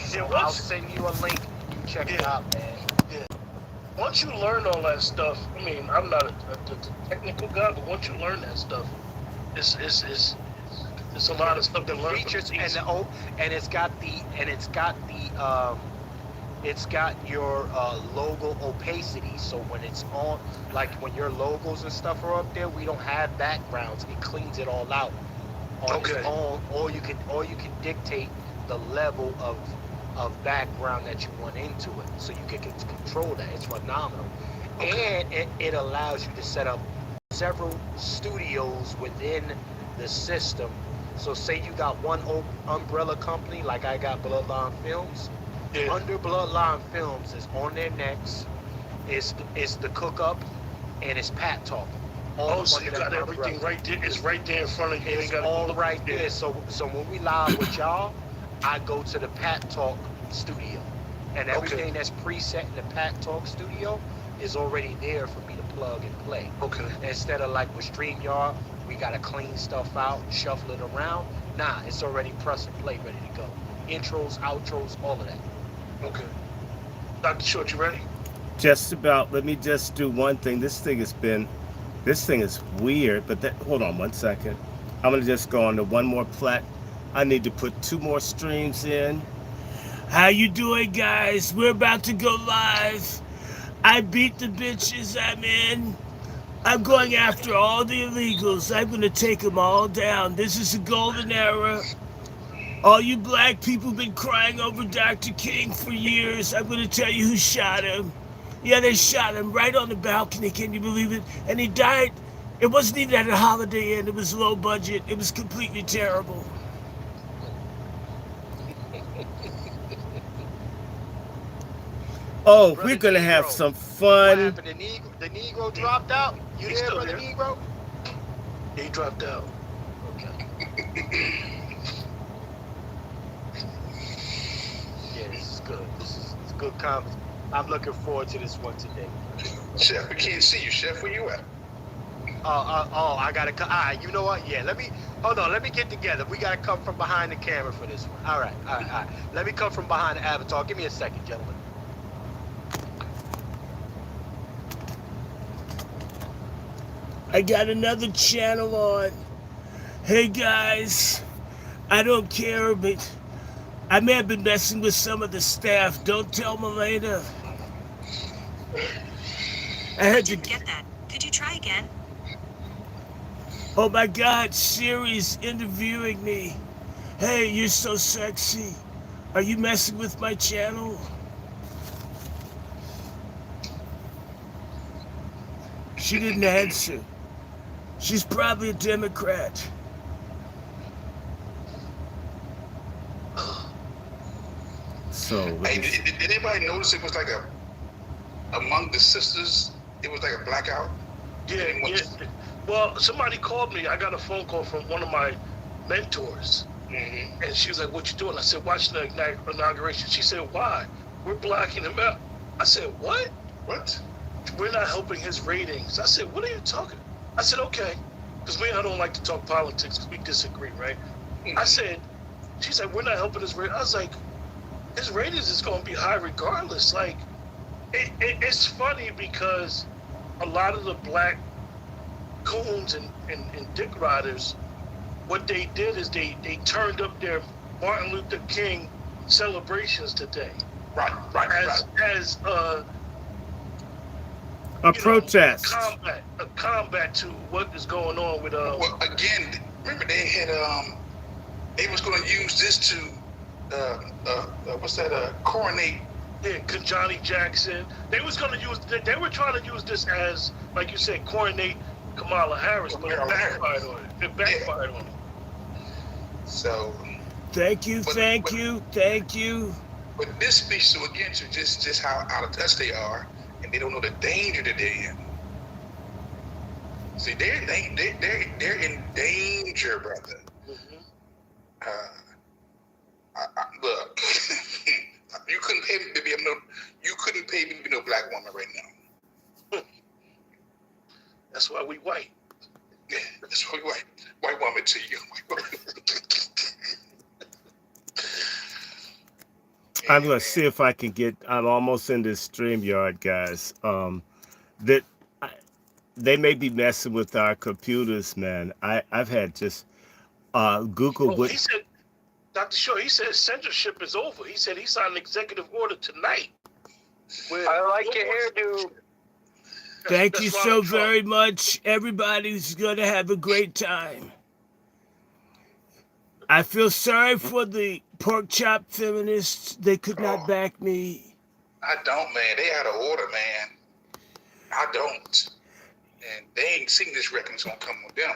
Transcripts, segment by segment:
So Yeah, I'll send you a link. You check it out, man. yeah. Once you learn all that stuff, I mean, I'm not a technical guy, but once you learn that stuff, it's a lot of stuff to learn from Features the and basics. and it's got your logo opacity. So when it's on, like when your logos and stuff are up there, we don't have backgrounds. It cleans it all out on its Okay. own, or you can dictate the level of background that you want into it, so you can control that. It's phenomenal, Okay. and it allows you to set up several studios within the system. So say you got one umbrella company, like I got Bloodline Films. Yeah. Under Bloodline Films is on their necks. Is the cook up, and it's Pat Talk. All Oh, up so you under that got umbrella. everything right there. It's right there in front of you. You ain't It's got to go all look. right Yeah. there. So when we live with y'all, I go to the Pat Talk studio, and Okay. everything that's preset in the Pat Talk studio is already there for me to plug and play. Okay. Instead of like with StreamYard, we gotta clean stuff out, shuffle it around. Nah, it's already press and play, ready to go. Intros, outros, all of that. Okay. Dr. Short, you ready? Just about. Let me just do one thing. This thing is weird. But hold on one second. I'm gonna just go on to one more plat. I need to put two more streams in. How you doing, guys? We're about to go live. I beat the bitches I'm in. I'm going after all the illegals. I'm gonna take them all down. This is a golden era. All you black people been crying over Dr. King for years. I'm gonna tell you who shot him. Yeah, they shot him right on the balcony. Can you believe it? And he died. It wasn't even at a Holiday Inn. It was low budget. It was completely terrible. Oh, we're Brother gonna have Negro, some what fun. happened? The Negro dropped out. You He's there, still brother there. Negro? Yeah, he dropped out. Okay. Yeah, this is good. This is good conversation. I'm looking forward to this one today. Chef, we can't see you. Chef, where you at? I gotta come. All right, you know what? Yeah, hold on. Let me get together. We gotta come from behind the camera for this one. All right. Let me come from behind the avatar. Give me a second, gentlemen. I got another channel on. Hey guys, I don't care, but I may have been messing with some of the staff. Don't tell Melena. I had to Didn't get that. Could you try again? Oh my God, Siri's interviewing me. Hey, you're so sexy. Are you messing with my channel? She didn't answer. She's probably a Democrat. So Hey, did anybody notice it was like among the sisters, it was like a blackout? Yeah, yeah. Well, somebody called me. I got a phone call from one of my mentors. Mm-hmm. And she was like, "What you doing?" I said, "Watching the inauguration." She said, "Why? We're blacking him out." I said, "What? What? We're not helping his ratings." I said, "What are you talking?" I said, "Okay," because me and her don't like to talk politics because we disagree, right? Mm-hmm. I said, "She said we're not helping his ratings." I was like, "His ratings is going to be high regardless." Like, it's funny because a lot of the black coons and dick riders, what they did is they turned up their Martin Luther King celebrations today. Right. As a protest. A combat to what is going on with Well, again, remember they had they was going to use this to coronate. Yeah, Johnny Jackson. They was going to use. They were trying to use this as, like you said, coronate Kamala Harris, but it backfired on it. It backfired on it. So. Thank you. But this speaks to again to just how out of touch they are, and they don't know the danger that they're in. See, they're in danger, brother. Mm-hmm. Look, you couldn't pay me to be you couldn't pay me to be no black woman right now. That's why we white. Yeah, that's why we white. White woman to you. I'm gonna see if I can get. I'm almost in this StreamYard, guys. That I, they may be messing with our computers, man. I've had just Google Well, would. he said, Dr. Shaw, he said censorship is over. He said he signed an executive order tonight. I like your hairdo. Thank you That's so Ronald Trump. very much. Everybody's going to have a great time. I feel sorry for the pork chop feminists. They could not back me. I don't, man. They out of order, man. I don't. And they ain't seen this reckoning's gonna come with them.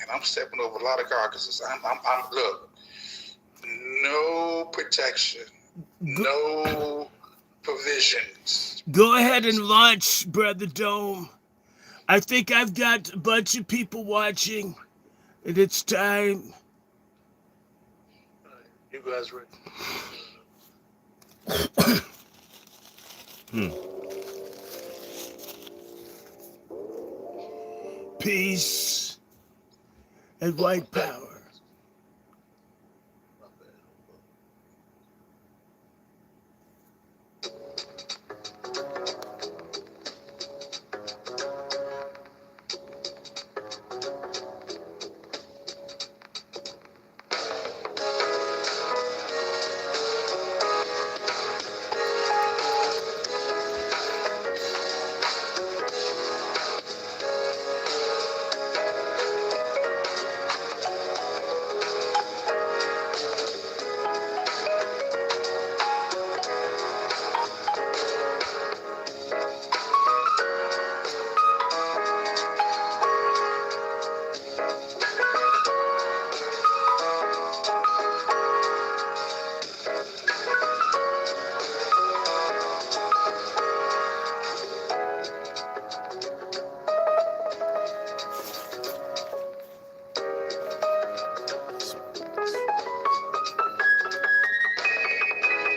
And I'm stepping over a lot of carcasses. I'm look, no protection, no provisions. Go ahead and launch, Brother Dome. I think I've got a bunch of people watching, and it's time. You guys ready? Peace and white power.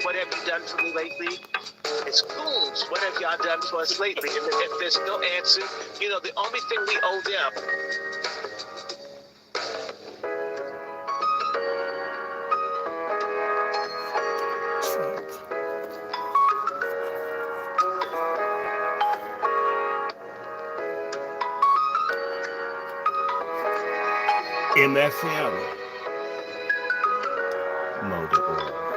What have you done for me lately? It's Coons. What have y'all done for us lately? And if there's no answer, the only thing we owe them. MFM motor oil.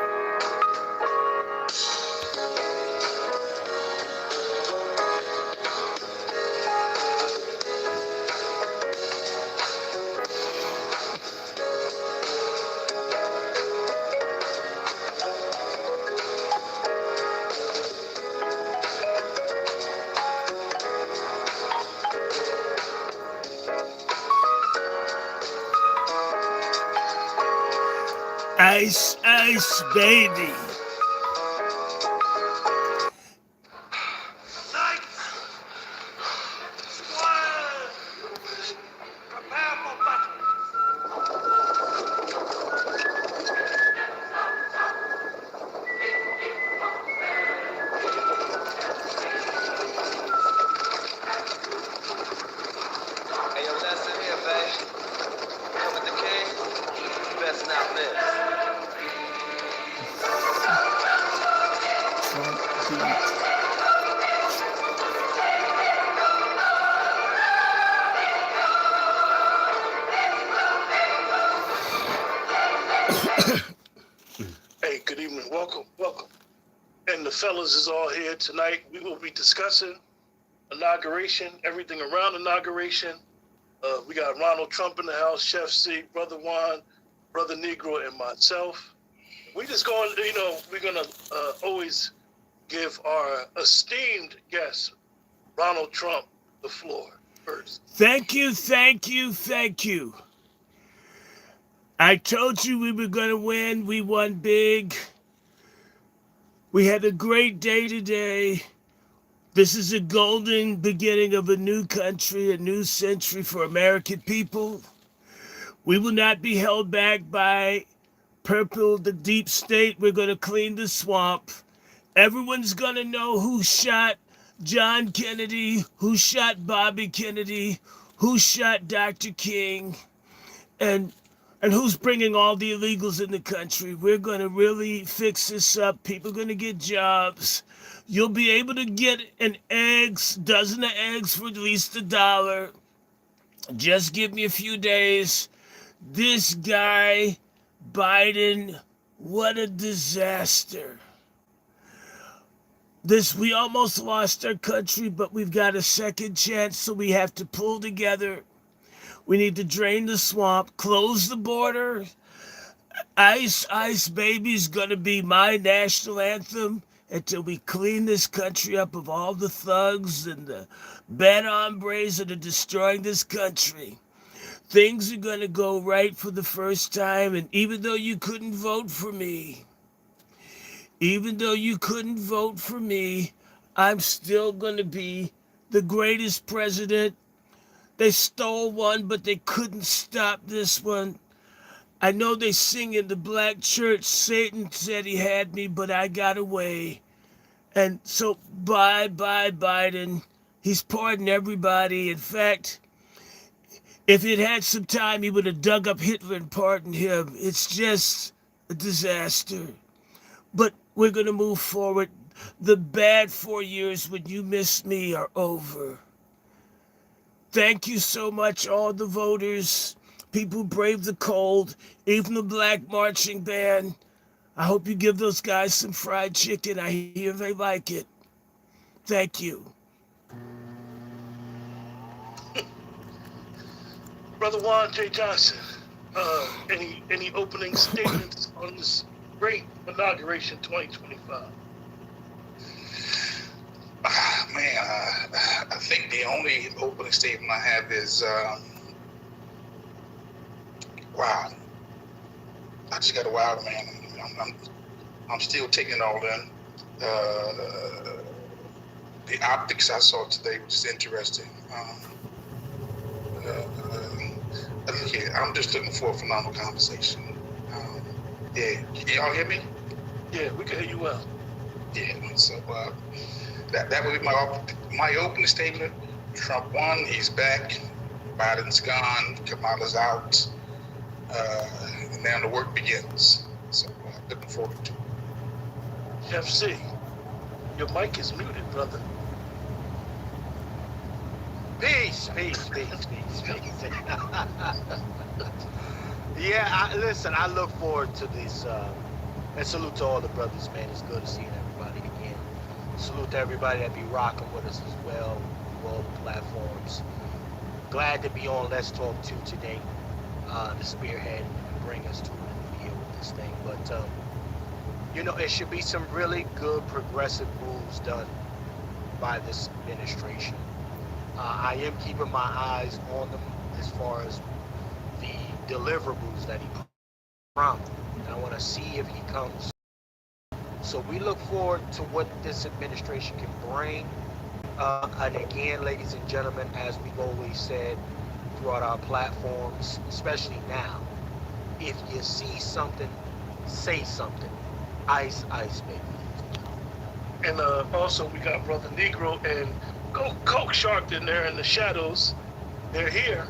Ice, ice, baby. Hey, yo, listen here, babe. Come with the king. You best not miss. Hey, good evening. Welcome. And the fellas is all here tonight. We will be discussing inauguration, everything around inauguration. We got Ronald Trump in the house, Chef C, Brother Juan, Brother Negro, and myself. We just going, we're going to always give our esteemed guest, Ronald Trump, the floor first. Thank you, thank you, thank you. I told you we were going to win. We won big. We had a great day today. This is a golden beginning of a new country, a new century for American people. We will not be held back by purple, the deep state. We're going to clean the swamp. Everyone's going to know who shot John Kennedy, who shot Bobby Kennedy, who shot Dr. King. And And who's bringing all the illegals in the country? We're going to really fix this up. People are going to get jobs. You'll be able to get an dozen of eggs for at least $1. Just give me a few days. This guy, Biden, what a disaster. We almost lost our country, but we've got a second chance, so we have to pull together. We need to drain the swamp, close the border. Ice, Ice Baby's gonna be my national anthem until we clean this country up of all the thugs and the bad hombres that are destroying this country. Things are gonna go right for the first time, and even though you couldn't vote for me, I'm still gonna be the greatest president. They stole one, but they couldn't stop this one. I know they sing in the black church, Satan said he had me, but I got away. And so, bye, Biden. He's pardoned everybody. In fact, if he'd had some time, he would have dug up Hitler and pardoned him. It's just a disaster. But we're going to move forward. The bad 4 years when you missed me are over. Thank you so much, all the voters, people who braved the cold, even the black marching band. I hope you give those guys some fried chicken. I hear they like it. Thank you. Brother Juan J. Johnson, any opening statements on this great inauguration 2025? Man, I think the only opening statement I have is, wow. I just got a wow, man. I'm still taking it all in. The optics I saw today was interesting. I'm just looking for a phenomenal conversation. Yeah, y'all hear me? Yeah, we can hear you well. Yeah, so that would be my opening statement. Trump won, he's back. Biden's gone, Kamala's out. And now the work begins. So looking forward to it. Chef C, your mic is muted, brother. Peace. Yeah, listen, I look forward to this. And salute to all the brothers, man. It's good to see everybody again. Salute to everybody that be rocking with us as well, through all the platforms. Glad to be on Let's Talk 2 today, to spearhead and bring us to an end with this thing. But, it should be some really good progressive moves done by this administration. I am keeping my eyes on them as far as the deliverables that he promised. And I want to see if he comes. So we look forward to what this administration can bring. And again, ladies and gentlemen, as we've always said throughout our platforms, especially now, if you see something, say something. Ice, baby. And also we got Brother Negro and Coke Shark in there in the shadows. They're here.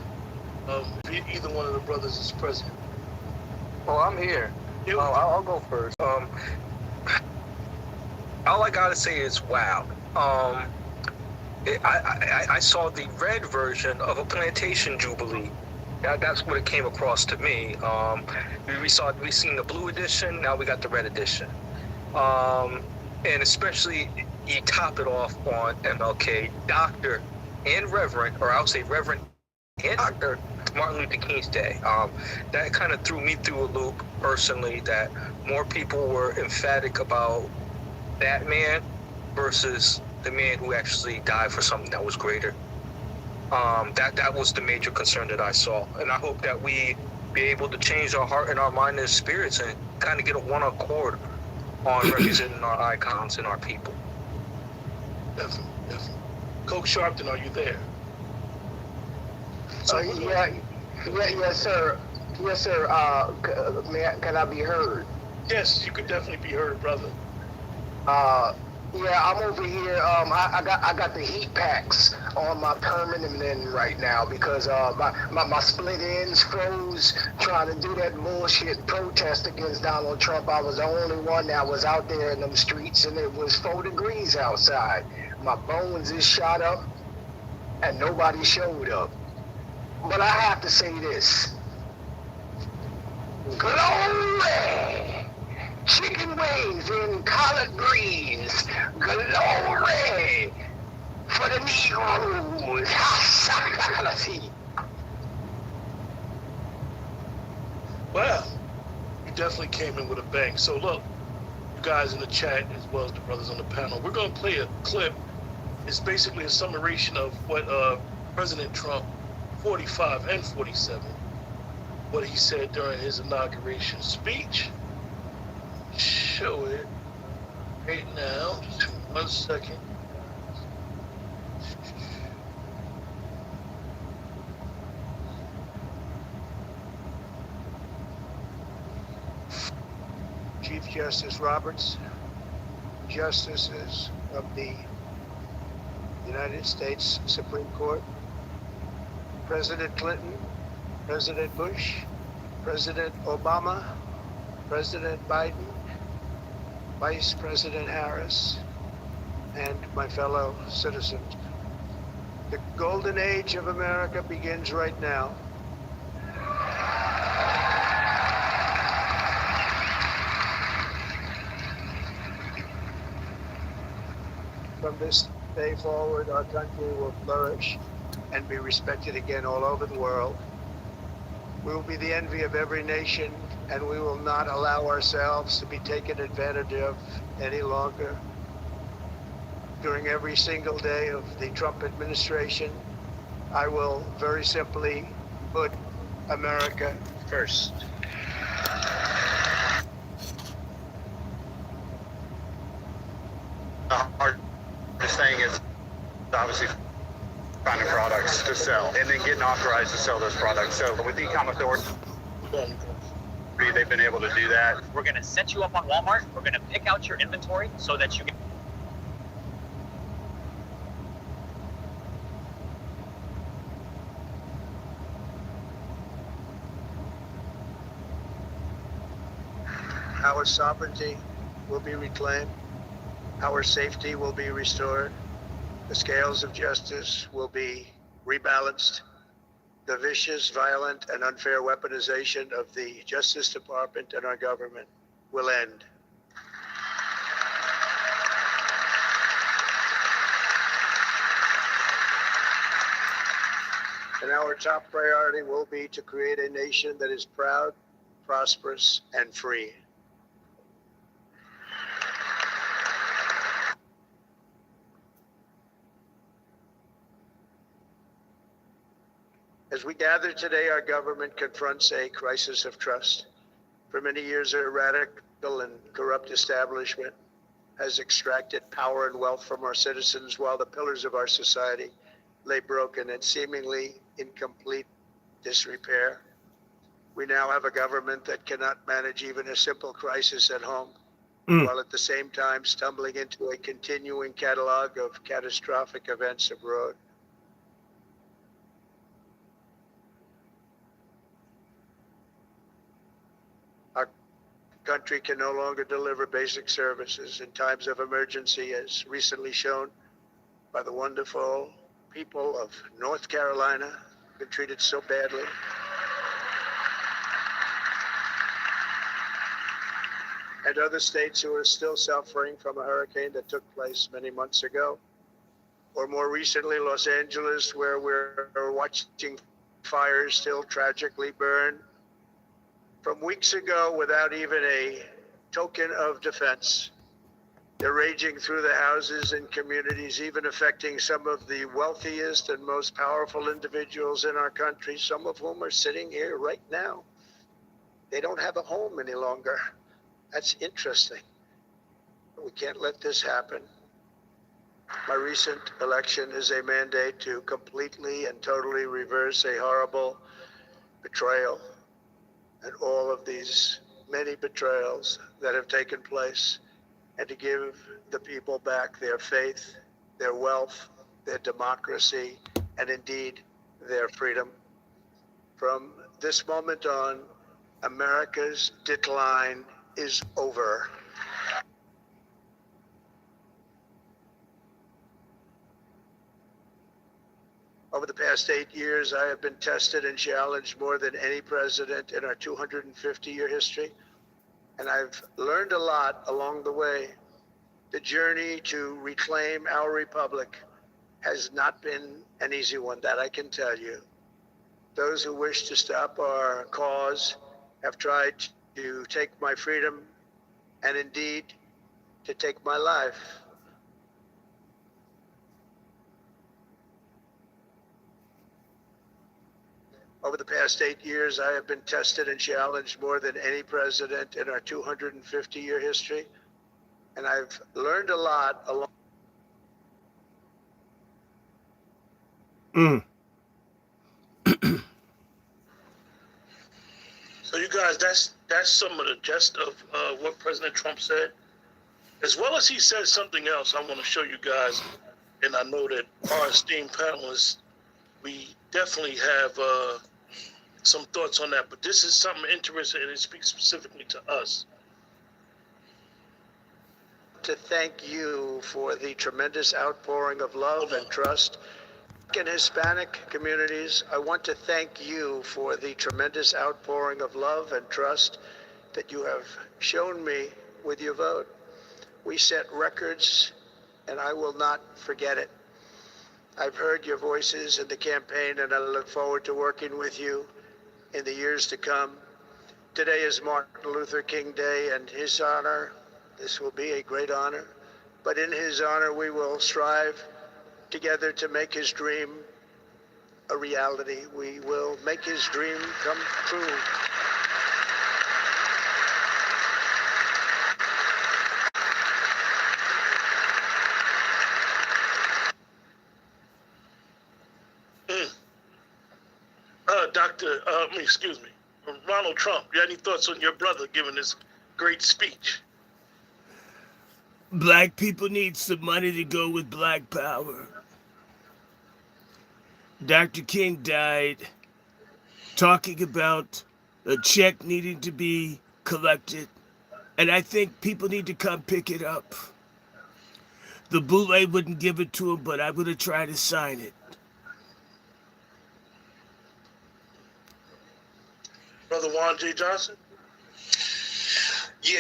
If either one of the brothers is present. Oh, I'm here. Yeah. I'll go first. All I gotta say is wow. I saw the red version of a plantation jubilee. That's what it came across to me. We seen the blue edition. Now we got the red edition. And especially you top it off on MLK, Doctor and Reverend, or I'll say Reverend and Doctor Martin Luther King's Day. That kind of threw me through a loop personally, that more people were emphatic about that man versus the man who actually died for something that was greater. That was the major concern that I saw. And I hope that we be able to change our heart and our mind and spirits and kind of get a one accord on representing our icons and our people. Definitely. Coke Sharpton, are you there? Yes, sir. Yes, sir. Can I be heard? Yes, you could definitely be heard, brother. Yeah, I'm over here. I got the heat packs. on my permanent end right now because my split ends froze trying to do that bullshit protest against Donald Trump. I was the only one that was out there in them streets, and it was 4 degrees outside. My bones is shot up, and nobody showed up. But I have to say this. Glory! Chicken wings and collard greens. Glory! For the Negroes. Well, you definitely came in with a bang. So look, you guys in the chat as well as the brothers on the panel, we're going to play a clip. It's basically a summation of what President Trump, 45 and 47, what he said during his inauguration speech. Show it right now. Just 1 second. Chief Justice Roberts, justices of the United States Supreme Court, President Clinton, President Bush, President Obama, President Biden, Vice President Harris, and my fellow citizens. The golden age of America begins right now. From this day forward, our country will flourish and be respected again all over the world. We will be the envy of every nation, and we will not allow ourselves to be taken advantage of any longer. During every single day of the Trump administration, I will very simply put America first. The hardest thing is obviously finding products to sell and then getting authorized to sell those products. So with e-com authority, they've been able to do that. We're going to set you up on Walmart. We're going to pick out your inventory so that you can. Our sovereignty will be reclaimed. Our safety will be restored. The scales of justice will be rebalanced. The vicious, violent, and unfair weaponization of the Justice Department and our government will end. And our top priority will be to create a nation that is proud, prosperous, and free. As we gather today, our government confronts a crisis of trust. For many years, a radical and corrupt establishment has extracted power and wealth from our citizens while the pillars of our society lay broken and seemingly in complete disrepair. We now have a government that cannot manage even a simple crisis at home, while at the same time stumbling into a continuing catalog of catastrophic events abroad. Our country can no longer deliver basic services in times of emergency, as recently shown by the wonderful people of North Carolina, been treated so badly. And other states who are still suffering from a hurricane that took place many months ago. Or more recently, Los Angeles, where we're watching fires still tragically burn from weeks ago without even a token of defense. They're raging through the houses and communities, even affecting some of the wealthiest and most powerful individuals in our country, some of whom are sitting here right now. They don't have a home any longer. That's interesting. We can't let this happen. My recent election is a mandate to completely and totally reverse a horrible betrayal and all of these many betrayals that have taken place, and to give the people back their faith, their wealth, their democracy, and indeed their freedom. From this moment on, America's decline is over. Over the past 8 years, I have been tested and challenged more than any president in our 250-year history, and I've learned a lot along the way. The journey to reclaim our republic has not been an easy one, that I can tell you. Those who wish to stop our cause have tried to take my freedom and indeed to take my life. Over the past 8 years, I have been tested and challenged more than any president in our 250-year history, and I've learned a lot along. So you guys, that's some of the gist of what President Trump said. As well as he said something else I want to show you guys, and I know that our esteemed panelists, we definitely have some thoughts on that, but this is something interesting and it speaks specifically to us. To thank you for the tremendous outpouring of love and trust in Hispanic communities. I want to thank you for the tremendous outpouring of love and trust that you have shown me with your vote. We set records, and I will not forget it. I've heard your voices in the campaign, and I look forward to working with you in the years to come. Today is Martin Luther King Day, and his honor, this will be a great honor, but in his honor we will strive together to make his dream a reality. We will make his dream come true. Excuse me, Ronald Trump, you have any thoughts on your brother giving this great speech? Black people need some money to go with black power. Dr. King died talking about a check needing to be collected, and I think people need to come pick it up. The boule wouldn't give it to him, but I would have tried to sign it. Brother Juan J. Johnson? Yeah.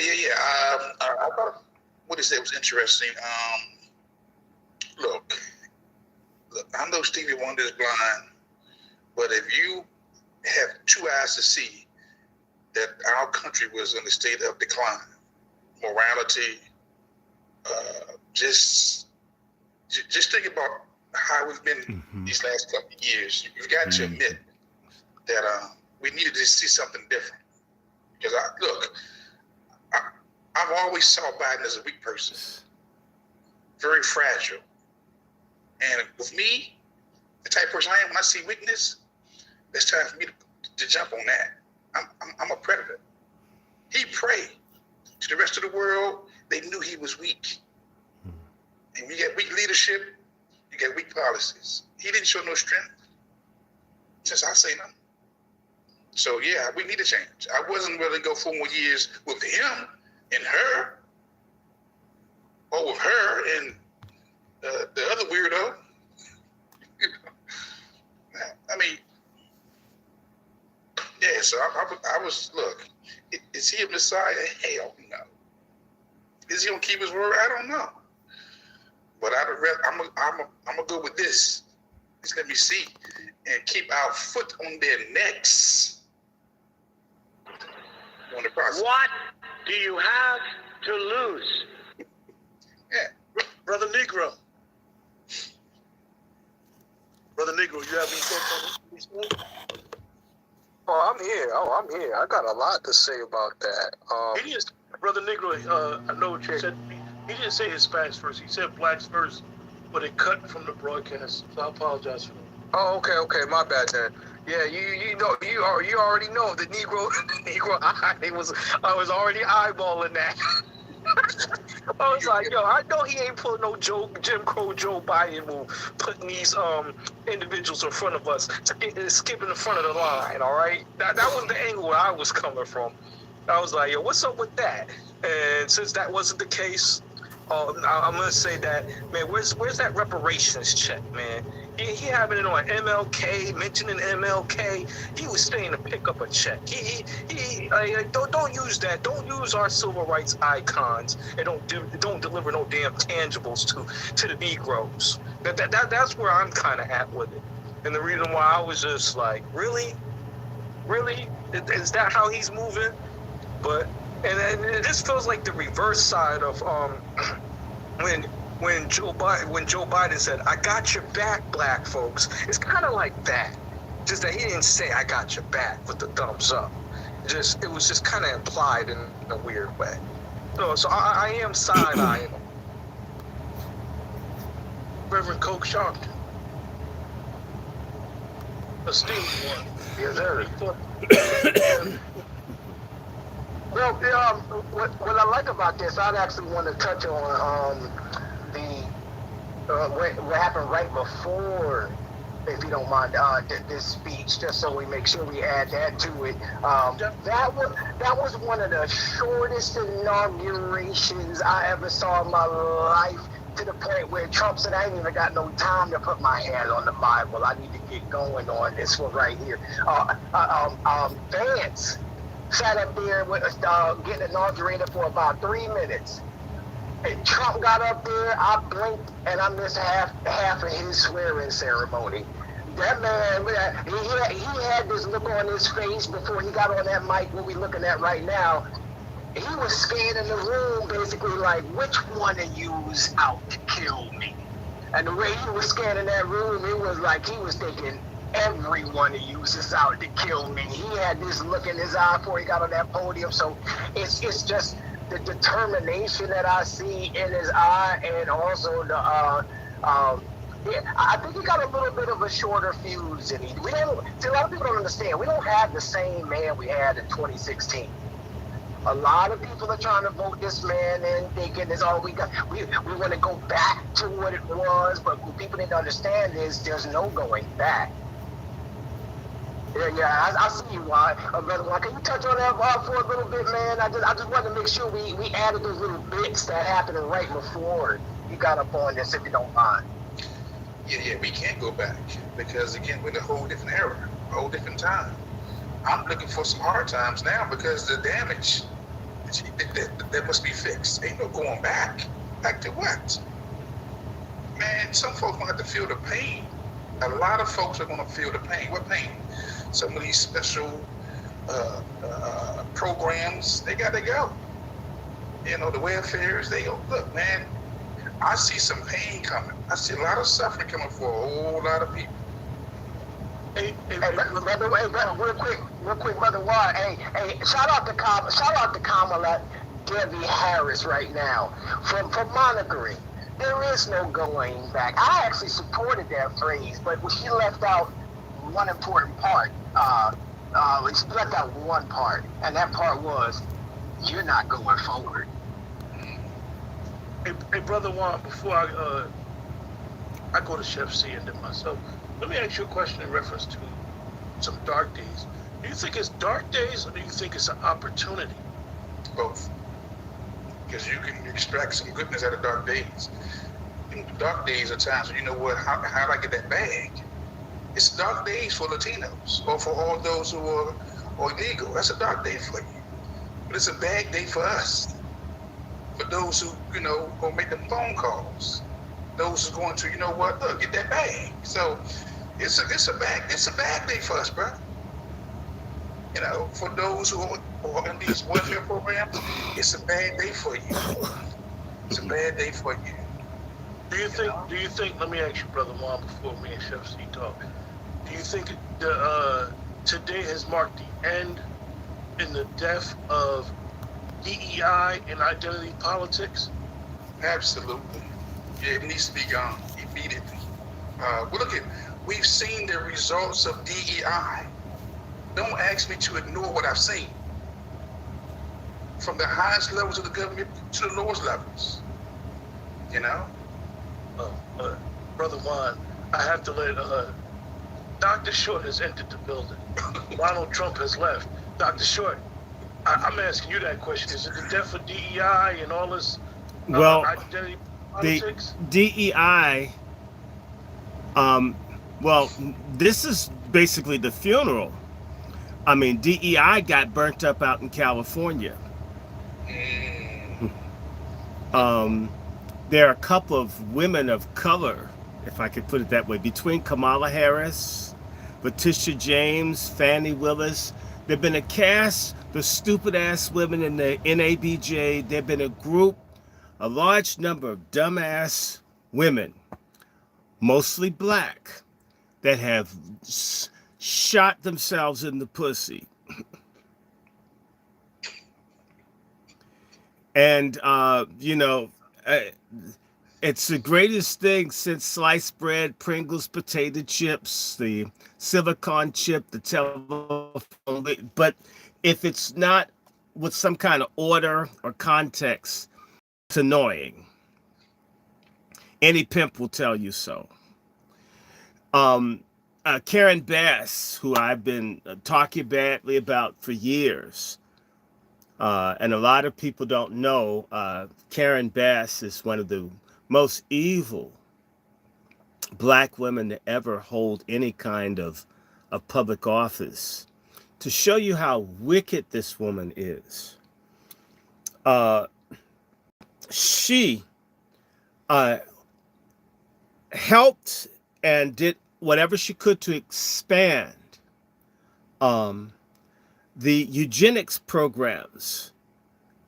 I thought what he said was interesting. Look, I know Stevie Wonder is blind, but if you have two eyes to see that our country was in a state of decline, morality, just think about how we've been these last couple of years. You've got to admit that we needed to see something different. Because I've always saw Biden as a weak person, very fragile. And with me, the type of person I am, when I see weakness, it's time for me to jump on that. I'm a predator. He prayed to the rest of the world. They knew he was weak. And when you get weak leadership, you get weak policies. He didn't show no strength. Since I say nothing. So yeah, we need a change. I wasn't willing to go 4 more years with him and her, or with her and the other weirdo. I mean, yeah. So I was look. Is he a Messiah? Hell no. Is he gonna keep his word? I don't know. But I'm gonna go with this. Just let me see and keep our foot on their necks. On the process. What do you have to lose? Yeah, Brother Negro. Brother Negro, you have any thoughts on this? I'm here. I got a lot to say about that. He didn't, Brother Negro, I know what you said. He didn't say Hispanics first. He said blacks first, but it cut from the broadcast. So I apologize for that. Oh, okay, my bad then. Yeah, you know, you already know the Negro I was already eyeballing that. I was like, yo, I know he ain't pulling no Jim Crow Joe Biden move, putting these individuals in front of us, skipping in front of the line. All right, that was the angle where I was coming from. I was like, yo, what's up with that? And since that wasn't the case, I'm gonna say that, man, where's that reparations check, man? He having it on MLK, mentioning MLK. He was staying to pick up a check. Don't use that. Don't use our civil rights icons and don't deliver no damn tangibles to the Negroes. That's where I'm kind of at with it. And the reason why I was just like, really, is that how he's moving? But and this feels like the reverse side of when Joe Biden said, "I got your back, black folks." It's kind of like that, just that he didn't say "I got your back" with the thumbs up. It was just kind of implied in a weird way. So I am side-eyeing him. Reverend Coke Sharpton. Esteemed one. Yes, sir. Well, what I like about this, I'd actually want to touch on what happened right before, if you don't mind, this speech, just so we make sure we add that to it. That was one of the shortest inaugurations I ever saw in my life, to the point where Trump said, "I ain't even got no time to put my hand on the Bible. I need to get going on this one right here." Vance sat up there with getting inaugurated for about 3 minutes. And Trump got up there, I blinked, and I missed half of his swearing ceremony. That man, he had this look on his face before he got on that mic, what we're looking at right now. He was scanning the room, basically like, which one of you's out to kill me? And the way he was scanning that room, it was like he was thinking, every one of you is out to kill me. He had this look in his eye before he got on that podium. So it's just the determination that I see in his eye, and also the I think he got a little bit of a shorter fuse than he. A lot of people don't understand. We don't have the same man we had in 2016. A lot of people are trying to vote this man in, thinking it's all we got. We want to go back to what it was, but what people didn't understand is there's no going back. Yeah, I see you, brother. Can you touch on that for a little bit, man? I just wanted to make sure we added those little bits that happened right before you got up on this, if you don't mind. Yeah, we can't go back, because again, we're in a whole different era, a whole different time. I'm looking for some hard times now, because the damage that must be fixed. Ain't no going back. Back to what? Man, some folks gonna have to feel the pain. A lot of folks are gonna feel the pain. What pain? Some of these special programs, they gotta go. You know, the welfares, they go. Look, man, I see some pain coming. I see a lot of suffering coming for a whole lot of people. Hey, brother, real quick, brother Ward. Hey, shout out to Kamala Debbie Harris right now for monitoring. There is no going back. I actually supported that phrase, but she left out one important part. She left out one part, and that part was, you're not going forward. Hey, brother Juan, before I go to Chef C and then myself, let me ask you a question in reference to some dark days. Do you think it's dark days, or do you think it's an opportunity? Both. Because you can extract some goodness out of dark days. And dark days are times when, you know what, how do I get that bag? It's dark days for Latinos, or for all those who are illegal. That's a dark day for you. But it's a bad day for us. For those who, you know, go make them phone calls. Those who are going to, you know what, look, get that bag. So it's a bad day for us, bro. You know, for those who are in these welfare programs, it's a bad day for you. It's a bad day for you. Do you think, let me ask you, Brother Juan, before me and Chef C talk, do you think today has marked the end in the death of DEI and identity politics? Absolutely. Yeah, it needs to be gone immediately. We've seen the results of DEI. Don't ask me to ignore what I've seen. from the highest levels of the government to the lowest levels. You know? Brother Juan, I have to let Dr. Short has entered the building. Donald Trump has left. Dr. Short, I'm asking you that question. Is it the death of DEI and all this Well, identity the politics? DEI, well, this is basically the funeral. I mean, DEI got burnt up out in California. There are a couple of women of color, if I could put it that way, between Kamala Harris, Letitia James, Fannie Willis. There've been a cast, the stupid ass women in the NABJ. There've been a large number of dumbass women, mostly black, that have shot themselves in the pussy. And, it's the greatest thing since sliced bread, Pringles potato chips, the silicone chip, the telephone. But if it's not with some kind of order or context, it's annoying. Any pimp will tell you so. Karen Bass, who I've been talking badly about for years, and a lot of people don't know, Karen Bass is one of the most evil black women to ever hold any kind of public office. To show you how wicked this woman is, she helped and did whatever she could to expand the eugenics programs,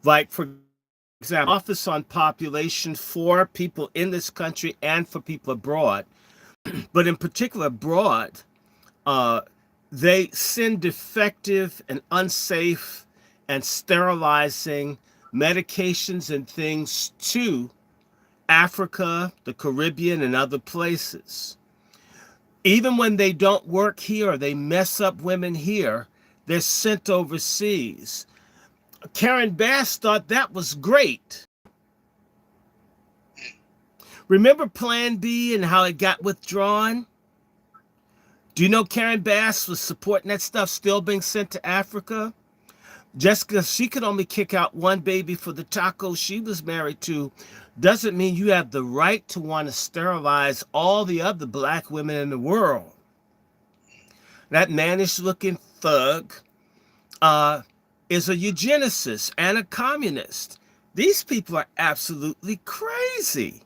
like, for example, Office on Population for people in this country and for people abroad. But in particular, abroad, they send defective and unsafe and sterilizing medications and things to Africa, the Caribbean, and other places. Even when they don't work here or they mess up women here, they're sent overseas. Karen Bass thought that was great. Remember Plan B and how it got withdrawn? Do you know Karen Bass was supporting that stuff still being sent to Africa? Just because she could only kick out one baby for the taco she was married to doesn't mean you have the right to want to sterilize all the other black women in the world. That mannish-looking thug is a eugenicist and a communist. These people are absolutely crazy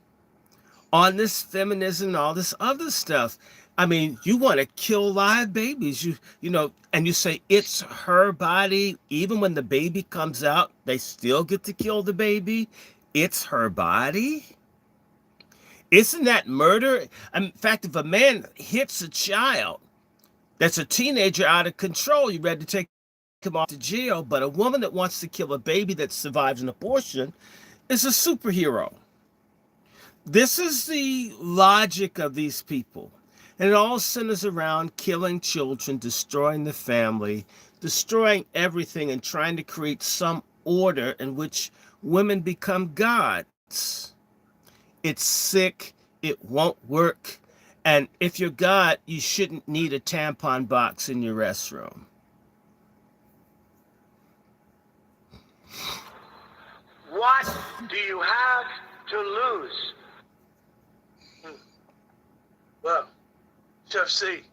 on this feminism and all this other stuff. I mean, you want to kill live babies, and you say it's her body. Even when the baby comes out, they still get to kill the baby. It's her body. Isn't that murder? In fact, if a man hits a child that's a teenager out of control, you're ready to take him off to jail. But a woman that wants to kill a baby that survives an abortion is a superhero. This is the logic of these people. And it all centers around killing children, destroying the family, destroying everything, and trying to create some order in which women become gods. It's sick. It won't work. And if you're God, you shouldn't need a tampon box in your restroom. What do you have to lose? Well, Chef C.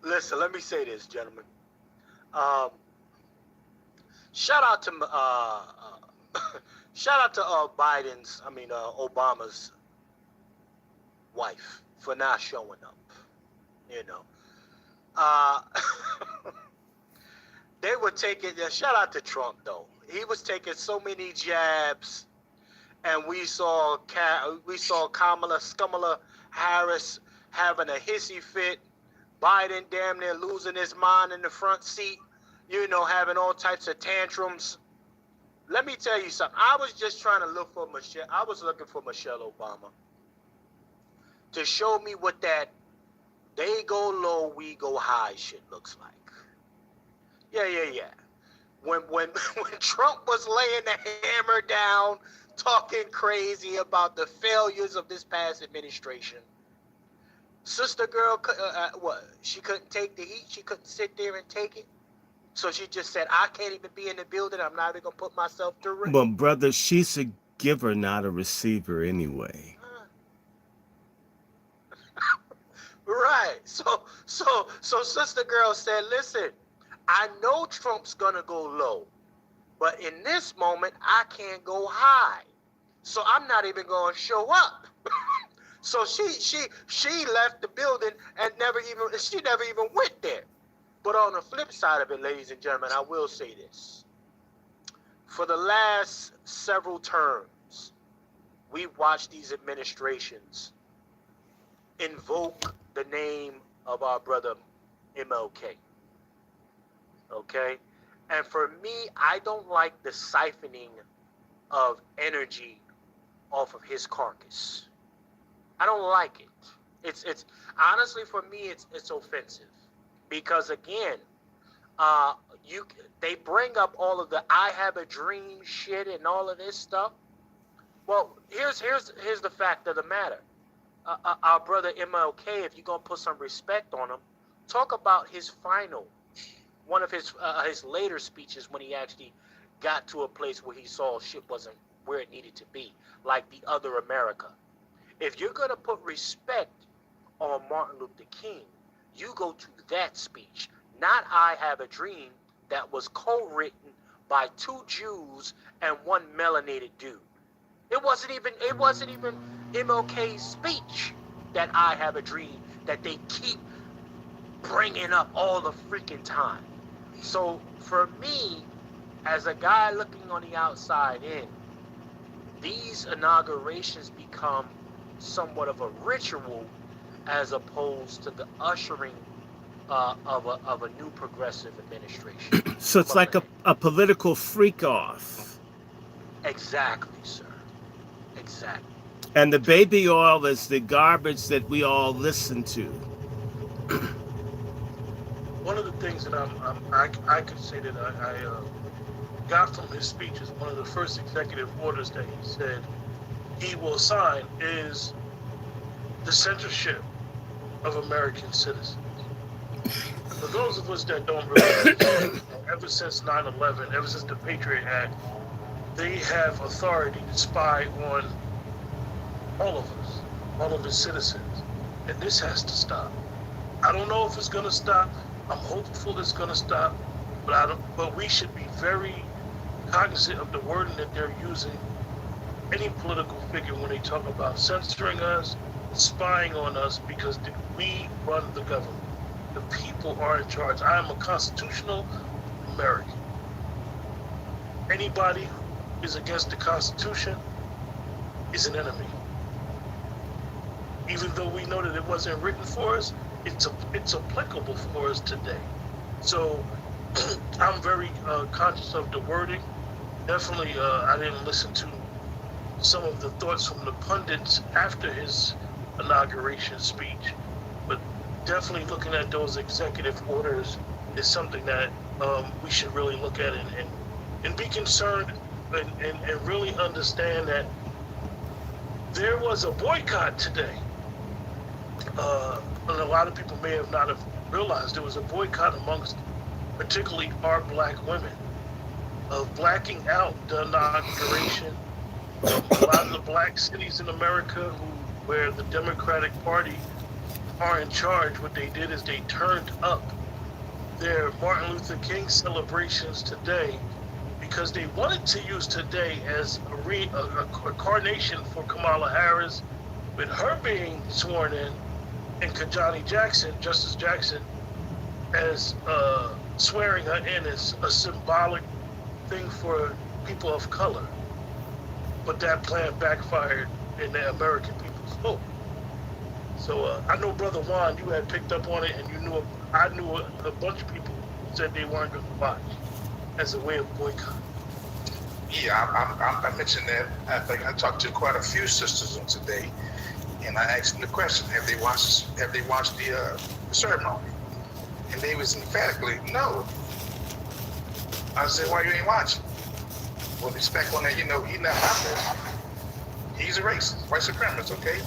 Listen, let me say this, gentlemen. Shout out to Obama's wife for not showing up. They were taking. Shout out to Trump though. He was taking so many jabs, and we saw Kamala Harris having a hissy fit. Biden damn near losing his mind in the front seat, having all types of tantrums. Let me tell you something. I was just trying to look for Michelle. I was looking for Michelle Obama to show me what that they go low, we go high shit looks like. Yeah. When when Trump was laying the hammer down, talking crazy about the failures of this past administration, sister girl, what? She couldn't take the heat. She couldn't sit there and take it. So she just said, "I can't even be in the building. I'm not even gonna put myself through it." Well, brother, she's a giver, not a receiver anyway. Right. So sister girl said, "Listen, I know Trump's gonna go low, but in this moment, I can't go high. So I'm not even gonna show up." So she left the building and never even went there. But on the flip side of it, ladies and gentlemen, I will say this. For the last several terms, we've watched these administrations invoke the name of our brother MLK. Okay? And for me, I don't like the siphoning of energy off of his carcass. I don't like it. It's honestly, for me, it's offensive. Because again, they bring up all of the "I have a dream" shit and all of this stuff. Well, here's the fact of the matter. Our brother MLK, if you're gonna put some respect on him, talk about his one of his later speeches when he actually got to a place where he saw shit wasn't where it needed to be, like the other America. If you're gonna put respect on Martin Luther King, you go to that speech, not "I Have a Dream," that was co-written by 2 Jews and 1 melanated dude. It wasn't even MLK's speech, that "I Have a Dream," that they keep bringing up all the freaking time. So for me, as a guy looking on the outside in, these inaugurations become somewhat of a ritual as opposed to the ushering of a new progressive administration. So it's like a political freak off. Exactly, sir. Exactly. And the baby oil is the garbage that we all listen to. One of the things that I could say that I got from his speech is one of the first executive orders that he said he will sign is the censorship of American citizens. For those of us that don't realize, ever since 9/11, ever since the Patriot Act, they have authority to spy on all of us, all of the citizens, and this has to stop. I don't know if it's going to stop. I'm hopeful it's going to stop, but we should be very cognizant of the wording that they're using. Any political figure when they talk about censoring us, spying on us, because we run the government. The people are in charge. I am a constitutional American. Anybody who is against the Constitution is an enemy. Even though we know that it wasn't written for us, it's applicable for us today. So I'm very conscious of the wording. Definitely, I didn't listen to some of the thoughts from the pundits after his inauguration speech, but definitely looking at those executive orders is something that we should really look at and be concerned and really understand that there was a boycott today. And a lot of people may have not have realized there was a boycott amongst particularly our black women of blacking out the inauguration. A lot of the black cities in America where the Democratic Party are in charge, what they did is they turned up their Martin Luther King celebrations today because they wanted to use today as a coronation for Kamala Harris, with her being sworn in, and Kajani Jackson, Justice Jackson, as swearing her in as a symbolic thing for people of color. But that plan backfired in the American people's vote. So I know, Brother Juan, you had picked up on it, and I knew a bunch of people who said they weren't going to watch as a way of boycott. Yeah, I mentioned that. I think I talked to quite a few sisters on today, And I asked them the question: Have they watched the ceremony? And they was emphatically no. I said, why you ain't watching? Well, the spec on that, he's not my person. He's a racist, white supremacist, okay?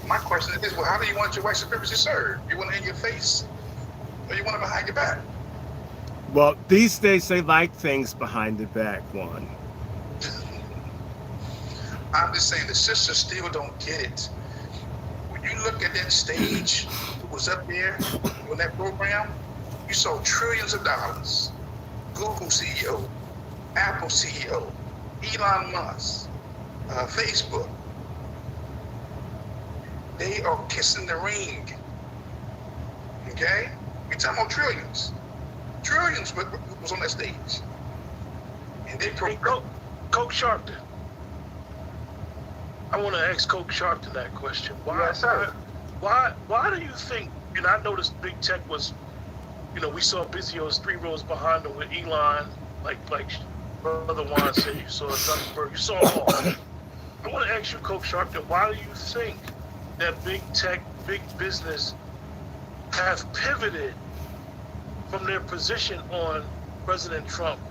My question is, well, how do you want your white supremacy served? You want it in your face, or you want it behind your back? Well, these days they like things behind the back, Juan. I'm just saying the sisters still don't get it. When you look at that stage, who was up there on that program, you saw trillions of dollars. Google CEO, Apple CEO, Elon Musk, Facebook. They are kissing the ring. Okay? We're talking about trillions. Trillions was on that stage. And they Coach Sharpton. I want to ask Coach Sharpton that question. Why do you think, and I noticed Big Tech was, we saw Bizio's 3 rows behind him with Elon, like Brother Juan said, you saw Zuckerberg, you saw them all. I want to ask you, Coach Sharpton, why do you think that Big Tech, Big Business have pivoted from their position on President Trump,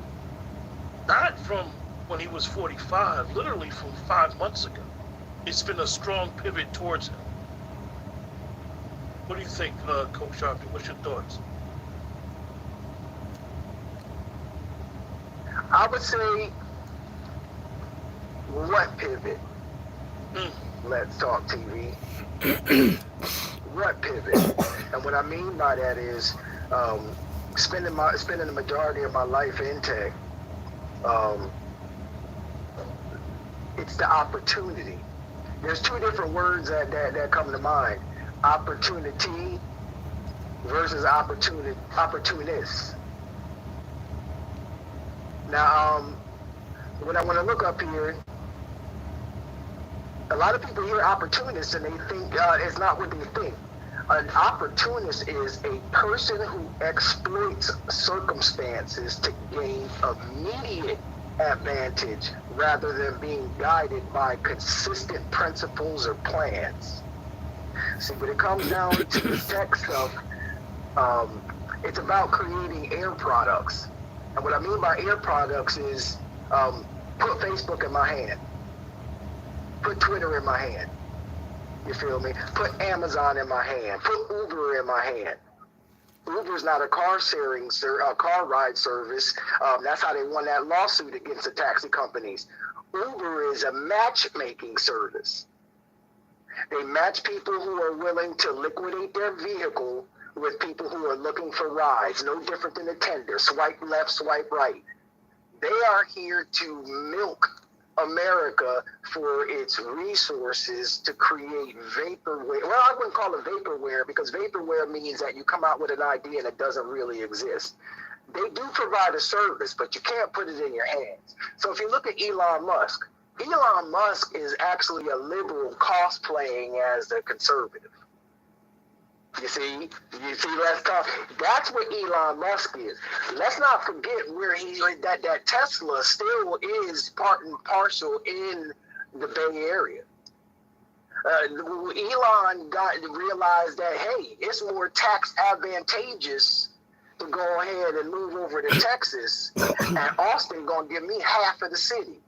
not from when he was 45, literally from 5 months ago? It's been a strong pivot towards him. What do you think, Coach Sharpton? What's your thoughts? I would say, what pivot? Let's Talk TV. What pivot? And what I mean by that is spending the majority of my life in tech. It's the opportunity. There's 2 different words that come to mind: opportunity versus opportunist. Now, when I look up here, a lot of people hear opportunist and they think it's not what they think. An opportunist is a person who exploits circumstances to gain immediate advantage rather than being guided by consistent principles or plans. See, when it comes down to the tech stuff, it's about creating air products. And what I mean by air products is put Facebook in my hand, put Twitter in my hand, you feel me? Put Amazon in my hand, put Uber in my hand. Uber's not a car ride service. That's how they won that lawsuit against the taxi companies. Uber is a matchmaking service. They match people who are willing to liquidate their vehicle with people who are looking for rides, no different than a Tinder. Swipe left, swipe right. They are here to milk America for its resources to create vaporware. Well, I wouldn't call it vaporware, because vaporware means that you come out with an idea and it doesn't really exist. They do provide a service, but you can't put it in your hands. So if you look at Elon Musk is actually a liberal cosplaying as a conservative. You see, let's talk. That's what Elon Musk is. Let's not forget where that Tesla still is part and parcel in the Bay Area. Elon realized that, hey, it's more tax advantageous to go ahead and move over to Texas, and Austin gonna give me half of the city.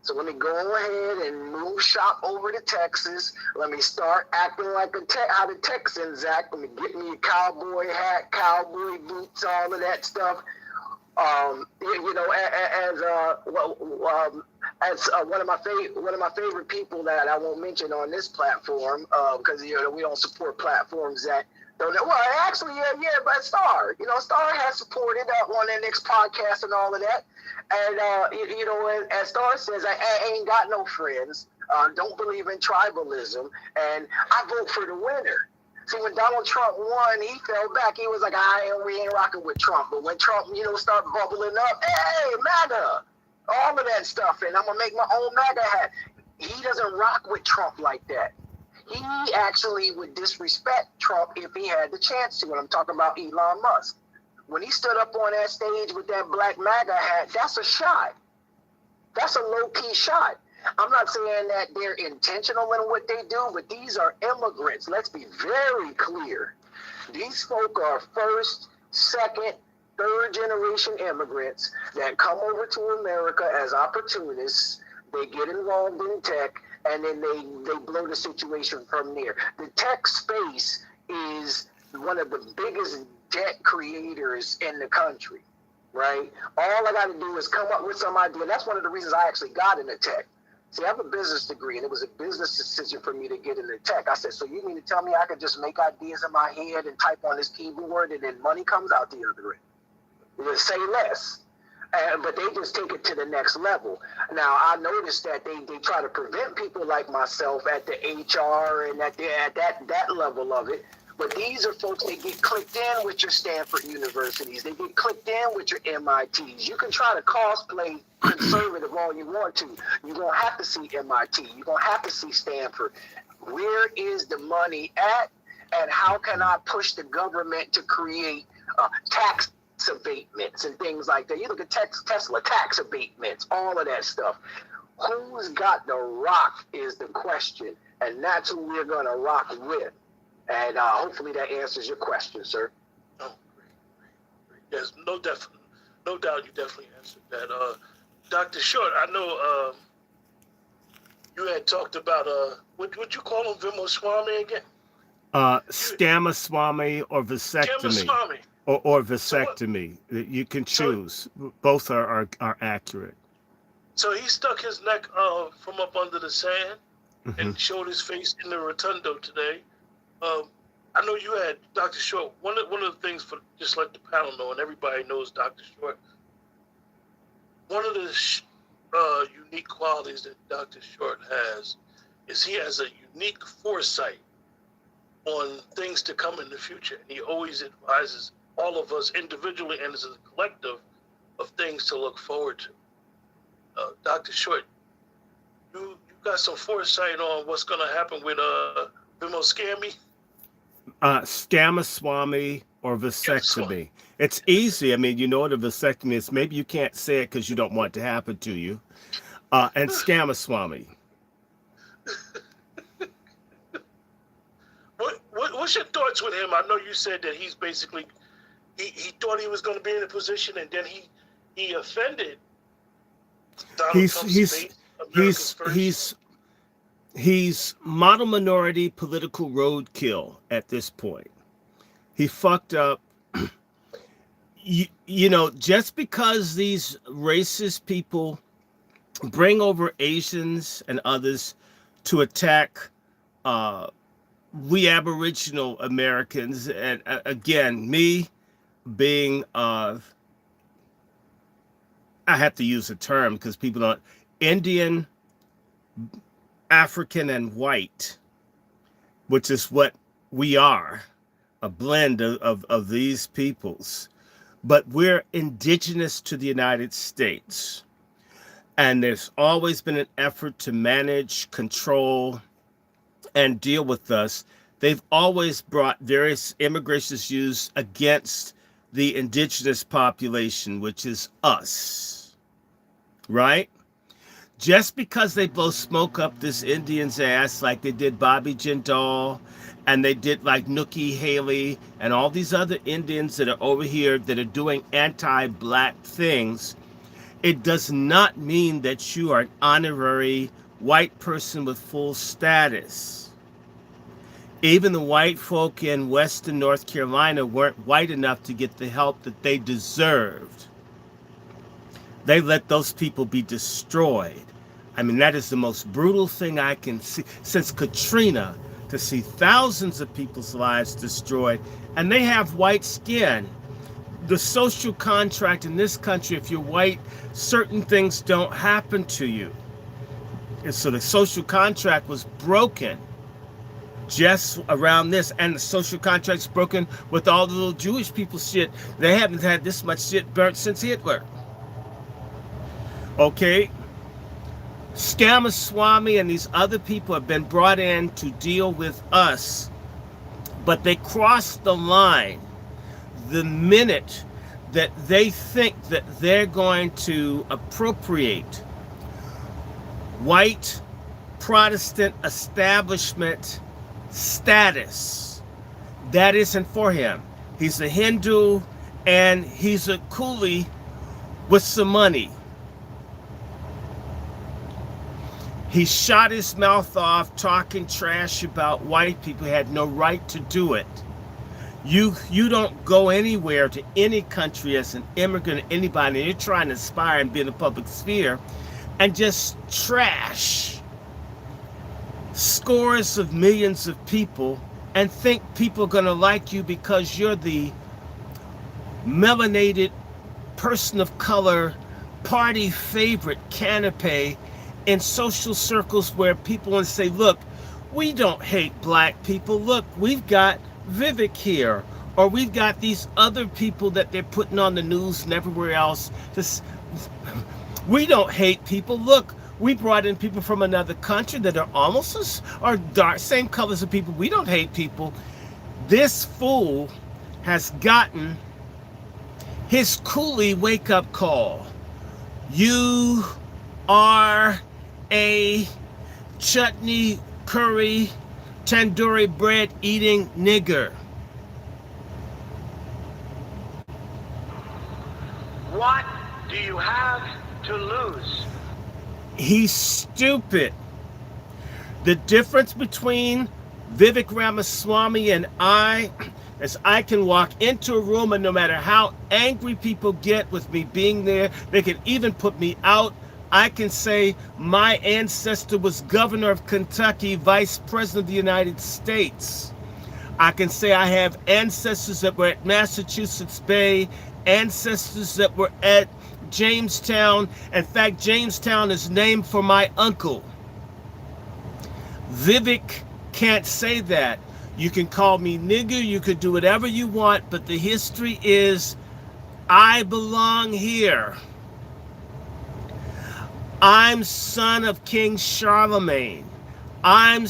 So let me go ahead and move shop over to Texas. Let me start acting like how the Texans act. Let me get me a cowboy hat, cowboy boots, all of that stuff. As one of my favorite people that I won't mention on this platform, because we don't support platforms that don't know. Well, actually, but Star, Star has supported on their next podcast and all of that. And as Star says, I ain't got no friends. Don't believe in tribalism, and I vote for the winner. See, when Donald Trump won, he fell back. He was like, we ain't rocking with Trump. But when Trump, started bubbling up, hey, MAGA, all of that stuff, and I'm going to make my own MAGA hat. He doesn't rock with Trump like that. He actually would disrespect Trump if he had the chance to, and I'm talking about Elon Musk. When he stood up on that stage with that black MAGA hat, that's a shot. That's a low-key shot. I'm not saying that they're intentional in what they do, but these are immigrants. Let's be very clear. These folk are first, second, third generation immigrants that come over to America as opportunists. They get involved in tech, and then they blow the situation from there. The tech space is one of the biggest debt creators in the country, right? All I got to do is come up with some idea. That's one of the reasons I actually got into tech. See, I have a business degree, and it was a business decision for me to get into tech. I said, so you mean to tell me I could just make ideas in my head and type on this keyboard, and then money comes out the other end? They say less. But they just take it to the next level. Now, I noticed that they try to prevent people like myself at the HR and at that level of it. But these are folks that get clicked in with your Stanford universities. They get clicked in with your MITs. You can try to cosplay conservative all you want to. You're going to have to see MIT. You're going to have to see Stanford. Where is the money at? And how can I push the government to create tax abatements and things like that? You look at Tesla, tax abatements, all of that stuff. Who's got the rock is the question. And that's who we're going to rock with. And hopefully that answers your question, sir. Oh, great. Yes, no doubt you definitely answered that. Dr. Short, I know you had talked about, what you call him, Vimaswamy again? Stamaswamy or vasectomy. Ramaswamy. Or vasectomy. You can choose. Both are accurate. So he stuck his neck from up under the sand and showed his face in the rotundo today. I know you had Dr. Short. One of the things, for just let the panel know, and everybody knows Dr. Short, one of the unique qualities that Dr. Short has is he has a unique foresight on things to come in the future. And he always advises all of us individually and as a collective of things to look forward to. Dr. Short, you got some foresight on what's going to happen with Vimaswamy? Stamaswamy or vasectomy. It's easy. I mean, you know what a vasectomy is. Maybe you can't say it because you don't want it to happen to you. And Stamaswamy. What's your thoughts with him? I know you said that he's basically he thought he was going to be in a position, and then he offended Donald Trump's base, He's model minority political roadkill at this point. He fucked up. You know, just because these racist people bring over Asians and others to attack we Aboriginal Americans, and again, me being I have to use a term because people don't, Indian, African, and white, which is what we are, a blend of these peoples. But we're indigenous to the United States. And there's always been an effort to manage, control, and deal with us. They've always brought various immigration issues against the indigenous population, which is us, right? Just because they blow smoke up this Indian's ass like they did Bobby Jindal and they did like Nikki Haley and all these other Indians that are over here that are doing anti-black things, it does not mean that you are an honorary white person with full status. Even the white folk in Western North Carolina weren't white enough to get the help that they deserved. They let those people be destroyed. I mean, that is the most brutal thing I can see since Katrina, to see thousands of people's lives destroyed, and they have white skin. The social contract in this country, if you're white, certain things don't happen to you. And so the social contract was broken just around this, and the social contract's broken with all the little Jewish people shit. They haven't had this much shit burnt since Hitler. Okay? Stamaswamy and these other people have been brought in to deal with us, but they crossed the line the minute that they think that they're going to appropriate white Protestant establishment status. That isn't for him. He's a Hindu and he's a coolie with some money. He shot his mouth off talking trash about white people. He had no right to do it. You don't go anywhere to any country as an immigrant or anybody, and you're trying to aspire and be in the public sphere and just trash scores of millions of people and think people are going to like you because you're the melanated person of color party favorite canapé in social circles where people want to say, look, we don't hate black people. Look, we've got Vivek here, or we've got these other people that they're putting on the news and everywhere else. We don't hate people. Look, we brought in people from another country that are almost as, or dark, same colors of people. We don't hate people. This fool has gotten his coolie wake-up call. You are a chutney, curry, tandoori bread eating nigger. What do you have to lose? He's stupid. The difference between Vivek Ramaswamy and I is I can walk into a room and no matter how angry people get with me being there, they can even put me out. I can say my ancestor was governor of Kentucky, vice president of the United States. I can say I have ancestors that were at Massachusetts Bay, ancestors that were at Jamestown. In fact, Jamestown is named for my uncle. Vivek can't say that. You can call me nigger, you could do whatever you want, but the history is I belong here. I'm son of King Charlemagne. I'm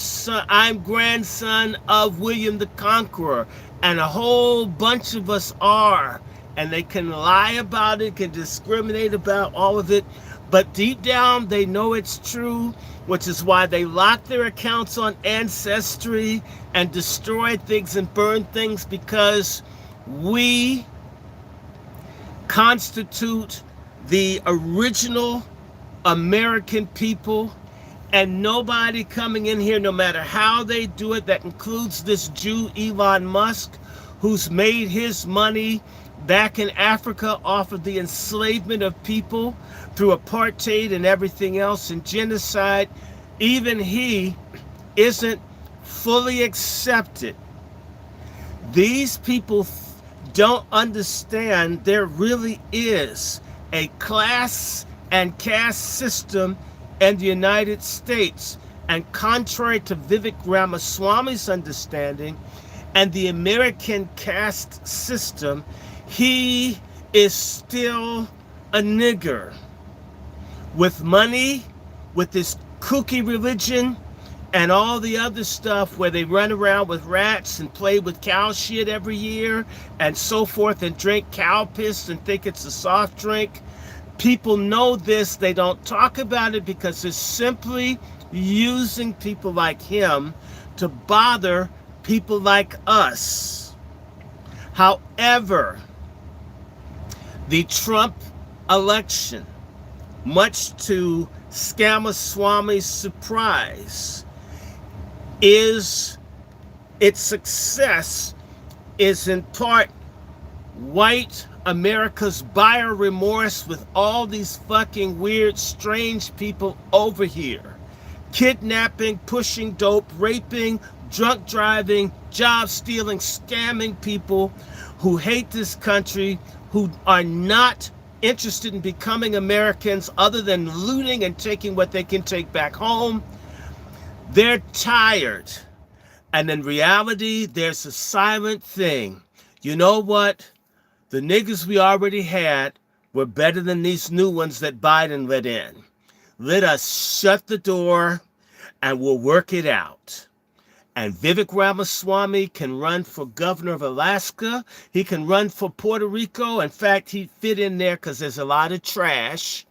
grandson of William the Conqueror, and a whole bunch of us are. And they can lie about it, can discriminate about all of it, but deep down they know it's true, which is why they lock their accounts on Ancestry and destroy things and burn things, because we constitute the original American people, and nobody coming in here, no matter how they do it, that includes this Jew Elon Musk, who's made his money back in Africa off of the enslavement of people through apartheid and everything else and genocide. Even he isn't fully accepted. These people don't understand there really is a class and caste system in the United States. And contrary to Vivek Ramaswamy's understanding and the American caste system, he is still a nigger with money, with this kooky religion and all the other stuff where they run around with rats and play with cow shit every year and so forth and drink cow piss and think it's a soft drink. People know this. They don't talk about it because they're simply using people like him to bother people like us. However, the Trump election, much to Scamaswamy's surprise, its success is in part white America's buyer remorse with all these fucking weird, strange people over here. Kidnapping, pushing dope, raping, drunk driving, job stealing, scamming people who hate this country, who are not interested in becoming Americans other than looting and taking what they can take back home. They're tired. And in reality, there's a silent thing. You know what? The niggas we already had were better than these new ones that Biden let in. Let us shut the door and we'll work it out. And Vivek Ramaswamy can run for governor of Alaska. He can run for Puerto Rico. In fact, he'd fit in there because there's a lot of trash.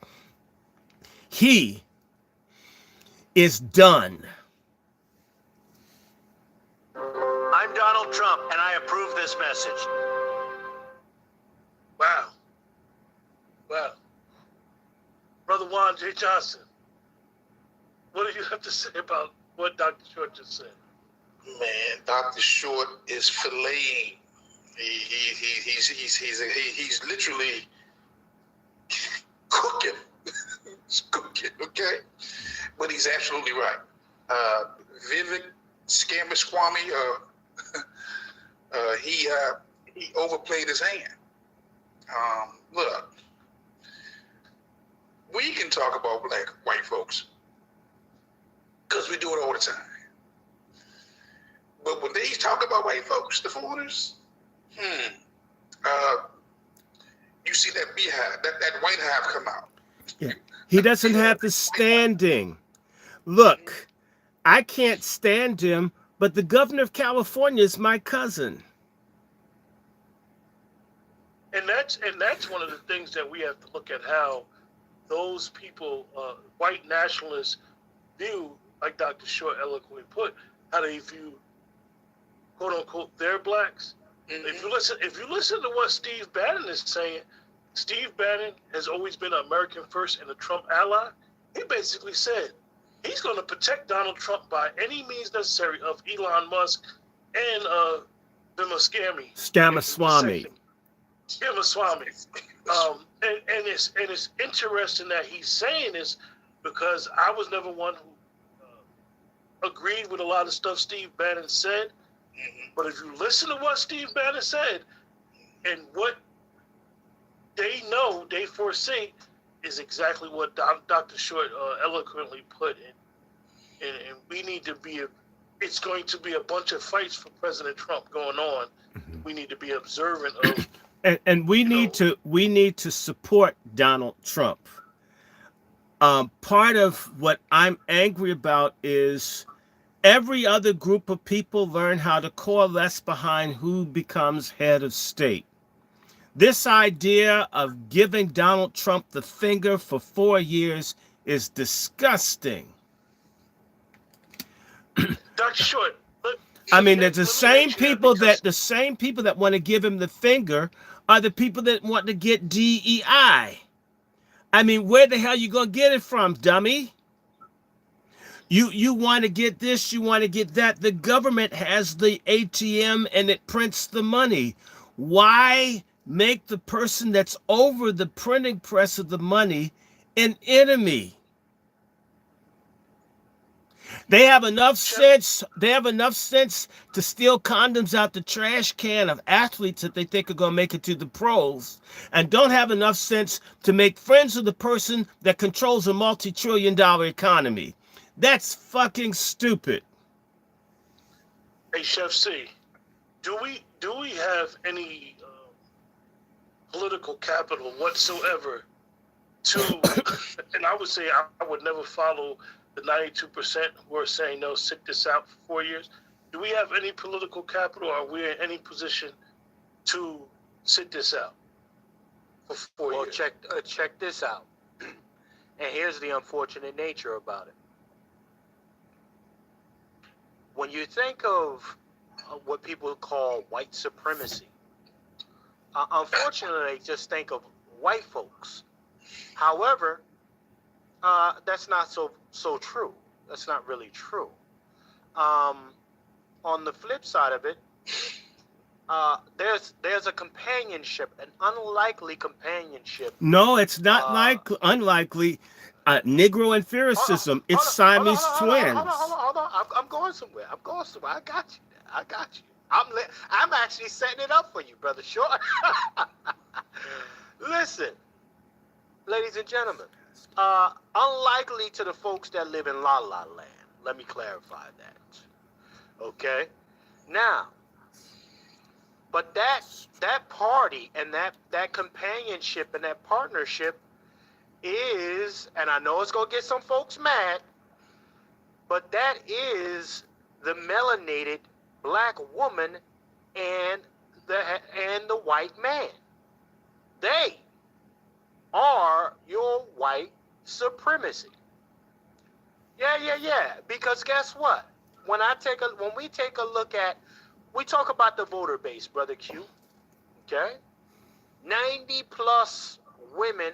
He is done. I'm Donald Trump, and I approve this message. Wow. Wow. Brother Juan J. Johnson, what do you have to say about what Dr. Short just said? Man, Dr. Short is filleting. He's literally cooking. He's cooking, okay? But he's absolutely right. Vivek Ramaswamy, he overplayed his hand. Look, we can talk about white folks because we do it all the time. But when they talk about white folks, the foreigners, you see that beehive, that white hive come out. Yeah. He doesn't have the standing. Look, I can't stand him, but the governor of California is my cousin. And that's one of the things that we have to look at, how those people, white nationalists, view, like Dr. Short eloquently put, how they view, quote unquote, their blacks. Mm-hmm. If you listen to what Steve Bannon is saying, Steve Bannon has always been American first and a Trump ally. He basically said he's going to protect Donald Trump by any means necessary of Elon Musk and Ramaswamy. Ramaswamy. And it's interesting that he's saying this, because I was never one who agreed with a lot of stuff Steve Bannon said. Mm-hmm. But if you listen to what Steve Bannon said and what they know, they foresee, is exactly what Dr. Short eloquently put in. And we need to be, it's going to be a bunch of fights for President Trump going on. Mm-hmm. We need to be observant of. And we need to support Donald Trump. Part of what I'm angry about is every other group of people learn how to coalesce behind who becomes head of state. This idea of giving Donald Trump the finger for 4 years is disgusting. Dr. Short, I mean, there's the same people that want to give him the finger are the people that want to get DEI. I mean, where the hell you gonna get it from, dummy? You want to get this, you want to get that. The government has the ATM and it prints the money. Why make the person that's over the printing press of the money an enemy? They have enough sense. They have enough sense to steal condoms out the trash can of athletes that they think are going to make it to the pros, and don't have enough sense to make friends with the person that controls a multi-trillion-dollar economy. That's fucking stupid. Hey, Chef C, do we have any political capital whatsoever to? And I would say I would never follow the 92% who are saying no, sit this out for 4 years. Do we have any political capital? Are we in any position to sit this out for 4 years? Well, check this out. And here's the unfortunate nature about it. When you think of what people call white supremacy, unfortunately, just think of white folks. However, that's not so true. That's not really true. On the flip side of it, there's a companionship, an unlikely companionship. No, it's not unlikely. Negro empiricism. It's Siamese twins. Hold on. I'm going somewhere. I got you. I'm actually setting it up for you, brother Short. Listen, ladies and gentlemen. Unlikely to the folks that live in La La Land. Let me clarify that. Okay? Now, but that party and that companionship and that partnership is, and I know it's going to get some folks mad, but that is the melanated black woman and the white man. They are your white supremacy. Yeah. Because guess what? When we take a look at, we talk about the voter base, brother Q. Okay, 90 plus women,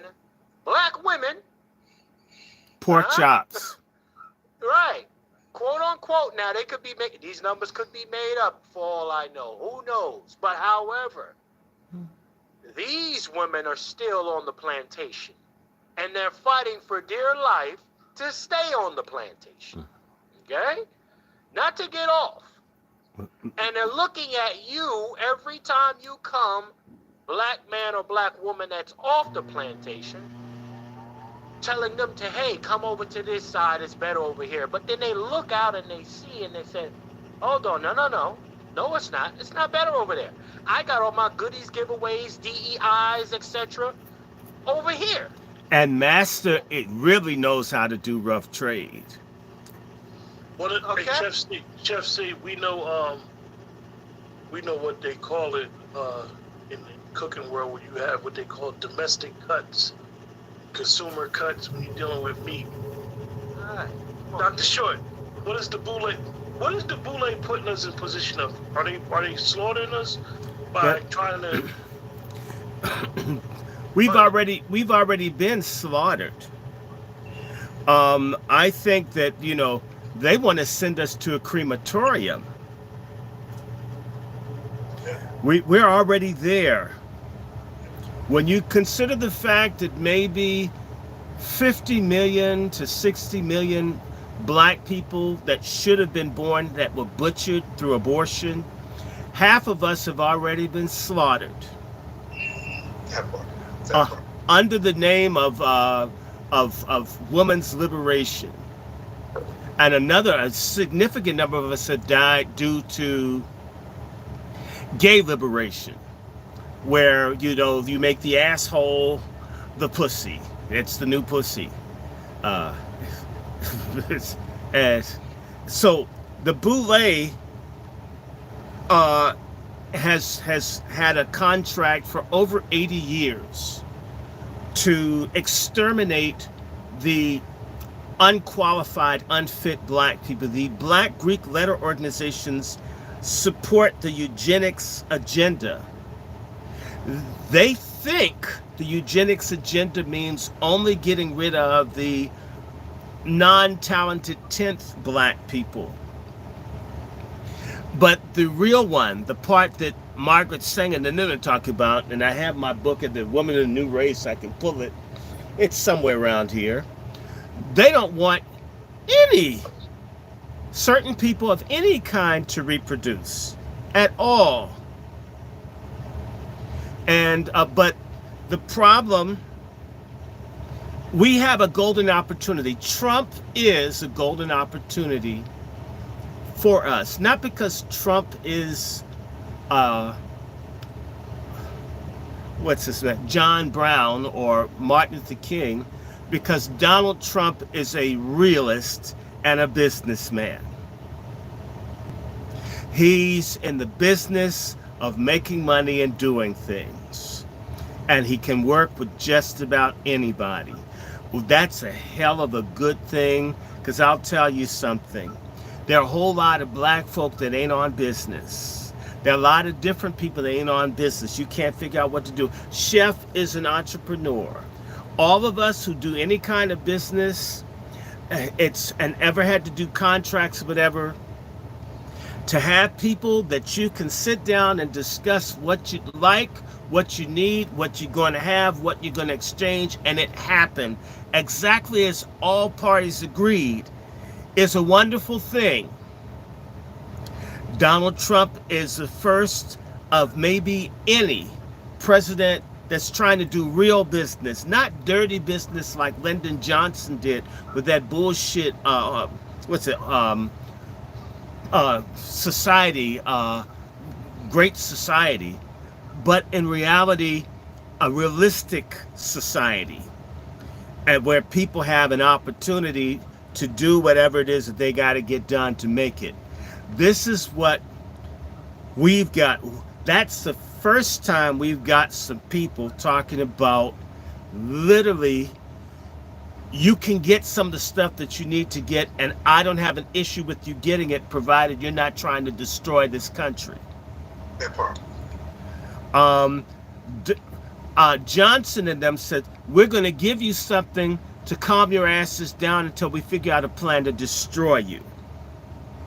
black women, Pork chops. right? Quote unquote. Now they could be these numbers could be made up for all I know. Who knows? But however, these women are still on the plantation, and they're fighting for dear life to stay on the plantation. Okay, not to get off. And they're looking at you every time you come, black man or black woman that's off the plantation, telling them to, hey, come over to this side, it's better over here. But then they look out and they see and they say, hold on, no, it's not. It's not better over there. I got all my goodies, giveaways, DEIs, etc. over here. And Master, it really knows how to do rough trade. Well, Okay. hey, Chef C, we know what they call it in the cooking world, where you have what they call domestic cuts, consumer cuts when you're dealing with meat. All right. Dr. Short, what is the boule putting us in position of? Are they slaughtering us by trying to? We've already been slaughtered. I think that, they want to send us to a crematorium. We're already there. When you consider the fact that maybe 50 million to 60 million black people that should have been born that were butchered through abortion, half of us have already been slaughtered. Under the name of women's liberation. And a significant number of us have died due to gay liberation, where, you make the asshole the pussy. It's the new pussy. So the boule has had a contract for over 80 years to exterminate the unqualified, unfit black people. The Black Greek letter organizations support the eugenics agenda. They think the eugenics agenda means only getting rid of the non-talented 10th black people. But the real one, the part that Margaret Sanger and Nina talk about, and I have my book at The Woman in the New Race, I can pull it. It's somewhere around here. They don't want any certain people of any kind to reproduce at all. And but the problem, we have a golden opportunity. Trump is a golden opportunity for us, not because Trump is what's his name, John Brown or Martin Luther King, because Donald Trump is a realist and a businessman. He's in the business of making money and doing things, and he can work with just about anybody. Well, that's a hell of a good thing, because I'll tell you something. There are a whole lot of black folk that ain't on business. There are a lot of different people that ain't on business. You can't figure out what to do. Chef is an entrepreneur. All of us who do any kind of business, and ever had to do contracts or whatever, to have people that you can sit down and discuss what you like, what you need, what you're going to have, what you're going to exchange, and it happened exactly as all parties agreed, is a wonderful thing. Donald Trump is the first of maybe any president that's trying to do real business, not dirty business like Lyndon Johnson did with that bullshit, society, great society, but in reality, a realistic society, and where people have an opportunity to do whatever it is that they got to get done to make it. This is what we've got. That's the first time we've got some people talking about literally you can get some of the stuff that you need to get, and I don't have an issue with you getting it, provided you're not trying to destroy this country. That part. Um, Johnson and them said, we're going to give you something to calm your asses down until we figure out a plan to destroy you.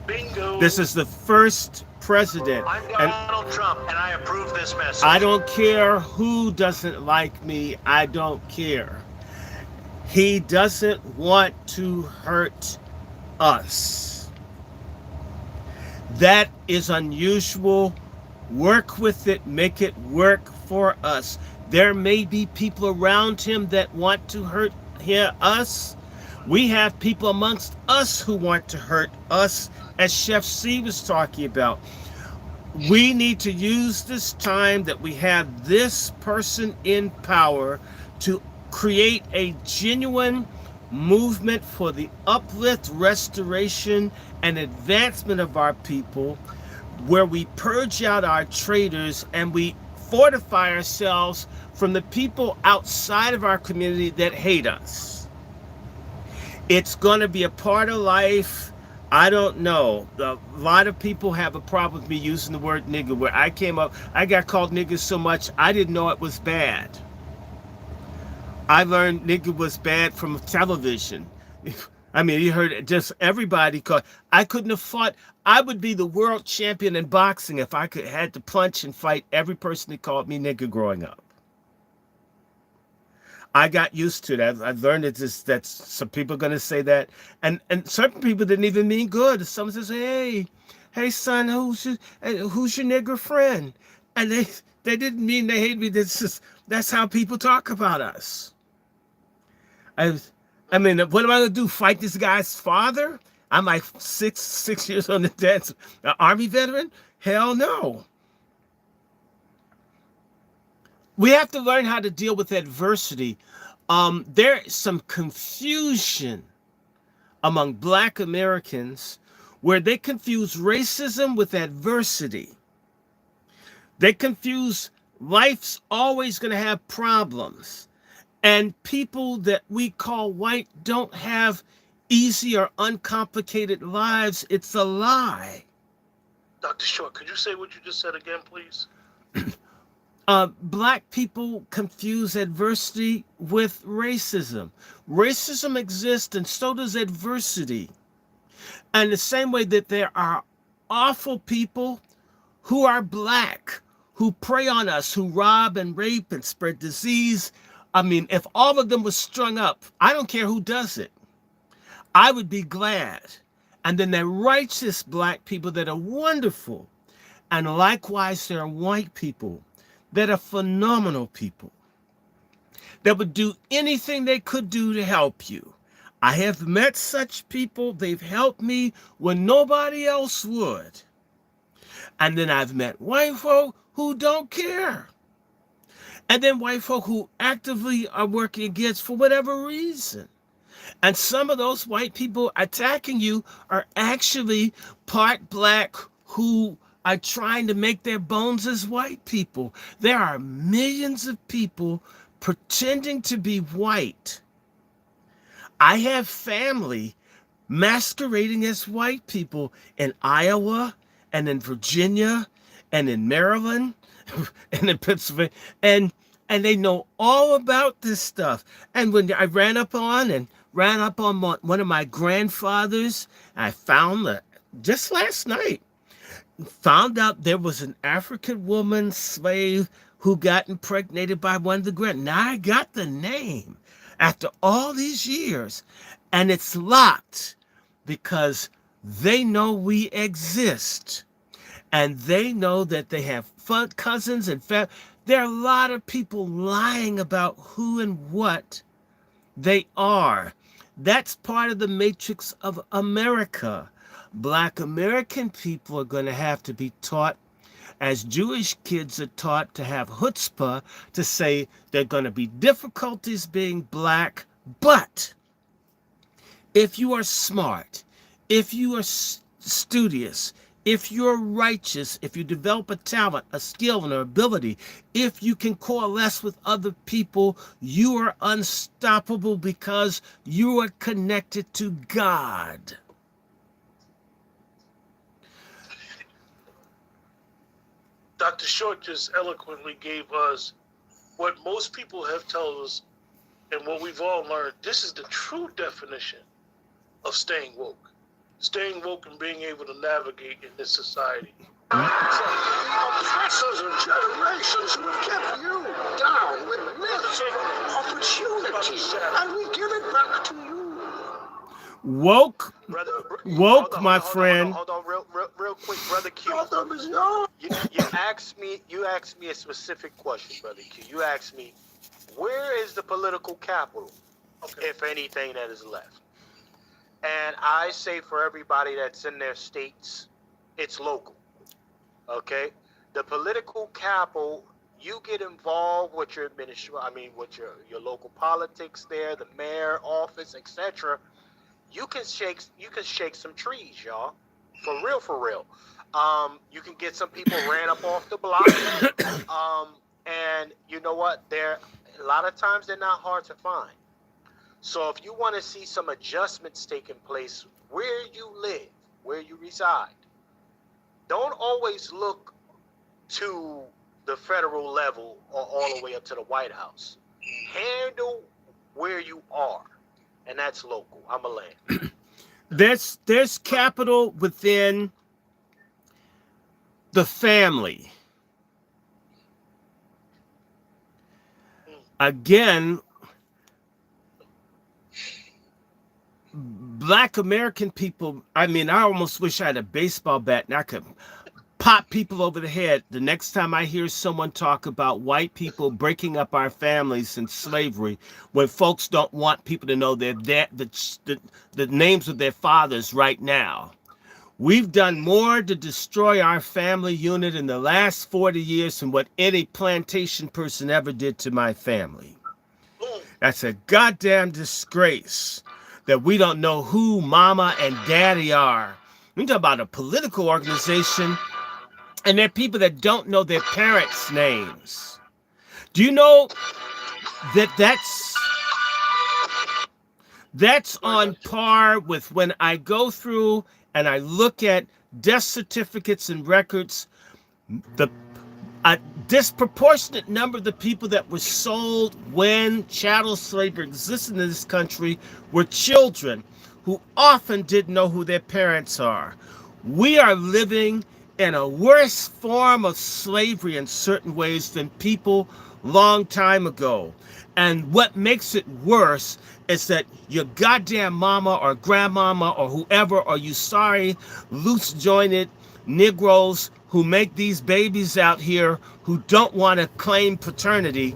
Bingo. This is the first president. I'm And Donald Trump, and I approve this message. I don't care who doesn't like me. I don't care. He doesn't want to hurt us. That is unusual. Work with it. Make it work for us. There may be people around him that want to hurt us. We have people amongst us who want to hurt us, as Chef C was talking about. We need to use this time that we have this person in power to create a genuine movement for the uplift, restoration, and advancement of our people, where we purge out our traitors and we fortify ourselves from the people outside of our community that hate us. It's going to be a part of life. I don't know. A lot of people have a problem with me using the word nigger. Where I came up, I got called nigger so much, I didn't know it was bad. I learned nigger was bad from television. I mean, you heard it, just everybody called. I couldn't have fought. I would be the world champion in boxing if I had to punch and fight every person that called me nigger growing up. I got used to that. I learned that some people are going to say that. And certain people didn't even mean good. Someone says, hey son, who's your nigger friend? And they didn't mean they hate me. That's how people talk about us. I mean, what am I going to do? Fight this guy's father? I'm like six years on the dance. Army veteran? Hell no. We have to learn how to deal with adversity. There is some confusion among Black Americans where they confuse racism with adversity. They confuse life's always going to have problems. And people that we call white don't have easy or uncomplicated lives. It's a lie. Dr. Short, could you say what you just said again, please? Black people confuse adversity with racism. Racism exists, and so does adversity. And the same way that there are awful people who are Black, who prey on us, who rob and rape and spread disease. I mean, if all of them were strung up, I don't care who does it, I would be glad. And then there are righteous Black people that are wonderful. And likewise, there are white people that are phenomenal people that would do anything they could do to help you. I have met such people. They've helped me when nobody else would. And then I've met white folk who don't care. And then white folk who actively are working against for whatever reason. And some of those white people attacking you are actually part Black who are trying to make their bones as white people. There are millions of people pretending to be white. I have family masquerading as white people in Iowa and in Virginia and in Maryland and in Pennsylvania. And they know all about this stuff. And when I ran up on one of my grandfathers, I found just last night, found out there was an African woman slave who got impregnated by one of the grand. Now I got the name after all these years, and it's locked because they know we exist, and they know that they have cousins and family. There are a lot of people lying about who and what they are. That's part of the matrix of America. Black American people are going to have to be taught, as Jewish kids are taught, to have chutzpah, to say there are going to be difficulties being Black, but if you are smart, if you are studious, if you're righteous, if you develop a talent, a skill, and an ability, if you can coalesce with other people, you are unstoppable because you are connected to God. Dr. Short just eloquently gave us what most people have told us and what we've all learned. This is the true definition of staying woke. Staying woke and being able to navigate in this society. The oppressors of generations who have kept you down with myths of opportunity, and we give it back to you. Woke, Brother, my friend. Hold on, real quick, brother Q. You asked me a specific question, brother Q. You asked me, where is the political capital, if anything, that is left? And I say for everybody that's in their states, it's local. Okay, the political capital, you get involved with your with your local politics there, the mayor office, etc. You can shake some trees, y'all. For real. You can get some people ran up off the block. And you know what? A lot of times they're not hard to find. So if you want to see some adjustments taking place where you live, where you reside, don't always look to the federal level or all the way up to the White House. Handle where you are, and that's local. I'm a land. There's capital within the family. Again, Black American people, I almost wish I had a baseball bat and I could pop people over the head the next time I hear someone talk about white people breaking up our families and slavery, when folks don't want people to know the names of their fathers right now. We've done more to destroy our family unit in the last 40 years than what any plantation person ever did to my family. That's a goddamn disgrace that we don't know who mama and daddy are. We talk about a political organization, and there are people that don't know their parents' names. Do you know that's on par with when I go through and I look at death certificates and records, a disproportionate number of the people that were sold when chattel slavery existed in this country were children who often didn't know who their parents are. We are living in a worse form of slavery in certain ways than people long time ago. And what makes it worse is that your goddamn mama or grandmama or whoever, or you sorry, loose-jointed Negroes who make these babies out here who don't want to claim paternity,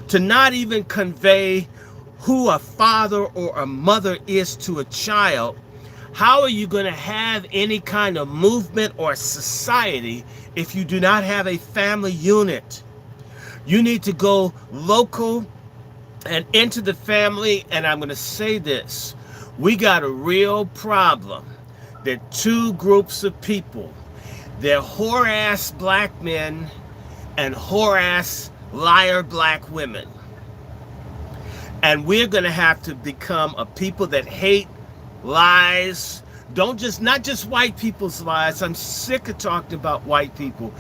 to not even convey who a father or a mother is to a child. How are you going to have any kind of movement or society if you do not have a family unit? You need to go local and into the family, and I'm going to say this. We got a real problem. There are two groups of people. They're whore-ass black men and whore-ass liar black women. And we're going to have to become a people that hate lies. Not just white people's lies. I'm sick of talking about white people.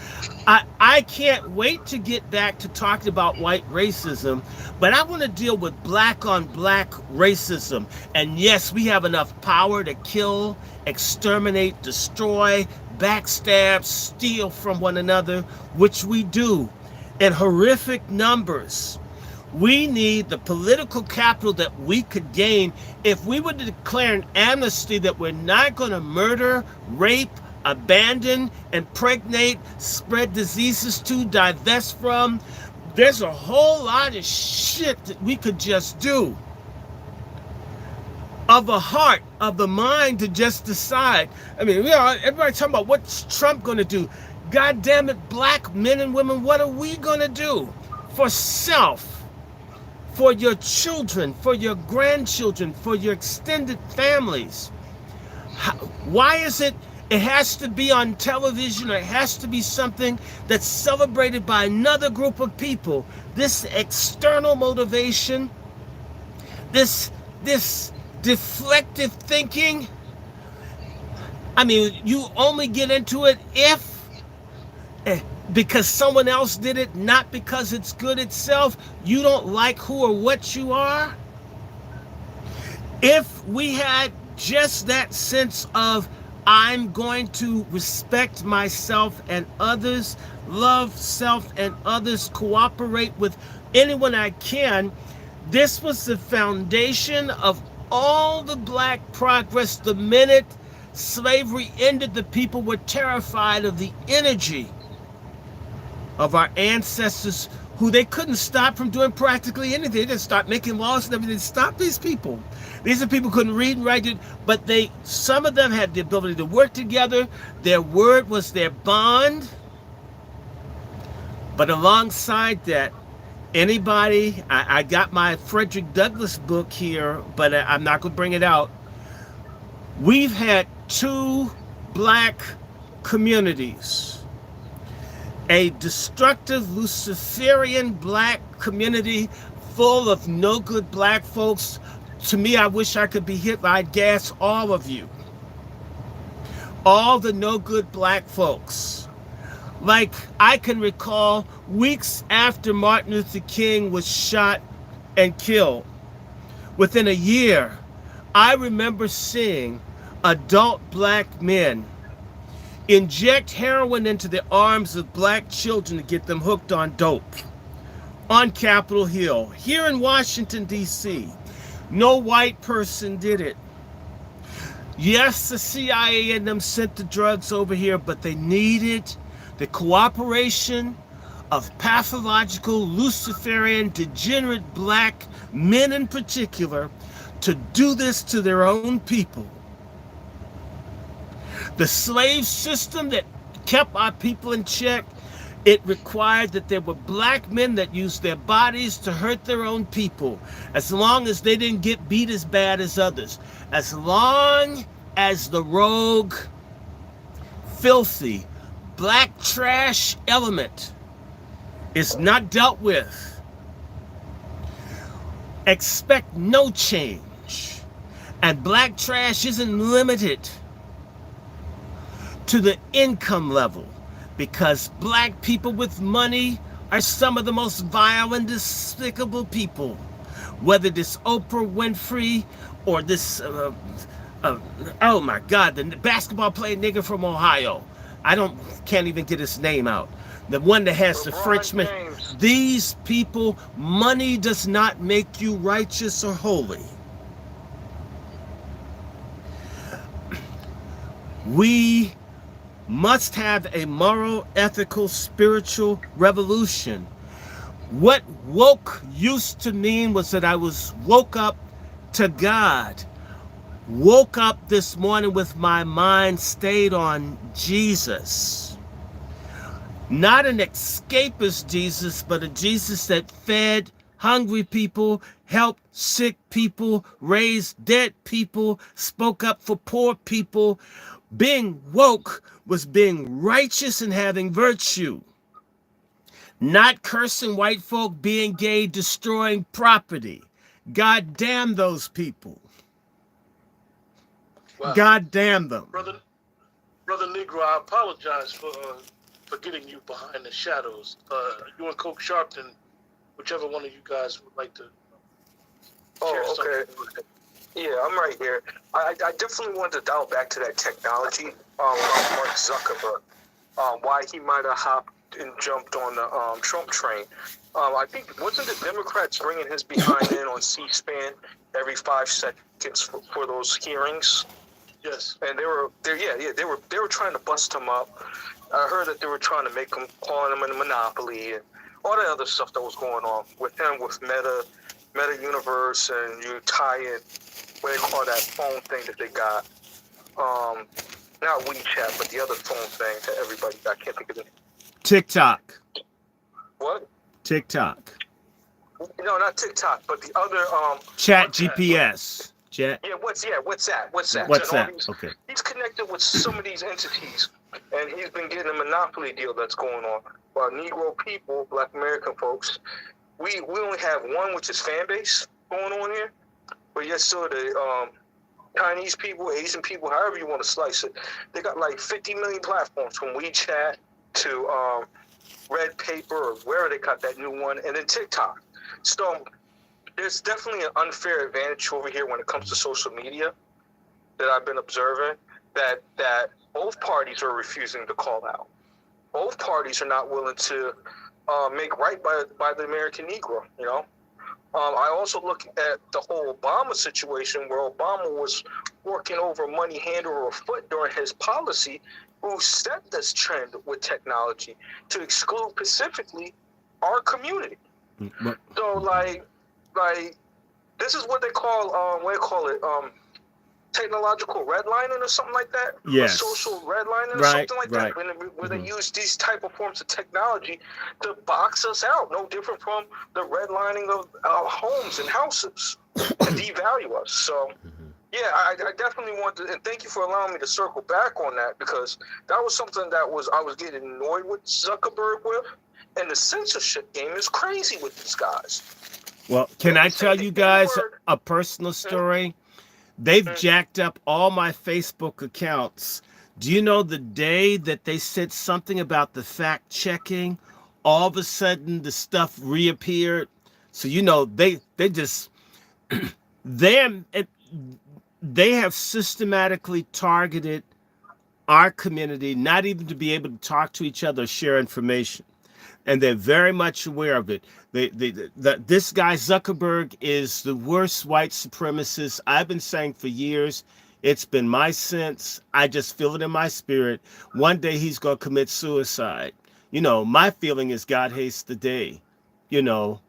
I can't wait to get back to talking about white racism, but I want to deal with black on black racism. And yes, we have enough power to kill, exterminate, destroy, backstab, steal from one another, which we do in horrific numbers. We need the political capital that we could gain if we were to declare an amnesty that we're not going to murder, rape, abandon, impregnate, spread diseases to, divest from. There's a whole lot of shit that we could just do. Of the heart, of the mind, to just decide. Everybody talking about what's Trump going to do. God damn it, black men and women, what are we going to do for self? For your children, for your grandchildren, for your extended families. Why is it It has to be on television, or it has to be something that's celebrated by another group of people. This external motivation, this deflective thinking, I mean, you only get into it if because someone else did it, not because it's good itself. You don't like who or what you are. If we had just that sense of, I'm going to respect myself and others, love self and others, cooperate with anyone I can, this was the foundation of all the black progress. The minute slavery ended, the people were terrified of the energy of our ancestors, who they couldn't stop from doing practically anything. They just start making laws and everything to stop these people. These are people who couldn't read and write, but some of them had the ability to work together. Their word was their bond. But alongside that, anybody, I got my Frederick Douglass book here, but I'm not going to bring it out. We've had 2 black communities. A destructive Luciferian black community full of no good black folks. To me, I wish I could be Hitler. I'd gas all of you. All the no good black folks. Like, I can recall weeks after Martin Luther King was shot and killed, within a year, I remember seeing adult black men inject heroin into the arms of black children to get them hooked on dope on Capitol Hill, here in Washington, D.C. No white person did it. Yes, the CIA and them sent the drugs over here, but they needed the cooperation of pathological, Luciferian, degenerate black men in particular to do this to their own people. The slave system that kept our people in check, it required that there were black men that used their bodies to hurt their own people, as long as they didn't get beat as bad as others. As long as the rogue, filthy, black trash element is not dealt with, expect no change. And black trash isn't limited to the income level, because black people with money are some of the most vile and despicable people. Whether this Oprah Winfrey or this, oh my God, the basketball playing nigga from Ohio. Can't even get his name out. The one that has the Frenchman. These people, money does not make you righteous or holy. We must have a moral, ethical, spiritual revolution. What woke used to mean was that I was woke up to God. Woke up this morning with my mind stayed on Jesus. Not an escapist Jesus, but a Jesus that fed hungry people, helped sick people, raised dead people, spoke up for poor people. Being woke was being righteous and having virtue. Not cursing white folk, being gay, destroying property. God damn those people. Wow. God damn them. Brother Negro, I apologize for getting you behind the shadows. You and Coke Sharpton, whichever one of you guys would like to share something. Yeah, I'm right here. I definitely wanted to dial back to that technology about Mark Zuckerberg, why he might have hopped and jumped on the Trump train. I think, wasn't the Democrats bringing his behind in on C-SPAN every 5 seconds for those hearings? Yes. And they were trying to bust him up. I heard that they were trying to make him, calling him a monopoly and all that other stuff that was going on with him, with Meta Universe, and you tie in what they call that phone thing that they got. Not WeChat, but the other phone thing that everybody got. I can't think of it. TikTok. What? TikTok. No, not TikTok, but the other Chat GPS. Yeah, WhatsApp. What's And all that? these, Okay. he's connected with some of these entities, and he's been getting a monopoly deal that's going on. While Negro people, Black American folks, we only have one, which is fan base going on here, but yet still the Chinese people, Asian people, however you want to slice it, they got like 50 million platforms from WeChat to Red Paper or wherever they got that new one, and then TikTok. So there's definitely an unfair advantage over here when it comes to social media that I've been observing, that both parties are refusing to call out. Both parties are not willing to make right by the American Negro, you know? I also look at the whole Obama situation where Obama was working over money hand over foot during his policy, who set this trend with technology to exclude specifically our community. So like this is what they call technological redlining or something like that. Yes. Or social redlining or Right, something like right. that. Where they use these type of forms of technology to box us out. No different from the redlining of homes and houses to devalue us. So yeah, I definitely want to, and thank you for allowing me to circle back on that, because that was something that I was getting annoyed with Zuckerberg with, and the censorship game is crazy with these guys. Well, can I tell you guys a personal story? They've jacked up all my Facebook accounts. Do you know the day that they said something about the fact checking, all of a sudden the stuff reappeared? So, you know, they just, they have systematically targeted our community, not even to be able to talk to each other, share information. And they're very much aware of it. This guy Zuckerberg is the worst white supremacist. I've been saying for years. It's been my sense. I just feel it in my spirit. One day he's going to commit suicide. You know, my feeling is God hates the day. You know,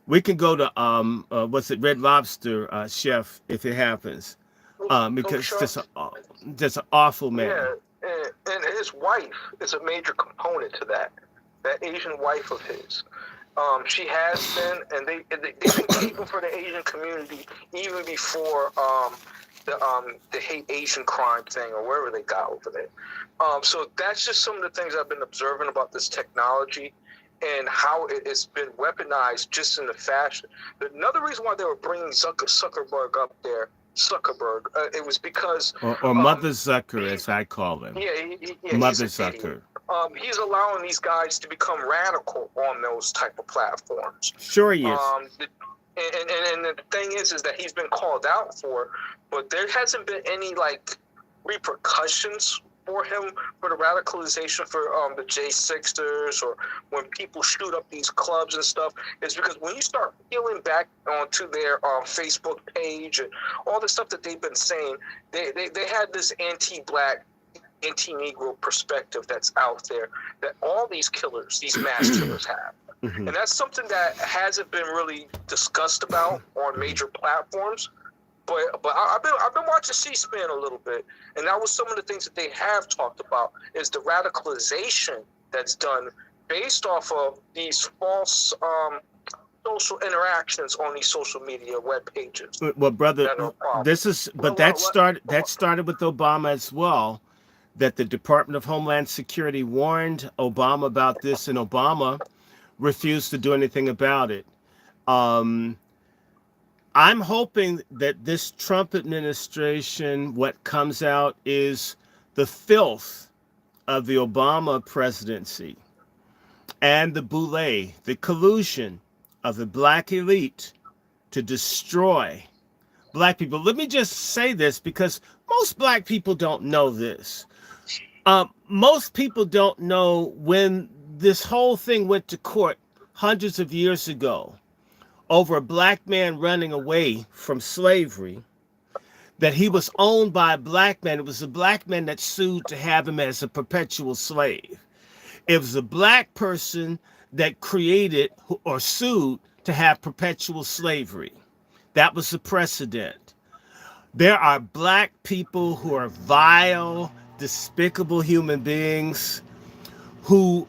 we can go to Red Lobster, chef, if it happens, because just an awful man. Yeah, and his wife is a major component to that Asian wife of his. She has been, and they've been keeping for the Asian community even before the hate Asian crime thing or wherever they got over there. So that's just some of the things I've been observing about this technology and how it's been weaponized just in the fashion. Another reason why they were bringing Zuckerberg up there, it was because... Or Mother Zucker, as I call him. Yeah, Mother Zucker. He's allowing these guys to become radical on those type of platforms. Sure he is. And the thing is that he's been called out for, but there hasn't been any like repercussions for him for the radicalization for the J6ers or when people shoot up these clubs and stuff. It's because when you start peeling back onto their Facebook page and all the stuff that they've been saying, they had this anti-black, anti-Negro perspective that's out there that all these killers, these mass killers have. And that's something that hasn't been really discussed about on major platforms. But I've been watching C-SPAN a little bit, and that was some of the things that they have talked about is the radicalization that's done based off of these false social interactions on these social media web pages. Well, brother, that started with Obama as well. That the Department of Homeland Security warned Obama about this, and Obama refused to do anything about it. I'm hoping that this Trump administration, what comes out is the filth of the Obama presidency and the boule, the collusion of the black elite to destroy black people. Let me just say this because most black people don't know this. Most people don't know when this whole thing went to court hundreds of years ago over a black man running away from slavery, that he was owned by a black man. It was a black man that sued to have him as a perpetual slave. It was a black person that created or sued to have perpetual slavery. That was the precedent. There are black people who are vile, despicable human beings who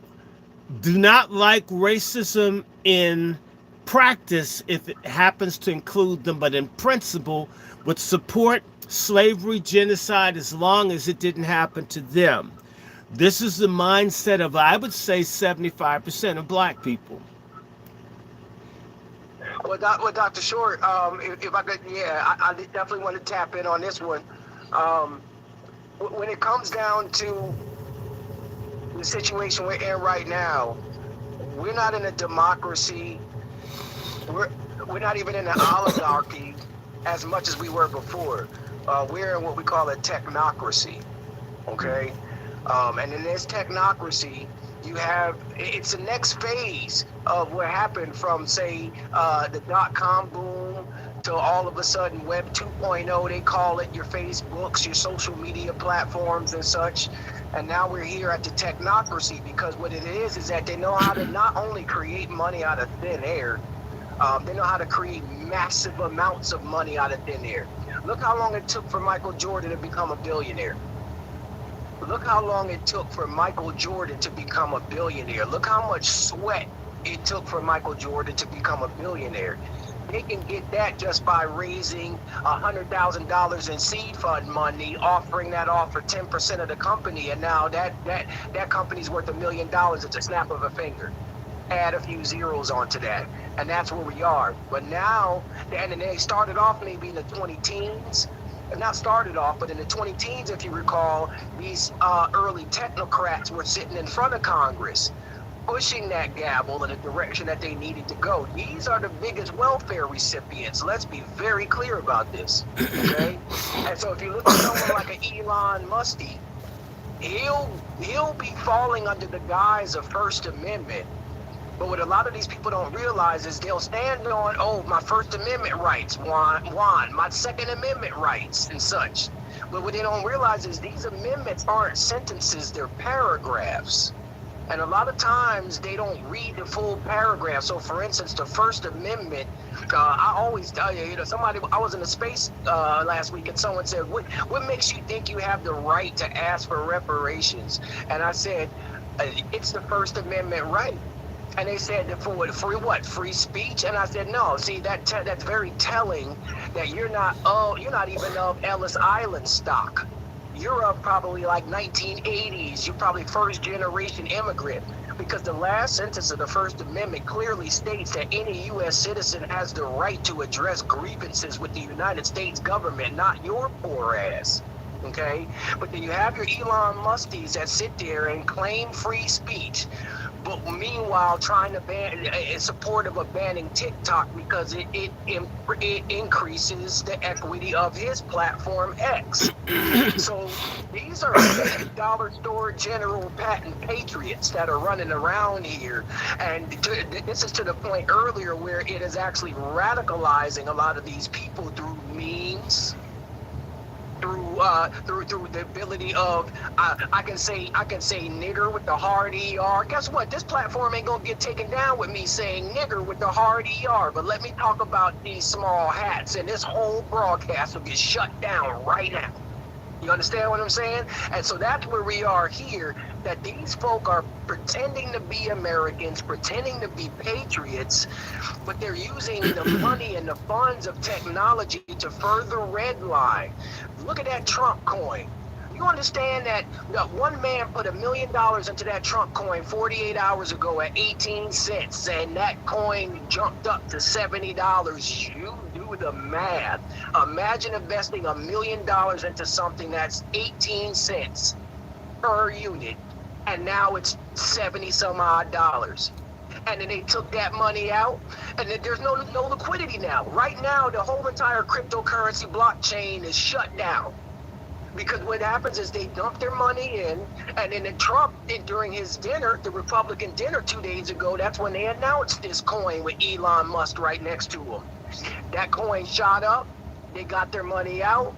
do not like racism in practice, if it happens to include them, but in principle, would support slavery, genocide, as long as it didn't happen to them. This is the mindset of, I would say, 75% of black people. Well, Dr. Short, if I could, yeah, I definitely want to tap in on this one. Um, when it comes down to the situation we're in right now, we're not in a democracy. We're we're not even in an oligarchy as much as we were before. We're in what we call a technocracy. Okay, and in this technocracy, you have it's the next phase of what happened from, say, the dot-com boom to all of a sudden Web 2.0, they call it, your Facebooks, your social media platforms and such. And now we're here at the technocracy, because what it is that they know how to not only create money out of thin air, they know how to create massive amounts of money out of thin air. Look how long it took for Michael Jordan to become a billionaire. Look how long it took for Michael Jordan to become a billionaire. Look how much sweat it took for Michael Jordan to become a billionaire. They can get that just by raising $100,000 in seed fund money, offering that off for 10% of the company, and now that company's worth $1 million at the snap of a finger. Add a few zeros onto that, and that's where we are. But now, and they started off maybe in the 20 teens. Not started off, but in the 20 teens, if you recall, these early technocrats were sitting in front of Congress, pushing that gavel in the direction that they needed to go. These are the biggest welfare recipients. Let's be very clear about this, okay? And so if you look at someone like an Elon Musk, he'll be falling under the guise of First Amendment. But what a lot of these people don't realize is they'll stand on, oh, my First Amendment rights, Juan, my Second Amendment rights and such. But what they don't realize is these amendments aren't sentences, they're paragraphs. And a lot of times they don't read the full paragraph. So for instance, the First Amendment, I always tell you, I was in a space last week and someone said, what makes you think you have the right to ask for reparations? And I said, it's the First Amendment right. And they said, for what? Free speech? And I said, no. See, that's very telling that you're not even of Ellis Island stock. You're of probably like 1980s. You're probably first generation immigrant, because the last sentence of the First Amendment clearly states that any U.S. citizen has the right to address grievances with the United States government, not your poor ass. Okay? But then you have your Elon Musties that sit there and claim free speech, but meanwhile trying to ban, in support of banning TikTok because it increases the equity of his platform X. So these are dollar store general patent patriots that are running around here, and this is to the point earlier where it is actually radicalizing a lot of these people through memes. Through the ability of I can say nigger with the hard ER. Guess what? This platform ain't gonna get taken down with me saying nigger with the hard ER. But let me talk about these small hats, and this whole broadcast will get shut down right now. You understand what I'm saying? And so that's where we are here, that these folk are pretending to be Americans, pretending to be patriots, but they're using the money and the funds of technology to further redline. Look at that Trump coin. You understand that one man put $1 million into that Trump coin 48 hours ago at 18 cents, and that coin jumped up to $70. You do the math. Imagine investing $1 million into something that's 18 cents per unit, and now it's 70 some odd dollars. And then they took that money out, and then there's no liquidity now. Right now, the whole entire cryptocurrency blockchain is shut down. Because what happens is they dump their money in, and then Trump, during his dinner, the Republican dinner 2 days ago, that's when they announced this coin with Elon Musk right next to him. That coin shot up, they got their money out,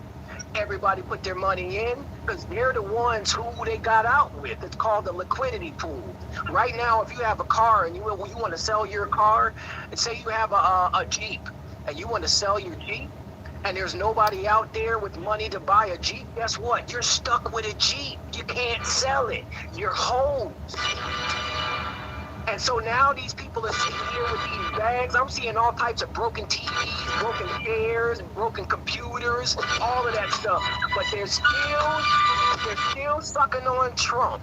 everybody put their money in, because they're the ones who they got out with. It's called the liquidity pool. Right now, if you have a car and you want to sell your car, and say you have a Jeep, and you want to sell your Jeep, and there's nobody out there with money to buy a Jeep, guess what? You're stuck with a Jeep. You can't sell it. You're hosed. And so now these people are sitting here with these bags. I'm seeing all types of broken TVs, broken chairs, broken computers, all of that stuff. But they're still sucking on Trump.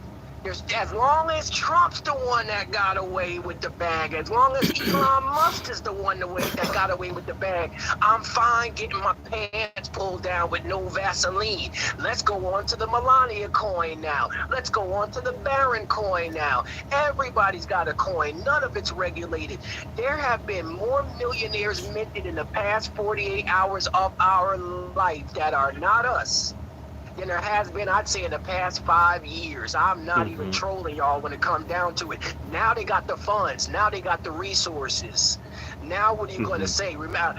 As long as Trump's the one that got away with the bag, as long as Elon Musk is the one that got away with the bag, I'm fine getting my pants pulled down with no Vaseline. Let's go on to the Melania coin now. Let's go on to the Barron coin now. Everybody's got a coin. None of it's regulated. There have been more millionaires minted in the past 48 hours of our life that are not us than there has been, I'd say, in the past 5 years. I'm not even trolling y'all when it comes down to it. Now they got the funds. Now they got the resources. Now what are you going to say? Remember,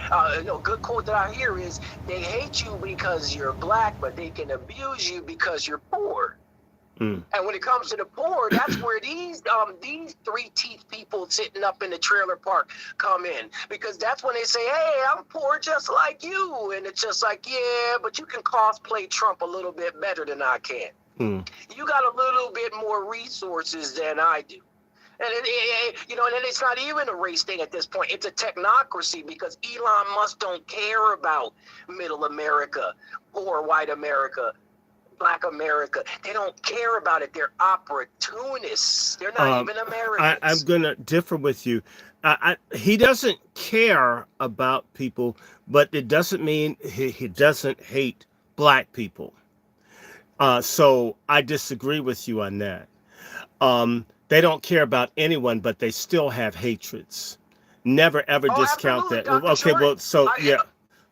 good quote that I hear is, they hate you because you're black, but they can abuse you because you're poor. And when it comes to the poor, that's where these three-teeth people sitting up in the trailer park come in. Because that's when they say, hey, I'm poor just like you. And it's just like, yeah, but you can cosplay Trump a little bit better than I can. You got a little bit more resources than I do. And and it's not even a race thing at this point. It's a technocracy, because Elon Musk don't care about middle America, poor white America, Black America. They don't care about it. They're opportunists. They're not even Americans. I'm going to differ with you. He doesn't care about people, but it doesn't mean he doesn't hate black people. So I disagree with you on that. They don't care about anyone, but they still have hatreds. Never, ever discount that. Dr. Okay, Short. well, so, yeah.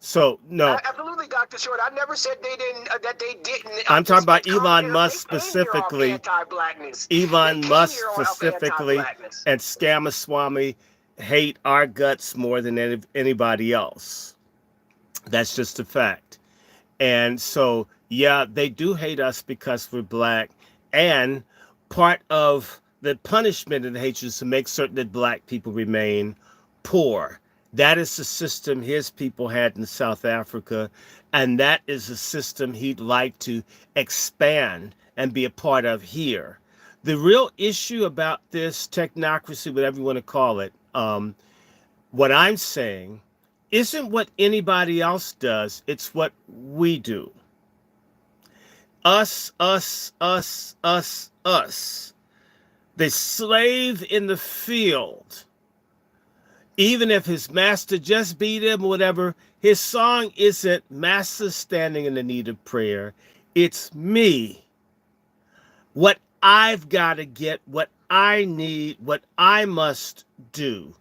So no, Absolutely, Dr. Short. I never said they didn't. That they didn't. I'm talking about Elon Musk specifically. Elon Musk specifically, and Scamaswamy hate our guts more than anybody else. That's just a fact. And so, yeah, they do hate us because we're black. And part of the punishment and the hatred is to make certain that black people remain poor. That is the system his people had in South Africa, and that is a system he'd like to expand and be a part of here. The real issue about this technocracy, whatever you want to call it, what I'm saying isn't what anybody else does, it's what we do. Us, us, us, us, us. The slave in the field, even if his master just beat him or whatever, his song isn't master standing in the need of prayer. It's me. What I've got to get, what I need, what I must do.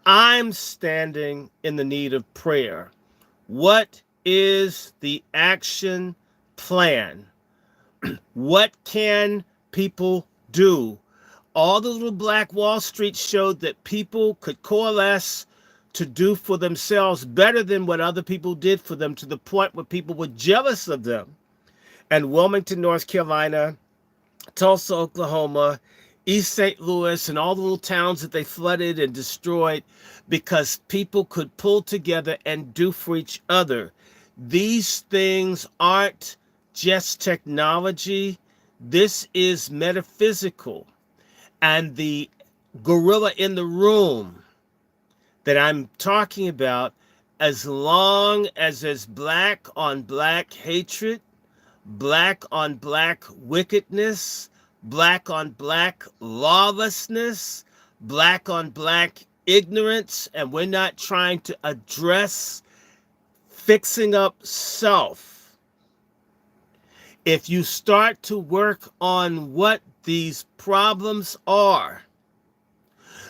I'm standing in the need of prayer. What is the action plan? What can people do? All the little Black Wall Street showed that people could coalesce to do for themselves better than what other people did for them, to the point where people were jealous of them. And Wilmington, North Carolina, Tulsa, Oklahoma, East St. Louis, and all the little towns that they flooded and destroyed, because people could pull together and do for each other. These things aren't just technology. This is metaphysical. And the gorilla in the room that I'm talking about, as long as there's black on black hatred, black on black wickedness, black on black lawlessness, black on black ignorance, and we're not trying to address fixing up self. If you start to work on what these problems are,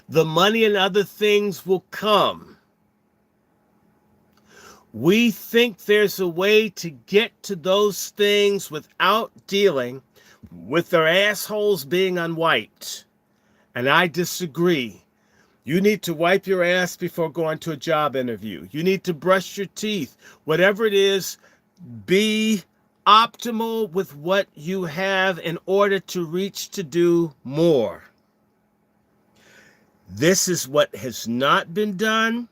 the money and other things will come. We think there's a way to get to those things without dealing with their assholes being unwiped. And I disagree. You need to wipe your ass before going to a job interview. You need to brush your teeth. Whatever it is, be optimal with what you have in order to reach to do more. This is what has not been done.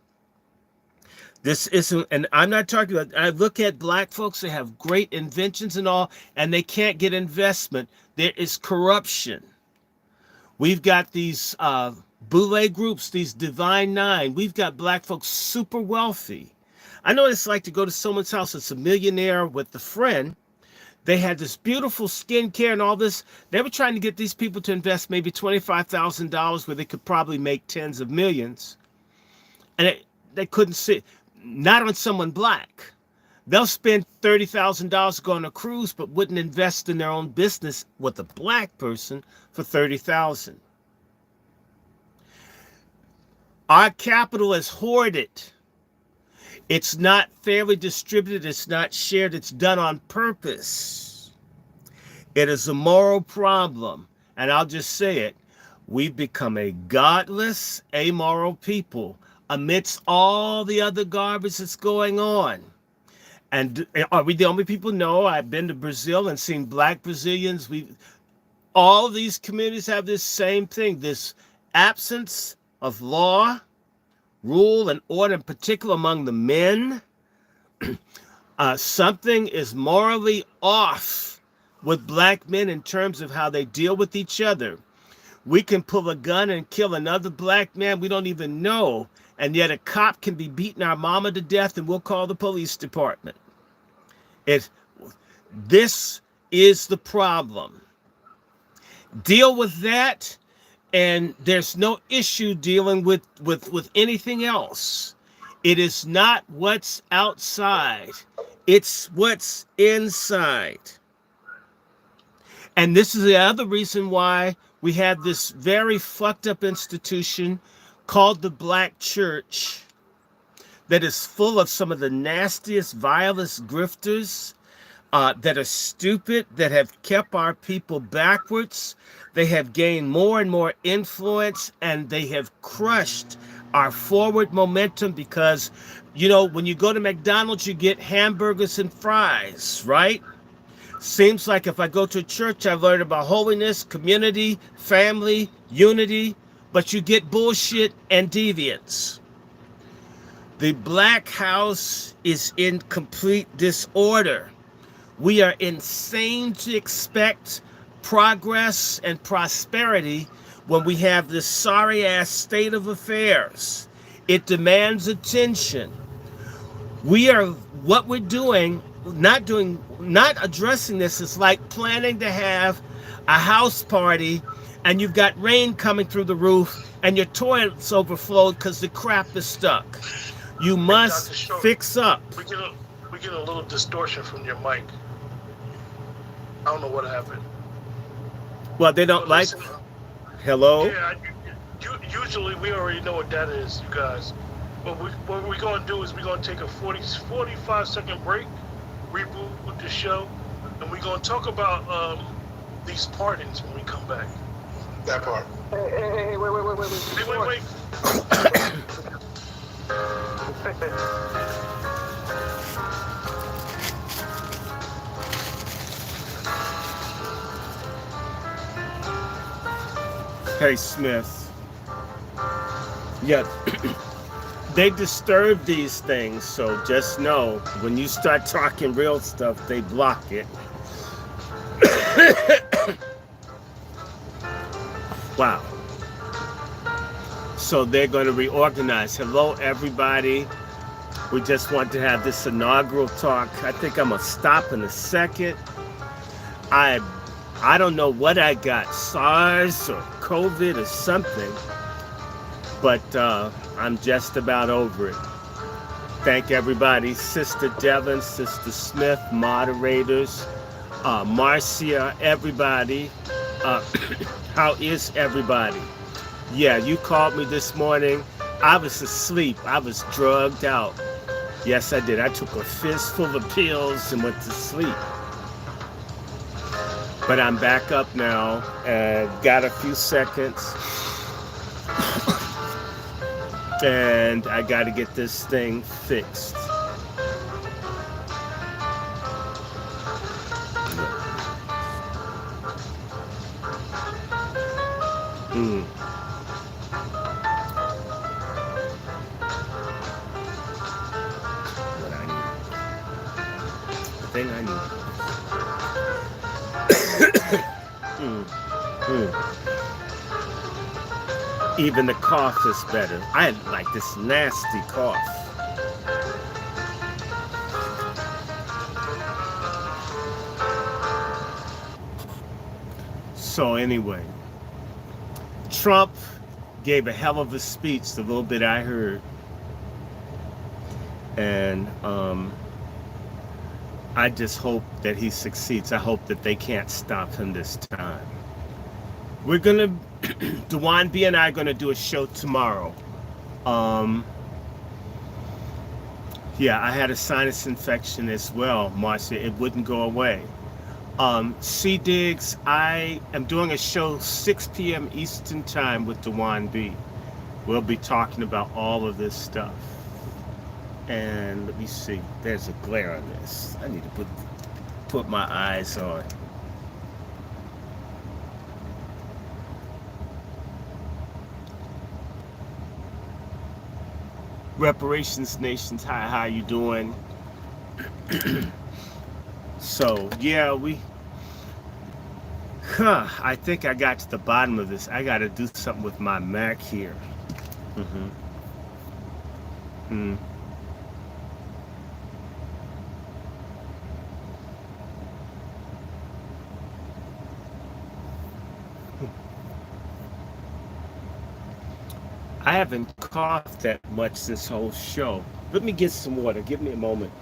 This isn't, and I'm not talking about, I look at black folks, they have great inventions and all, and they can't get investment. There is corruption. We've got these boule groups, these Divine Nine. We've got black folks super wealthy. I know what it's like to go to someone's house that's a millionaire with a friend. They had this beautiful skincare and all this. They were trying to get these people to invest maybe $25,000 where they could probably make tens of millions. And they couldn't sit, not on someone black. They'll spend $30,000 to go on a cruise, but wouldn't invest in their own business with a black person for $30,000. Our capital is hoarded. It's not fairly distributed. It's not shared. It's done on purpose. It is a moral problem. And I'll just say it. We've become a godless, amoral people amidst all the other garbage that's going on. And are we the only people? No. I've been to Brazil and seen black Brazilians. All of these communities have this same thing, this absence of law, rule, and order, in particular among the men. Something is morally off with black men in terms of how they deal with each other. We can pull a gun and kill another black man we don't even know, and yet a cop can be beating our mama to death and we'll call the police department. This is the problem. Deal with that, and there's no issue dealing with anything else. It is not what's outside. It's what's inside. And this is the other reason why we have this very fucked up institution called the Black Church that is full of some of the nastiest, vilest grifters that are stupid, that have kept our people backwards. They have gained more and more influence, and they have crushed our forward momentum because, you know, when you go to McDonald's, you get hamburgers and fries, right? Seems like if I go to a church, I learn about holiness, community, family, unity, but you get bullshit and deviance. The black house is in complete disorder. We are insane to expect progress and prosperity when we have this sorry-ass state of affairs. It demands attention. What we're doing, not addressing this is like planning to have a house party and you've got rain coming through the roof and your toilet's overflowed because the crap is stuck. You must fix up. We get a little distortion from your mic. I don't know what happened. Well, they don't like... Hello? Yeah, usually we already know what that is, you guys. But what we're going to do is we're going to take a 45-second break, reboot the show, and we're going to talk about these pardons when we come back. That part. Hey, wait. Hey, Smith. Yeah, they disturb these things, so just know when you start talking real stuff, they block it. Wow. So they're going to reorganize. Hello, everybody. We just want to have this inaugural talk. I think I'm going to stop in a second. I don't know what I got, SARS or COVID or something, but I'm just about over it. Thank everybody, Sister Devon, Sister Smith, moderators, Marcia, everybody. How is everybody? Yeah, you called me this morning. I was asleep. I was drugged out. Yes, I did. I took a fistful of pills and went to sleep. But I'm back up now and got a few seconds. And I got to get this thing fixed. What I need. The thing I need. Even the cough is better. I had like this nasty cough. So anyway, Trump gave a hell of a speech, the little bit I heard. And I just hope that he succeeds. I hope that they can't stop him this time. We're gonna, Dewan B and I are gonna do a show tomorrow. Yeah, I had a sinus infection as well, Marcia. It wouldn't go away. C Diggs, I am doing a show 6 p.m. Eastern Time with Dewan B. We'll be talking about all of this stuff. And let me see. There's a glare on this. I need to put my eyes on. Reparations Nations, hi, how you doing? So yeah, I think I got to the bottom of this. I got to do something with my Mac here. I haven't coughed that much this whole show. Let me get some water. Give me a moment.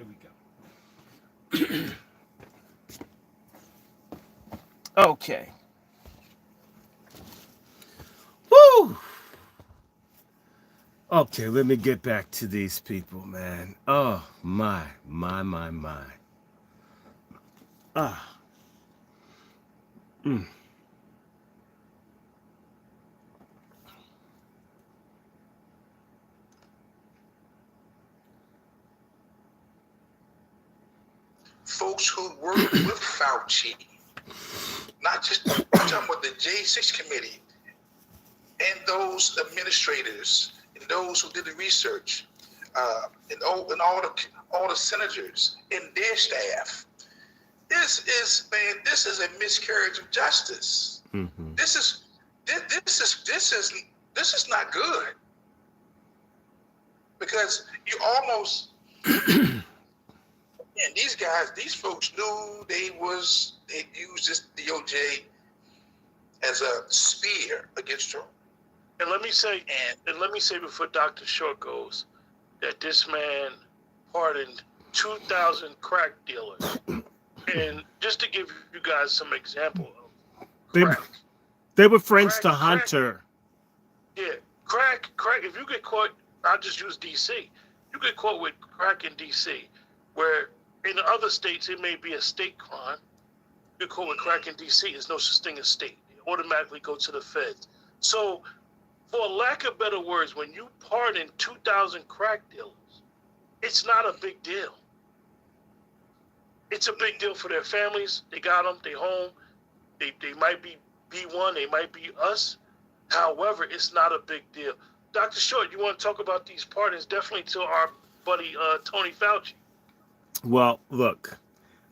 here we go. Okay. Woo! Okay, let me get back to these people, man. Oh, my. Ah. Mm. Folks who work with Fauci, not just I'm talking about the J6 committee and those administrators and those who did the research, and all the senators and their staff. This is a miscarriage of justice. Mm-hmm. This is not good, because you almost and these folks knew they used this DOJ as a spear against Trump. And let me say before Dr. Short goes, that this man pardoned 2,000 crack dealers. And just to give you guys some example of crack. They were friends to Hunter. Crack, if you get caught, I'll just use D.C. You get caught with crack in D.C., where in other states it may be a state crime. You get caught with crack in D.C., there's no such thing as state. You automatically go to the feds. So, for lack of better words, when you pardon 2,000 crack dealers, it's not a big deal. It's a big deal for their families. They got them, they home. They might be B1, they might be us. However, it's not a big deal. Dr. Short, you want to talk about these pardons? Definitely to our buddy Tony Fauci. Well, look,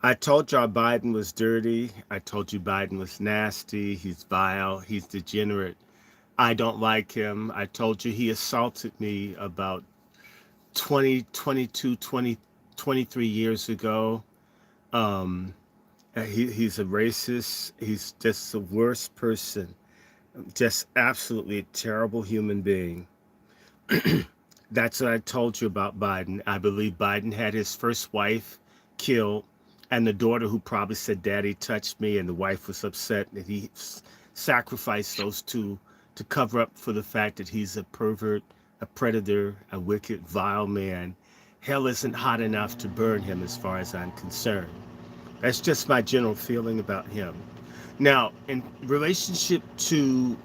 I told y'all Biden was dirty. I told you Biden was nasty. He's vile. He's degenerate. I don't like him. I told you he assaulted me about 20, 22, 20, 23 years ago. He's a racist. He's just the worst person. Just absolutely a terrible human being. That's what I told you about Biden. I believe Biden had his first wife killed, and the daughter who probably said, "Daddy touched me," and the wife was upset that he sacrificed those two to cover up for the fact that he's a pervert, a predator, a wicked, vile man. Hell isn't hot enough to burn him as far as I'm concerned. That's just my general feeling about him. Now, in relationship to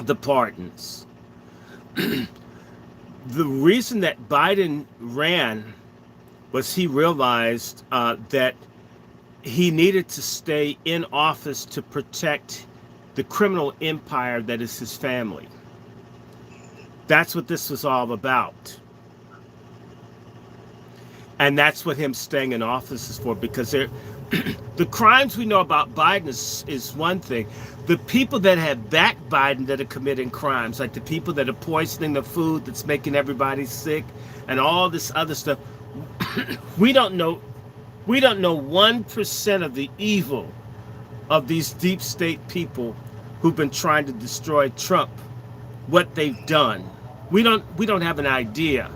the pardons, the reason that Biden ran was he realized that he needed to stay in office to protect the criminal empire that is his family. That's what this was all about. And that's what him staying in office is for, because the crimes we know about Biden is one thing. The people that have backed Biden that are committing crimes, like the people that are poisoning the food that's making everybody sick and all this other stuff, we don't know 1% of the evil of these deep state people who've been trying to destroy Trump, what they've done. We don't have an idea.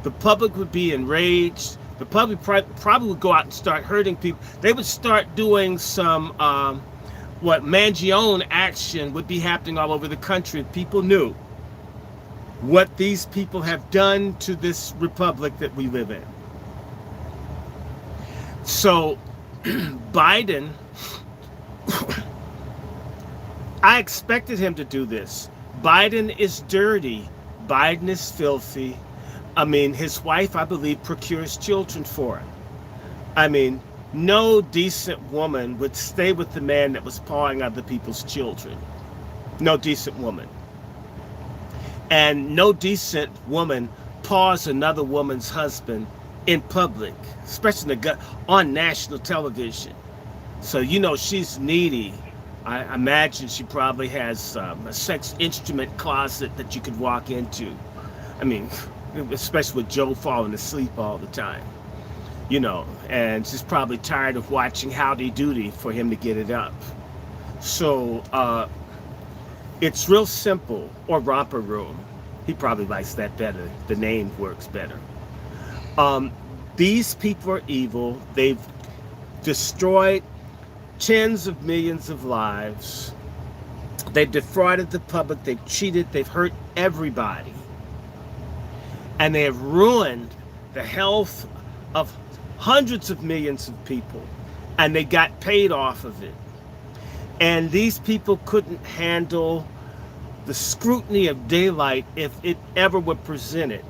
The public would be enraged. The public probably would go out and start hurting people. They would start doing some Mangione action would be happening all over the country. People knew what these people have done to this republic that we live in. So Biden, I expected him to do this. Biden is dirty. Biden is filthy. I mean, his wife, I believe, procures children for him. I mean, no decent woman would stay with the man that was pawing other people's children. No decent woman. And no decent woman paws another woman's husband in public, especially on national television. So, she's needy. I imagine she probably has a sex instrument closet that you could walk into. I mean, especially with Joe falling asleep all the time, and she's probably tired of watching Howdy Doody for him to get it up. So it's real simple. Or Romper Room. He probably likes that better. The name works better. These people are evil. They've destroyed tens of millions of lives. They've defrauded the public. They've cheated. They've hurt everybody. And they have ruined the health of hundreds of millions of people. And they got paid off of it. And these people couldn't handle the scrutiny of daylight if it ever were presented.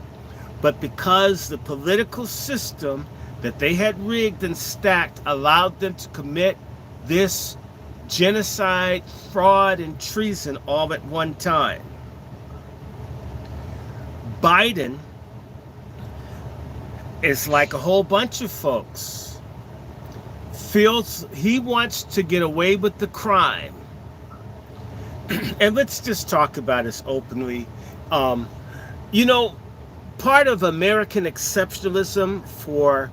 But because the political system that they had rigged and stacked allowed them to commit this genocide, fraud, and treason all at one time. Biden is like a whole bunch of folks. Feels he wants to get away with the crime. And let's just talk about this openly. You know, part of American exceptionalism for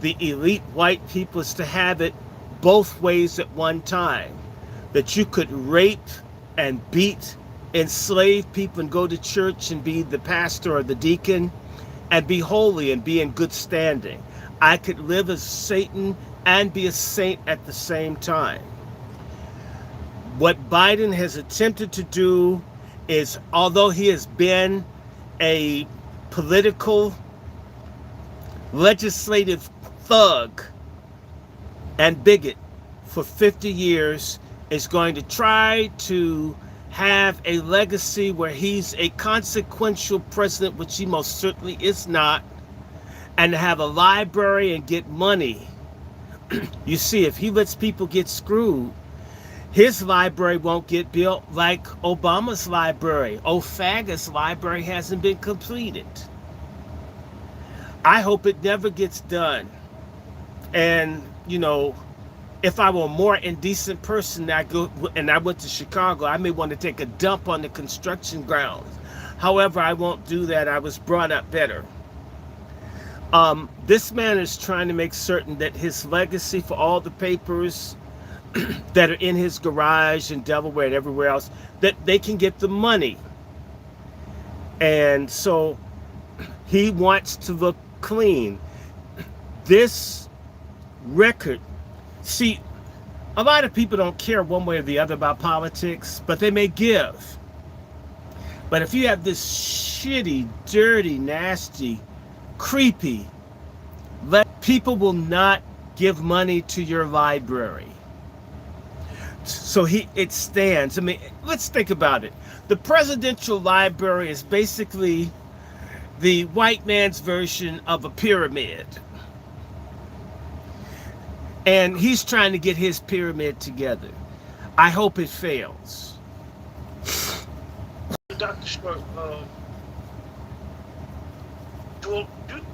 the elite white people is to have it both ways at one time. That you could rape and beat, enslave people and go to church and be the pastor or the deacon and be holy and be in good standing. I could live as Satan and be a saint at the same time. What Biden has attempted to do is, although he has been a political, legislative thug and bigot for 50 years, is going to try to have a legacy where he's a consequential president, which he most certainly is not, and to have a library and get money. You see, if he lets people get screwed, his library won't get built like Obama's library. Ofaga's library hasn't been completed. I hope it never gets done. And, you know, if I were a more indecent person and I went to Chicago, I may want to take a dump on the construction grounds. However, I won't do that. I was brought up better. This man is trying to make certain that his legacy for all the papers that are in his garage in Delaware and everywhere else, that they can get the money. And so he wants to look clean. This record, see, a lot of people don't care one way or the other about politics, but they may give. But if you have this shitty, dirty, nasty, creepy, people will not give money to your library. So it stands. I mean, let's think about it. The presidential library is basically the white man's version of a pyramid. And he's trying to get his pyramid together. I hope it fails. Dr. Short, do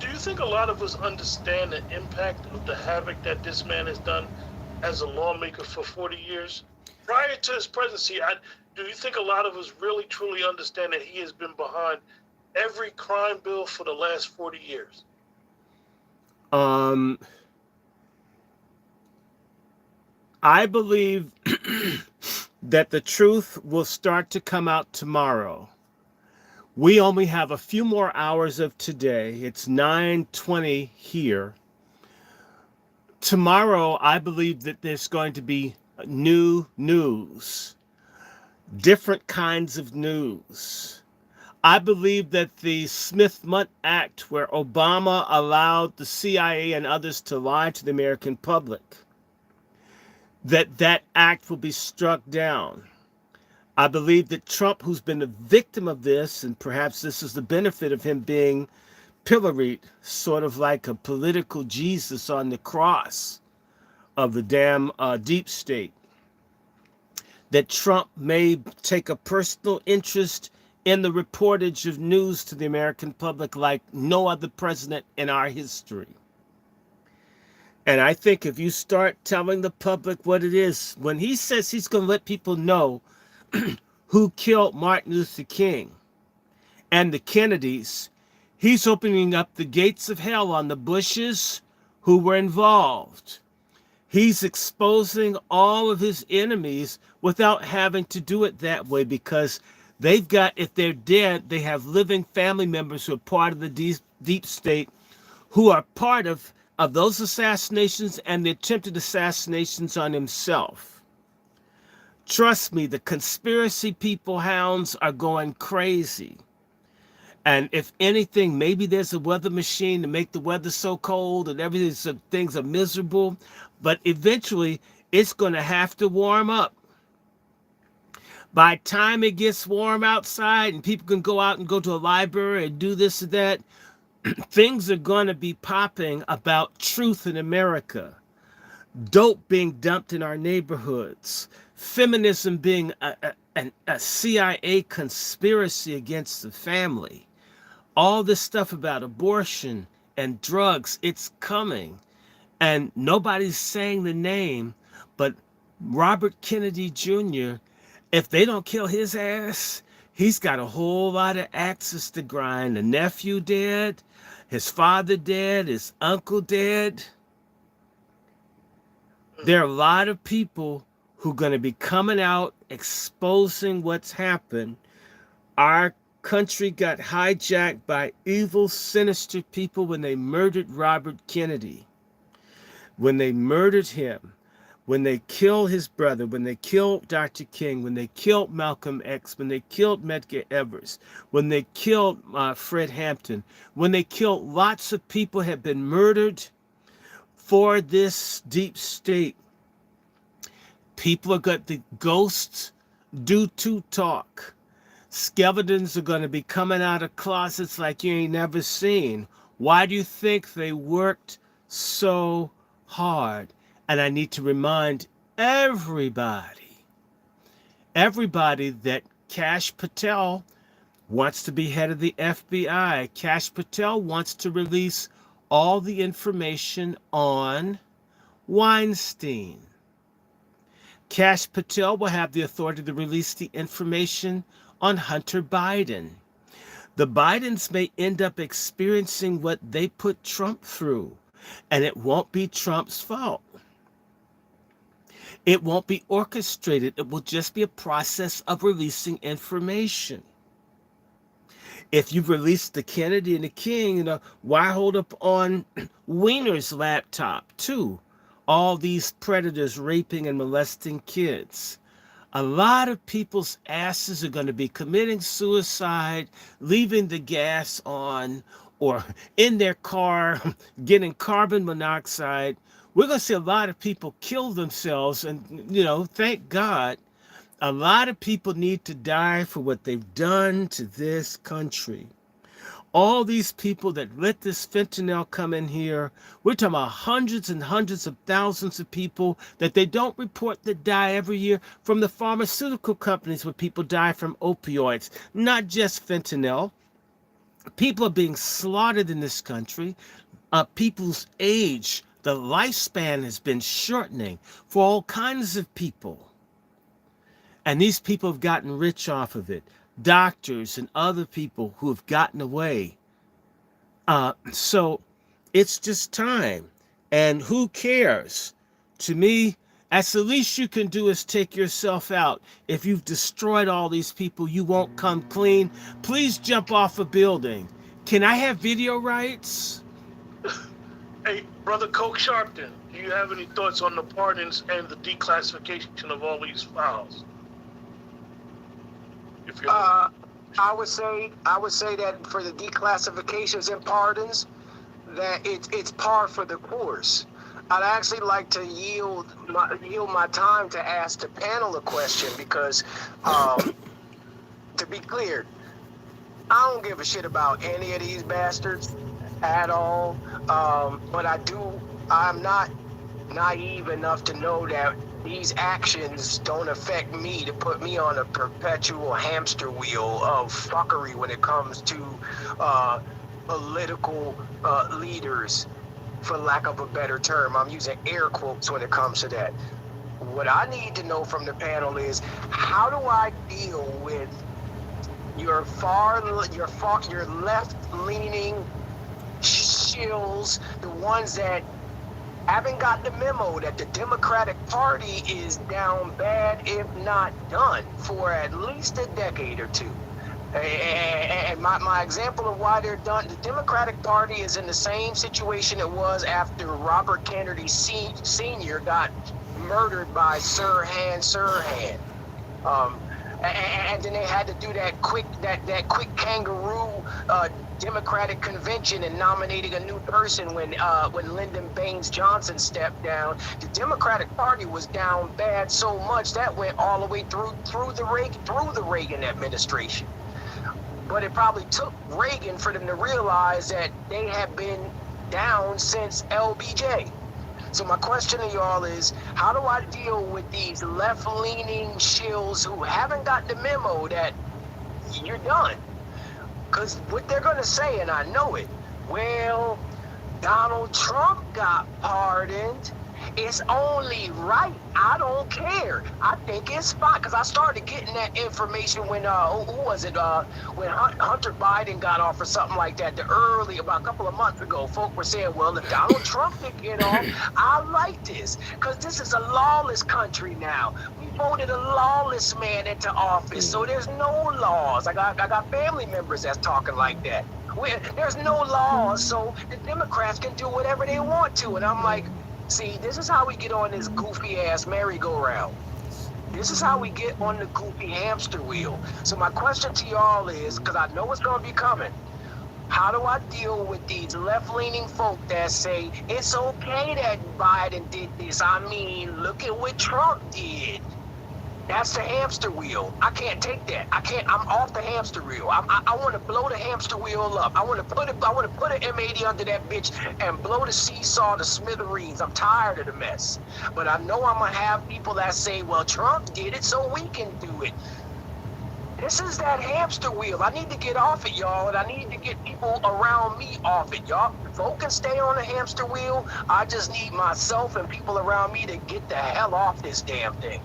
you think a lot of us understand the impact of the havoc that this man has done as a lawmaker for 40 years? Prior to his presidency, do you think a lot of us really truly understand that he has been behind every crime bill for the last 40 years? I believe that the truth will start to come out tomorrow. We only have a few more hours of today. It's 9:20 here. Tomorrow, I believe that there's going to be new news, different kinds of news. I believe that the Smith-Mundt Act, where Obama allowed the CIA and others to lie to the American public, that act will be struck down. I believe that Trump, who's been a victim of this, and perhaps this is the benefit of him being pilloried, sort of like a political Jesus on the cross of the damn deep state, that Trump may take a personal interest in the reportage of news to the American public like no other president in our history. And I think if you start telling the public what it is, when he says he's going to let people know who killed Martin Luther King and the Kennedys, he's opening up the gates of hell on the Bushes who were involved. He's exposing all of his enemies without having to do it that way, because they've got, if they're dead, they have living family members who are part of the deep state who are part of those assassinations and the attempted assassinations on himself. Trust me, the conspiracy people hounds are going crazy. And if anything, maybe there's a weather machine to make the weather so cold and everything, so things are miserable. But eventually, it's going to have to warm up. By the time it gets warm outside and people can go out and go to a library and do this and that, things are going to be popping about truth in America. Dope being dumped in our neighborhoods. Feminism being a CIA conspiracy against the family. All this stuff about abortion and drugs, it's coming. And nobody's saying the name, but Robert Kennedy Jr., if they don't kill his ass, he's got a whole lot of axes to grind. The nephew dead, his father dead, his uncle dead. There are a lot of people who are going to be coming out exposing what's happened. Our country got hijacked by evil, sinister people when they murdered Robert Kennedy. When they murdered him, when they killed his brother, when they killed Dr. King, when they killed Malcolm X, when they killed Medgar Evers, when they killed Fred Hampton, when they killed lots of people have been murdered for this deep state. People are got the ghosts do to talk. Skeletons are going to be coming out of closets like you ain't never seen. Why do you think they worked so hard? And I need to remind everybody that Kash Patel wants to be head of the FBI. Kash Patel wants to release all the information on Weinstein. Kash Patel will have the authority to release the information on Hunter Biden. The Bidens may end up experiencing what they put Trump through, and it won't be Trump's fault. It won't be orchestrated. It will just be a process of releasing information. If you've released the Kennedy and the King, why hold up on Weiner's laptop too? All these predators raping and molesting kids. A lot of people's asses are going to be committing suicide, leaving the gas on, or in their car, getting carbon monoxide. We're going to see a lot of people kill themselves. And, thank God, a lot of people need to die for what they've done to this country. All these people that let this fentanyl come in here, we're talking about hundreds and hundreds of thousands of people that they don't report that die every year from the pharmaceutical companies where people die from opioids, not just fentanyl. People are being slaughtered in this country. People's age, the lifespan has been shortening for all kinds of people. And these people have gotten rich off of it. Doctors and other people who have gotten away. So it's just time. And who cares? To me, that's the least you can do is take yourself out. If you've destroyed all these people, you won't come clean. Please jump off a building. Can I have video rights? Hey, Brother Coke Sharpton, do you have any thoughts on the pardons and the declassification of all these files? I would say that for the declassifications and pardons, that it's par for the course. I'd actually like to yield my time to ask the panel a question because, to be clear, I don't give a shit about any of these bastards at all. But I'm not naive enough to know that these actions don't affect me to put me on a perpetual hamster wheel of fuckery when it comes to political leaders, for lack of a better term. I'm using air quotes when it comes to that. What I need to know from the panel is, how do I deal with your left-leaning shills, the ones that haven't got the memo that the Democratic Party is down bad, if not done, for at least a decade or two. And my example of why they're done, the Democratic Party is in the same situation it was after Robert Kennedy Sr. got murdered by Sirhan Sirhan. Um, and then they had to do that quick kangaroo Democratic convention and nominating a new person when Lyndon Baines Johnson stepped down. The Democratic Party was down bad so much that went all the way through the Reagan administration. But it probably took Reagan for them to realize that they had been down since LBJ. So my question to y'all is, how do I deal with these left-leaning shills who haven't got the memo that you're done? Because what they're going to say, and I know it, well, Donald Trump got pardoned. It's only right. I don't care. I think it's fine. Because I started getting that information when, who was it? When Hunter Biden got off or something like that, about a couple of months ago, folk were saying, well, if Donald Trump can get off, I like this. Because this is a lawless country now. We voted a lawless man into office, so there's no laws. I got family members that's talking like that. There's no laws, so the Democrats can do whatever they want to. And I'm like, see, this is how we get on this goofy-ass merry-go-round. This is how we get on the goofy hamster wheel. So my question to y'all is, because I know it's going to be coming, how do I deal with these left-leaning folk that say, it's okay that Biden did this? I mean, look at what Trump did. That's the hamster wheel. I can't take that. I'm off the hamster wheel. I want to blow the hamster wheel up. I want to put an M80 under that bitch and blow the seesaw to smithereens. I'm tired of the mess. But I know I'm going to have people that say, well, Trump did it, so we can do it. This is that hamster wheel. I need to get off it, y'all, and I need to get people around me off it, y'all. Folk can stay on the hamster wheel. I just need myself and people around me to get the hell off this damn thing.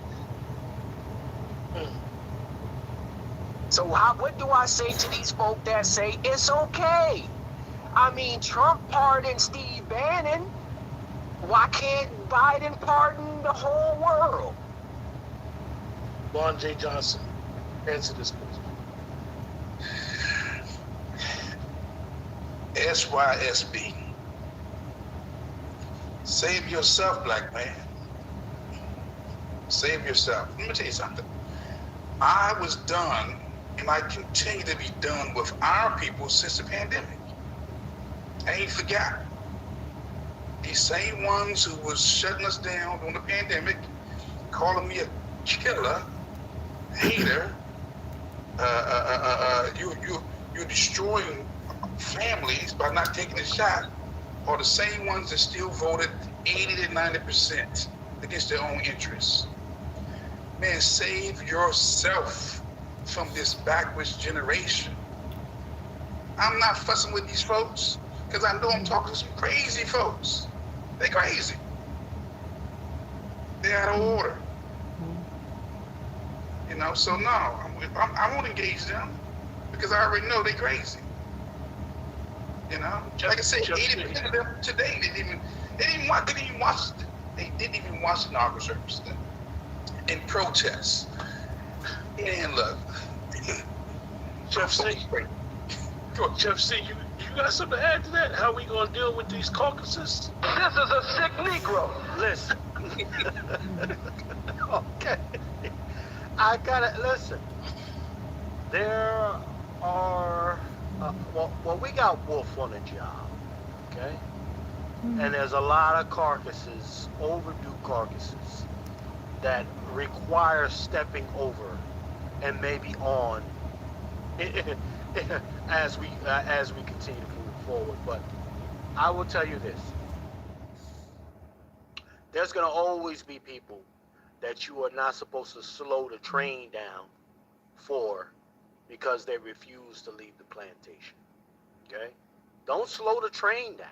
So what do I say to these folk that say it's okay? I mean, Trump pardoned Steve Bannon. Why can't Biden pardon the whole world? Lon J. Johnson, answer this question. SYSB. Save yourself, black man. Save yourself. Let me tell you something. I was done, and I continue to be done with our people since the pandemic. I ain't forgot. These same ones who was shutting us down during the pandemic, calling me a killer, hater, you're destroying families by not taking a shot, are the same ones that still voted 80 to 90% against their own interests. Man, save yourself from this backwards generation. I'm not fussing with these folks because I know I'm talking to some crazy folks. They're crazy. They're out of order. You know, so no, I won't engage them because I already know they're crazy. You know, like I said, 80% of them today they didn't even watch the inaugural service in protest. And look, Jeff C, you got something to add to that? How we gonna deal with these caucuses? This is a sick Negro. Listen. Okay. I gotta listen. There are we got Wolf on the job, okay? And there's a lot of carcasses, overdue carcasses, that require stepping over and maybe on as we continue to move forward. But I will tell you this: there's going to always be people that you are not supposed to slow the train down for because they refuse to leave the plantation. Okay? Don't slow the train down.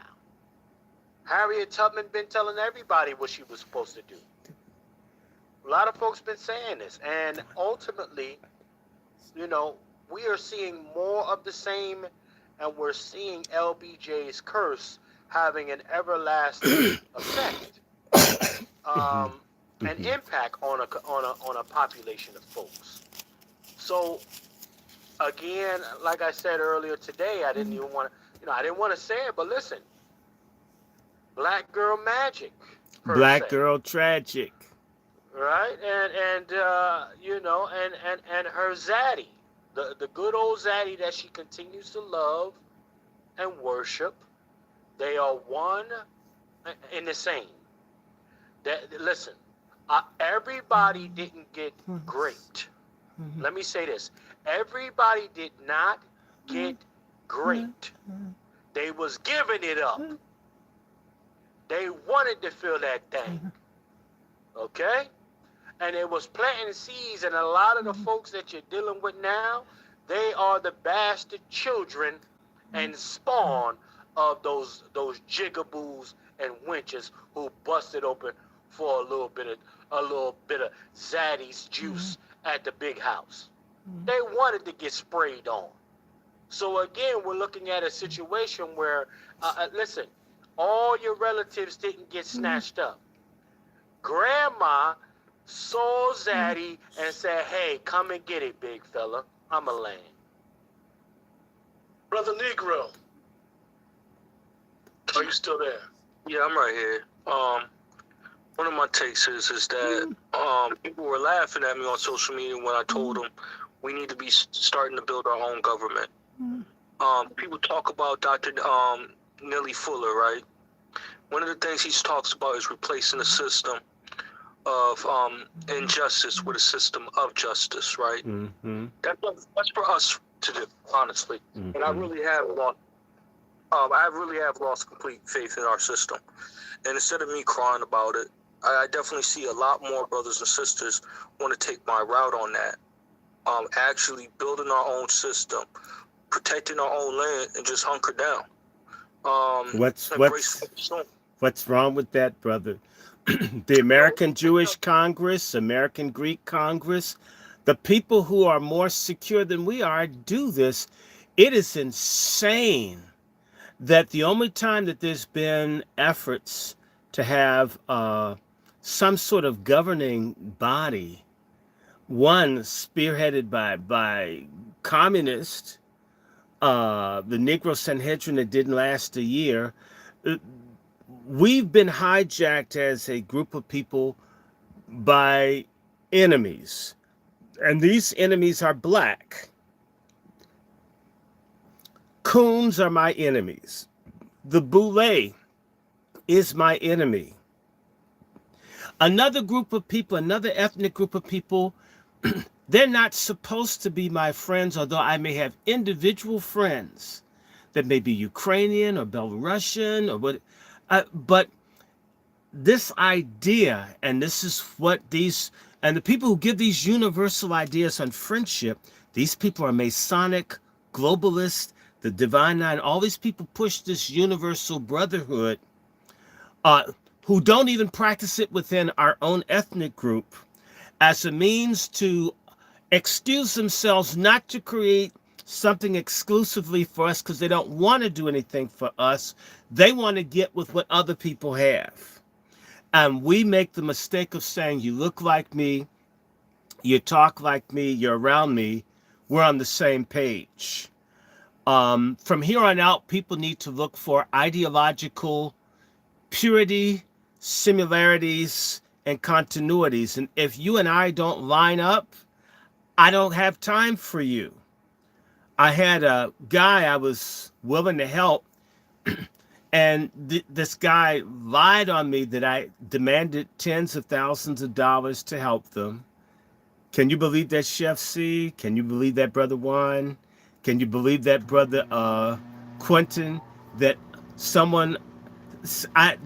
Harriet Tubman been telling everybody what she was supposed to do. A lot of folks been saying this, and ultimately, you know, we are seeing more of the same, and we're seeing LBJ's curse having an everlasting effect, an impact on a population of folks. So again, like I said earlier today, I didn't even want to, I didn't want to say it, but listen, black girl magic per Black se, girl tragic. right? And her zaddy, the good old zaddy that she continues to love and worship, they are one in the same. That listen, everybody didn't get great. Let me say this: everybody did not get great. They was giving it up. They wanted to feel that thing. Okay? And it was planting seeds, and a lot of the folks that you're dealing with now, they are the bastard children and spawn of those jigaboos and wenches who busted open for a little bit of Zaddy's juice at the big house. They wanted to get sprayed on. So again, we're looking at a situation where, listen, all your relatives didn't get snatched up. Grandma saw Zaddy and said, "Hey, come and get it, big fella. I'm a land." Brother Negro, are you still there? Yeah, I'm right here. One of my takes is that people were laughing at me on social media when I told them we need to be starting to build our own government. People talk about Dr. Nelly Fuller, right? One of the things he talks about is replacing the system of injustice with a system of justice, right? Mm-hmm. That's for us to do, honestly. Mm-hmm. And I really have lost complete faith in our system. And instead of me crying about it, I definitely see a lot more brothers and sisters want to take my route on that. Actually building our own system, protecting our own land, and just hunker down. What's wrong with that, brother? The American Jewish Congress, American Greek Congress, the people who are more secure than we are do this. It is insane that the only time that there's been efforts to have some sort of governing body, one spearheaded by communists, the Negro Sanhedrin that didn't last a year, we've been hijacked as a group of people by enemies. And these enemies are black. Coons are my enemies. The Boule is my enemy. Another group of people, another ethnic group of people, they're not supposed to be my friends, although I may have individual friends that may be Ukrainian or Belarusian or what. But this idea, and this is what and the people who give these universal ideas on friendship, these people are Masonic, globalists, the Divine Nine. All these people push this universal brotherhood, who don't even practice it within our own ethnic group as a means to excuse themselves not to create something exclusively for us because they don't want to do anything for us. They want to get with what other people have. And we make the mistake of saying, you look like me, you talk like me, you're around me, we're on the same page. From here on out, people need to look for ideological purity, similarities, and continuities. And if you and I don't line up, I don't have time for you. I had a guy I was willing to help, and this guy lied on me that I demanded tens of thousands of dollars to help them. Can you believe that, Chef C? Can you believe that, Brother Juan? Can you believe that, Brother Quentin? That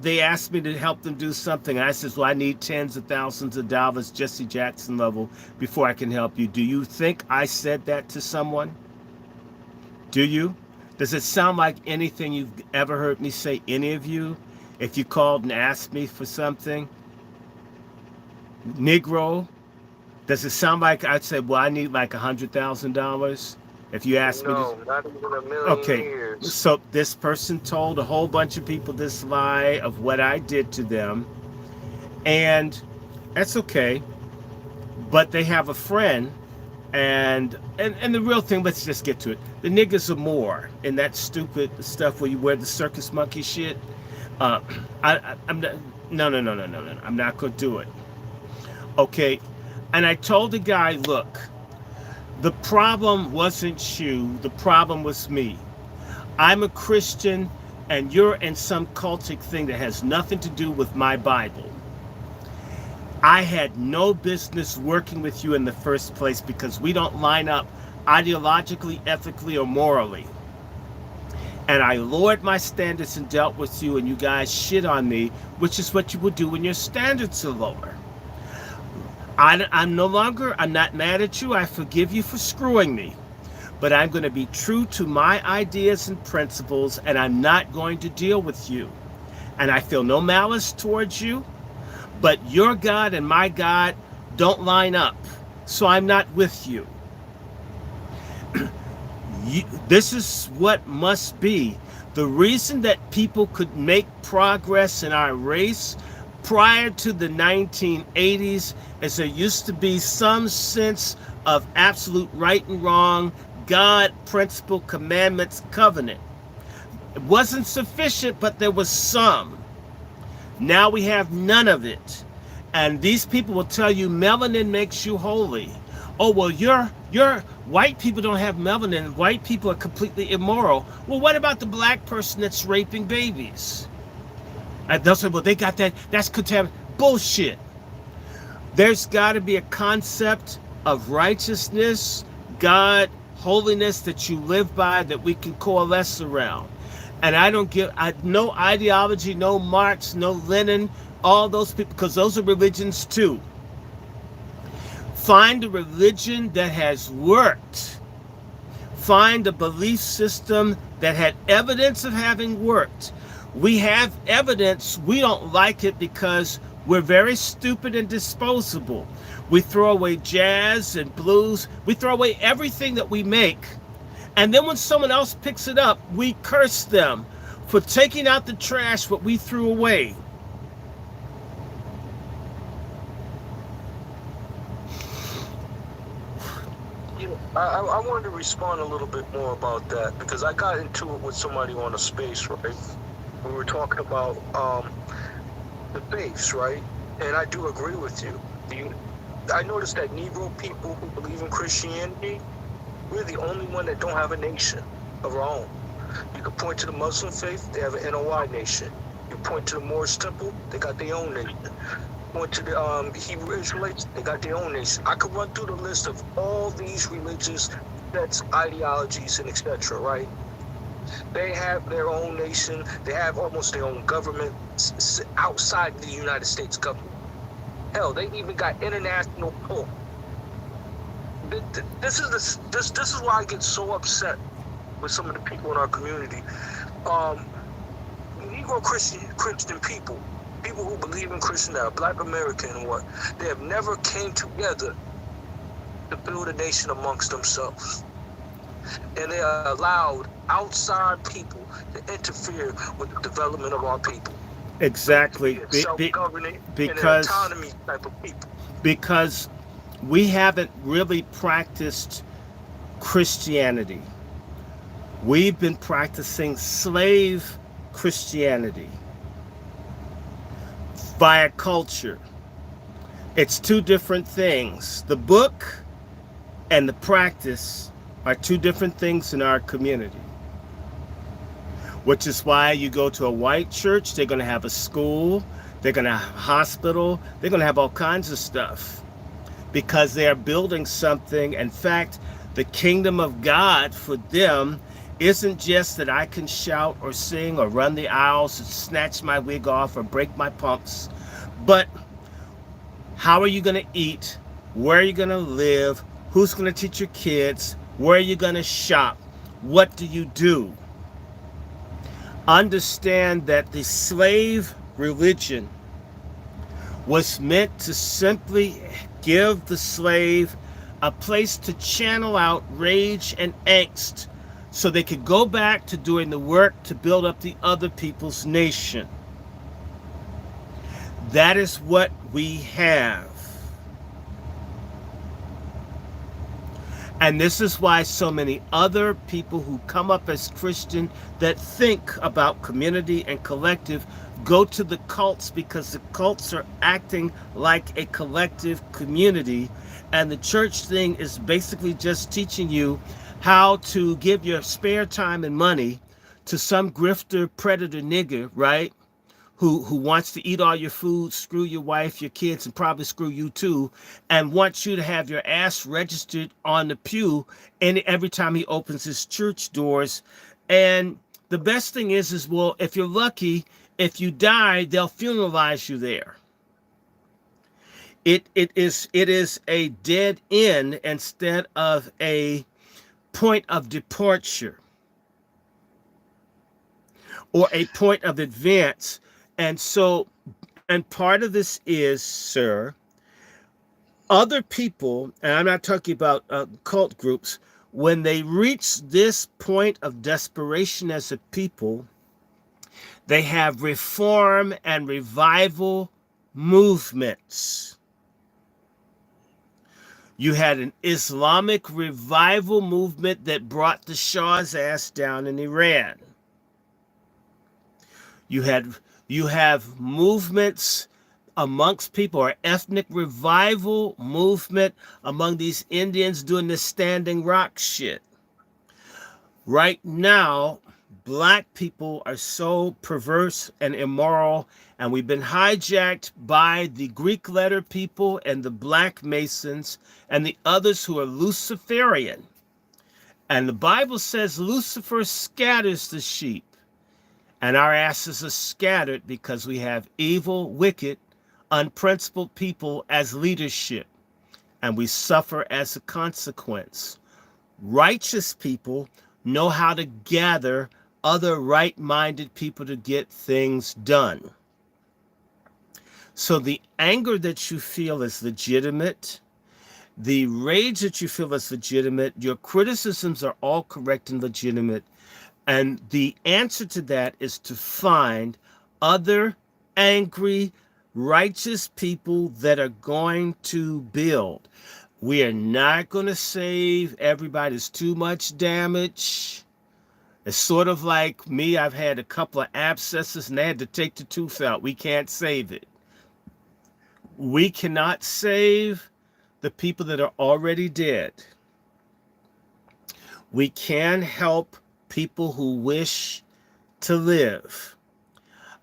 they asked me to help them do something. I says, well, I need tens of thousands of dollars, Jesse Jackson level, before I can help you. Do you think I said that to someone? Do you? Does it sound like anything you've ever heard me say, any of you? If you called and asked me for something? Negro? Does it sound like I'd say, well, I need like $100,000? If you ask me to... No, not even a million Okay, years. so this person told a whole bunch of people this lie of what I did to them. And that's okay. But they have a friend And the real thing, let's just get to it. The niggas are more in that stupid stuff where you wear the circus monkey shit. Uh, I'm not, no. I'm not gonna do it. Okay. And I told the guy, look, the problem wasn't you. The problem was me. I'm a Christian, and you're in some cultic thing that has nothing to do with my Bible. I had no business working with you in the first place because we don't line up ideologically, ethically, or morally. And I lowered my standards and dealt with you, and you guys shit on me, which is what you would do when your standards are lower. I'm not mad at you. I forgive you for screwing me. But I'm going to be true to my ideas and principles, and I'm not going to deal with you. And I feel no malice towards you. But your God and my God don't line up. So I'm not with you. This is what must be. The reason that people could make progress in our race prior to the 1980s is there used to be some sense of absolute right and wrong, God, principle, commandments, covenant. It wasn't sufficient, but there was some. Now we have none of it. And these people will tell you melanin makes you holy. Oh, well, you're white people don't have melanin. White people are completely immoral. Well, what about the black person that's raping babies? And they'll say, well, they got that. That's contaminated. Bullshit. There's got to be a concept of righteousness, God, holiness that you live by that we can coalesce around. And I no ideology, no Marx, no Lenin, all those people, because those are religions too. Find a religion that has worked. Find a belief system that had evidence of having worked. We have evidence, we don't like it because we're very stupid and disposable. We throw away jazz and blues. We throw away everything that we make. And then when someone else picks it up, we curse them for taking out the trash what we threw away. I wanted to respond a little bit more about that because I got into it with somebody on a space, right? We were talking about the faiths, right? And I do agree with you. I noticed that Negro people who believe in Christianity, we're the only one that don't have a nation of our own. You can point to the Muslim faith, they have an NOI nation. You point to the Moorish temple, they got their own nation. Point to the Hebrew Israelites, they got their own nation. I could run through the list of all these religious sets, ideologies, and etc., right? They have their own nation. They have almost their own government outside the United States government. Hell, they even got international pull. This is why I get so upset with some of the people in our community. Negro Christian people who believe in Christian, that are Black American and what, they have never came together to build a nation amongst themselves. And they are allowed outside people to interfere with the development of our people. Exactly. Self-governing and an autonomy type of people. Because we haven't really practiced Christianity. We've been practicing slave Christianity via culture. It's two different things. The book and the practice are two different things in our community. Which is why you go to a white church, they're going to have a school, they're going to have a hospital, they're going to have all kinds of stuff. Because they are building something. In fact, the kingdom of God for them isn't just that I can shout or sing or run the aisles and snatch my wig off or break my pumps. But how are you going to eat? Where are you going to live? Who's going to teach your kids? Where are you going to shop? What do you do? Understand that the slave religion was meant to simply give the slave a place to channel out rage and angst so they could go back to doing the work to build up the other people's nation. That is what we have. And this is why so many other people who come up as Christian that think about community and collective go to the cults, because the cults are acting like a collective community. And the church thing is basically just teaching you how to give your spare time and money to some grifter, predator nigger, right? Who wants to eat all your food, screw your wife, your kids, and probably screw you too, and wants you to have your ass registered on the pew every time he opens his church doors. And the best thing is well, if you're lucky, if you die, they'll funeralize you there. It is a dead end instead of a point of departure or a point of advance. And so, and part of this is, sir, other people, and I'm not talking about cult groups, when they reach this point of desperation as a people, they have reform and revival movements. You had an Islamic revival movement that brought the Shah's ass down in Iran. You have movements amongst people, or ethnic revival movement among these Indians doing this Standing Rock shit. Right now, black people are so perverse and immoral, and we've been hijacked by the Greek letter people and the black Masons and the others who are Luciferian. And the Bible says Lucifer scatters the sheep. And our asses are scattered because we have evil, wicked, unprincipled people as leadership. And we suffer as a consequence. Righteous people know how to gather other right-minded people to get things done. So the anger that you feel is legitimate. The rage that you feel is legitimate. Your criticisms are all correct and legitimate. And the answer to that is to find other angry, righteous people that are going to build. We are not going to save everybody. There's too much damage. It's sort of like me. I've had a couple of abscesses and they had to take the tooth out. We can't save it. We cannot save the people that are already dead. We can help people who wish to live.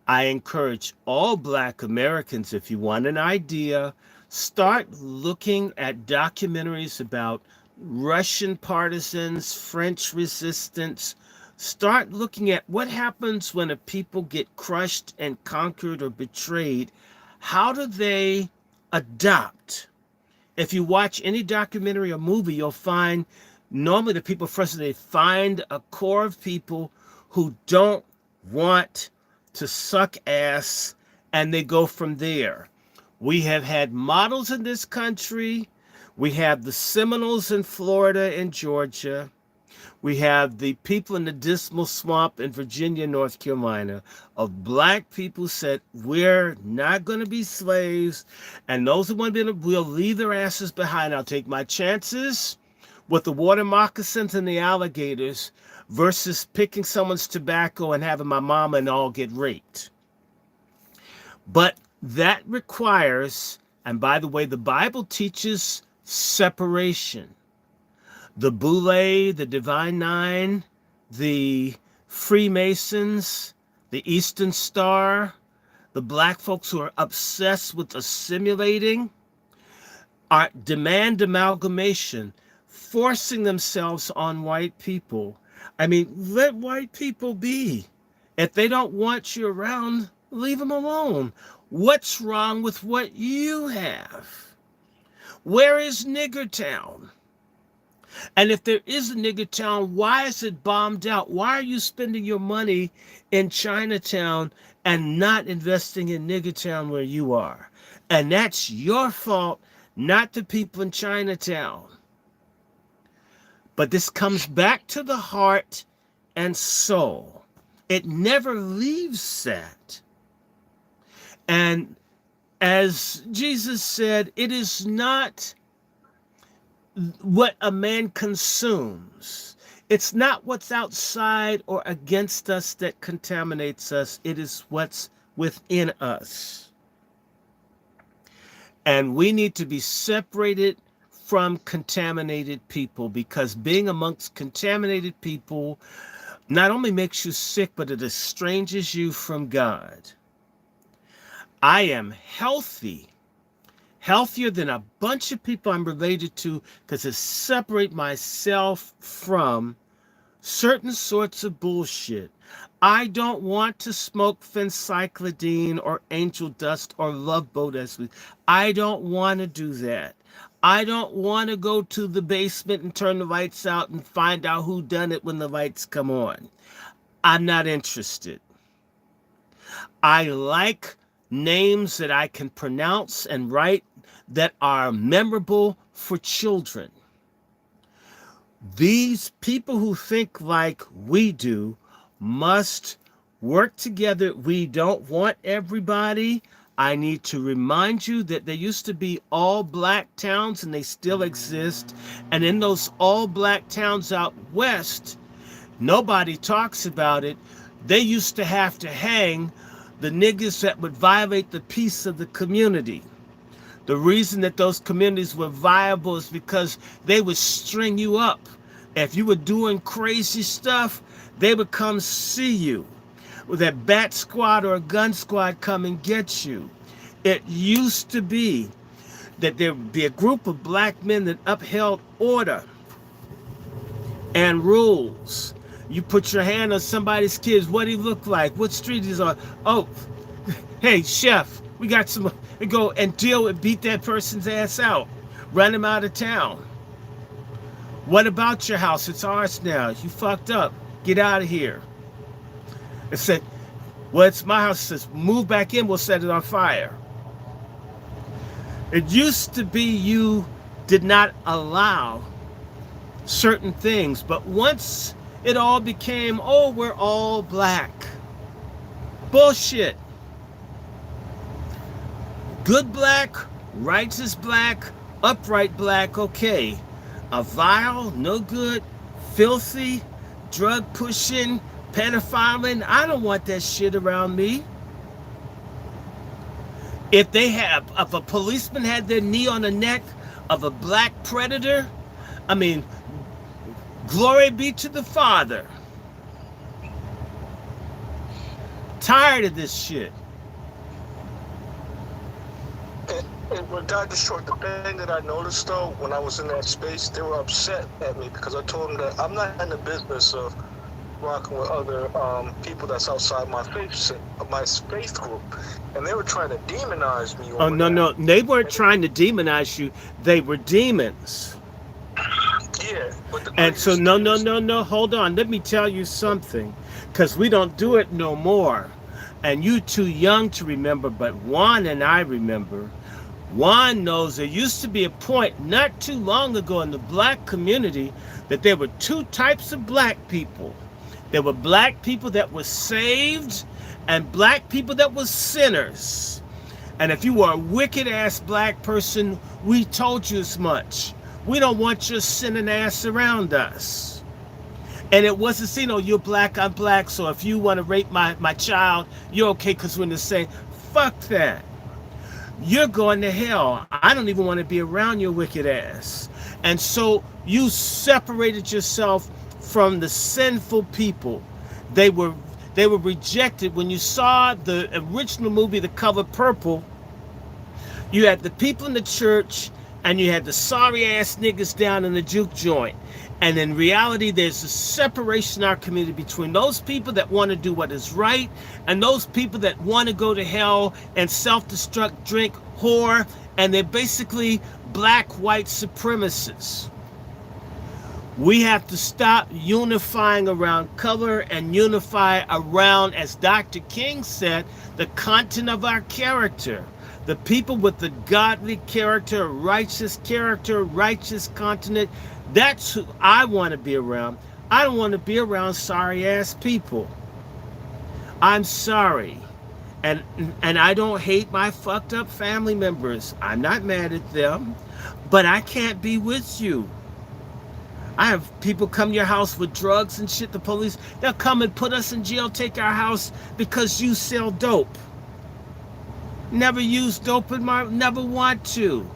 I encourage all black Americans, if you want an idea, start looking at documentaries about Russian partisans, French resistance. Start looking at what happens when a people get crushed and conquered or betrayed. How do they adapt? If you watch any documentary or movie, you'll find normally the people first, they find a core of people who don't want to suck ass, and they go from there. We have had models in this country. We have the Seminoles in Florida and Georgia. We have the people in the Dismal Swamp in Virginia, North Carolina, of black people said, we're not going to be slaves. And those who want to be, will leave their asses behind. I'll take my chances with the water moccasins and the alligators versus picking someone's tobacco and having my mama and all get raped. But that requires, and by the way, the Bible teaches separation. The Boule, the Divine Nine, the Freemasons, the Eastern Star, the black folks who are obsessed with assimilating, are demand amalgamation, forcing themselves on white people. I mean, let white people be. If they don't want you around, leave them alone. What's wrong with what you have? Where is Nigger Town? And if there is a nigger town, why is it bombed out? Why are you spending your money in Chinatown and not investing in nigger town where you are? And that's your fault, not the people in Chinatown. But this comes back to the heart and soul. It never leaves that. And as Jesus said, it is not what a man consumes. It's not what's outside or against us that contaminates us. It is what's within us. And we need to be separated from contaminated people, because being amongst contaminated people not only makes you sick, but it estranges you from God. I am healthy, healthier than a bunch of people I'm related to, because I separate myself from certain sorts of bullshit. I don't want to smoke phencyclidine or angel dust or love boat as we. I don't want to do that. I don't want to go to the basement and turn the lights out and find out who done it when the lights come on. I'm not interested. I like names that I can pronounce and write that are memorable for children. These people who think like we do must work together. We don't want everybody. I need to remind you that there used to be all black towns, and they still exist. And in those all black towns out west, nobody talks about it. They used to have to hang the niggas that would violate the peace of the community. The reason that those communities were viable is because they would string you up. If you were doing crazy stuff, they would come see you. With that bat squad or a gun squad come and get you. It used to be that there would be a group of black men that upheld order and rules. You put your hand on somebody's kids, what he look like, what street he's on. Oh, hey, chef, we got some, go and deal with, beat that person's ass out. Run him out of town. What about your house? It's ours now. You fucked up. Get out of here. It said, well, it's my house. It says, move back in, we'll set it on fire. It used to be you did not allow certain things, but once it all became, oh, we're all black. Bullshit. Good black, righteous black, upright black, okay. A vile, no good, filthy, drug pushing, pedophiling, I don't want that shit around me. If a policeman had their knee on the neck of a black predator, I mean, glory be to the Father. Tired of this shit. And when Dr. Short, the thing that I noticed though, when I was in that space, they were upset at me because I told them that I'm not in the business of rocking with other people that's outside my faith group, and they were trying to demonize me. Oh no, they weren't trying to demonize you. They were demons. Yeah. And so no. Hold on. Let me tell you something, because we don't do it no more. And you too young to remember, but Juan and I remember. Juan knows there used to be a point not too long ago in the black community that there were two types of black people. There were black people that were saved and black people that were sinners. And if you were a wicked ass black person, we told you as much. We don't want your sinning ass around us. And it wasn't seen, oh, you're black, I'm black, so if you want to rape my child, you're okay because we're in the same. Fuck that. You're going to hell. I don't even want to be around your wicked ass. And so you separated yourself from the sinful people. They were rejected. When you saw the original movie, The Color Purple, you had the people in the church and you had the sorry ass niggas down in the juke joint. And in reality, there's a separation in our community between those people that want to do what is right and those people that want to go to hell and self-destruct, drink, whore, and they're basically black white supremacists. We have to stop unifying around color and unify around, as Dr. King said, the content of our character. The people with the godly character, righteous continent, that's who I want to be around. I don't want to be around sorry ass people. I'm sorry. And and I don't hate my fucked up family members. I'm not mad at them, but I can't be with you. I have people come to your house with drugs and shit. The police, they'll come and put us in jail, take our house because you sell dope. Never use dope in my, never want to.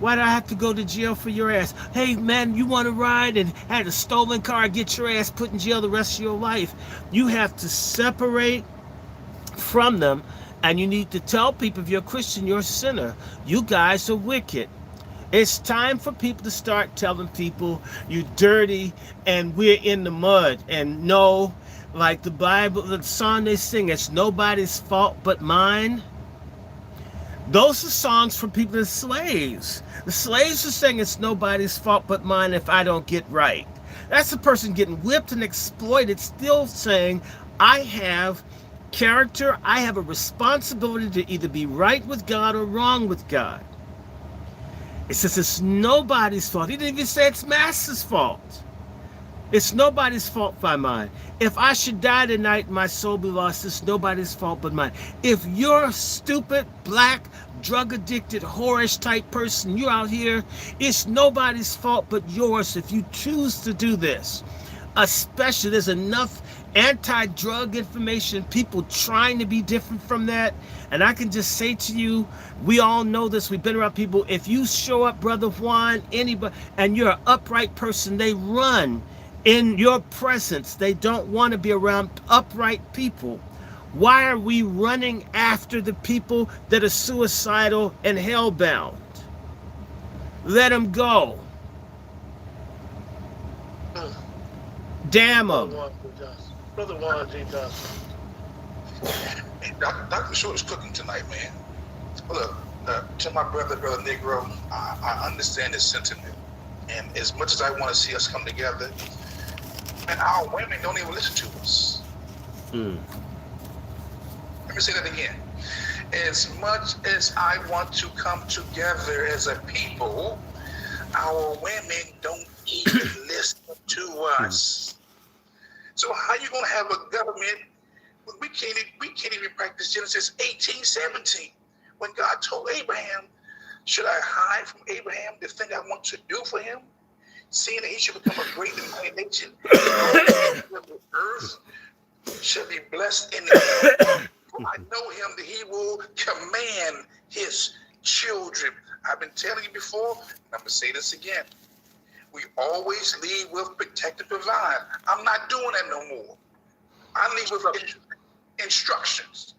Why do I have to go to jail for your ass? Hey man, you want to ride and had a stolen car, get your ass put in jail the rest of your life. You have to separate from them, and you need to tell people if you're a Christian, you're a sinner. You guys are wicked. It's time for people to start telling people you dirty and we're in the mud. And no, like the Bible, the song they sing, it's nobody's fault but mine. Those are songs from people that are slaves. The slaves are saying it's nobody's fault but mine if I don't get right. That's the person getting whipped and exploited, still saying, I have character, I have a responsibility to either be right with God or wrong with God. It says it's nobody's fault. He didn't even say it's Master's fault. It's nobody's fault but mine. If I should die tonight and my soul be lost, it's nobody's fault but mine. If you're a stupid, black, drug-addicted, whorish type person, you're out here, it's nobody's fault but yours if you choose to do this. Especially, there's enough anti-drug information, people trying to be different from that. And I can just say to you, we all know this, we've been around people, if you show up, Brother Juan, anybody, and you're an upright person, they run in your presence. They don't want to be around upright people. Why are we running after the people that are suicidal and hellbound? Let them go. Damn them. Brother Juan J. Johnson. Hey, Dr. Short is cooking tonight, man. Look, to my brother Negro, I understand his sentiment. And as much as I want to see us come together, and our women don't even listen to us. Let me say that again. As much as I want to come together as a people, our women don't even listen to us. So how you gonna have a government when we can't even practice Genesis 18:17 when God told Abraham, should I hide from Abraham the thing I want to do for him, seeing that he should become a great and mighty nation, the earth shall be blessed in him. I know him that he will command his children. I've been telling you before, and I'm gonna say this again. We always lead with protect and provide. I'm not doing that no more. I lead with instructions.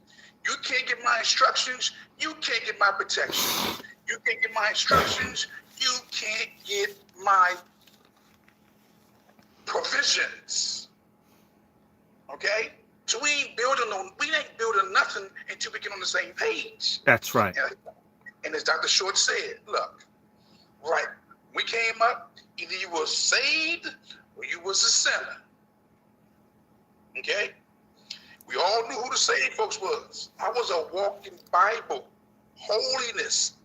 You can't get my instructions, you can't get my protection. You can't get my instructions, you can't get my provisions. Okay? So we ain't building nothing until we get on the same page. That's right. And as Dr. Short said, look, right, we came up, either you were saved or you was a sinner. Okay? We all knew who the saved folks was. I was a walking Bible, holiness,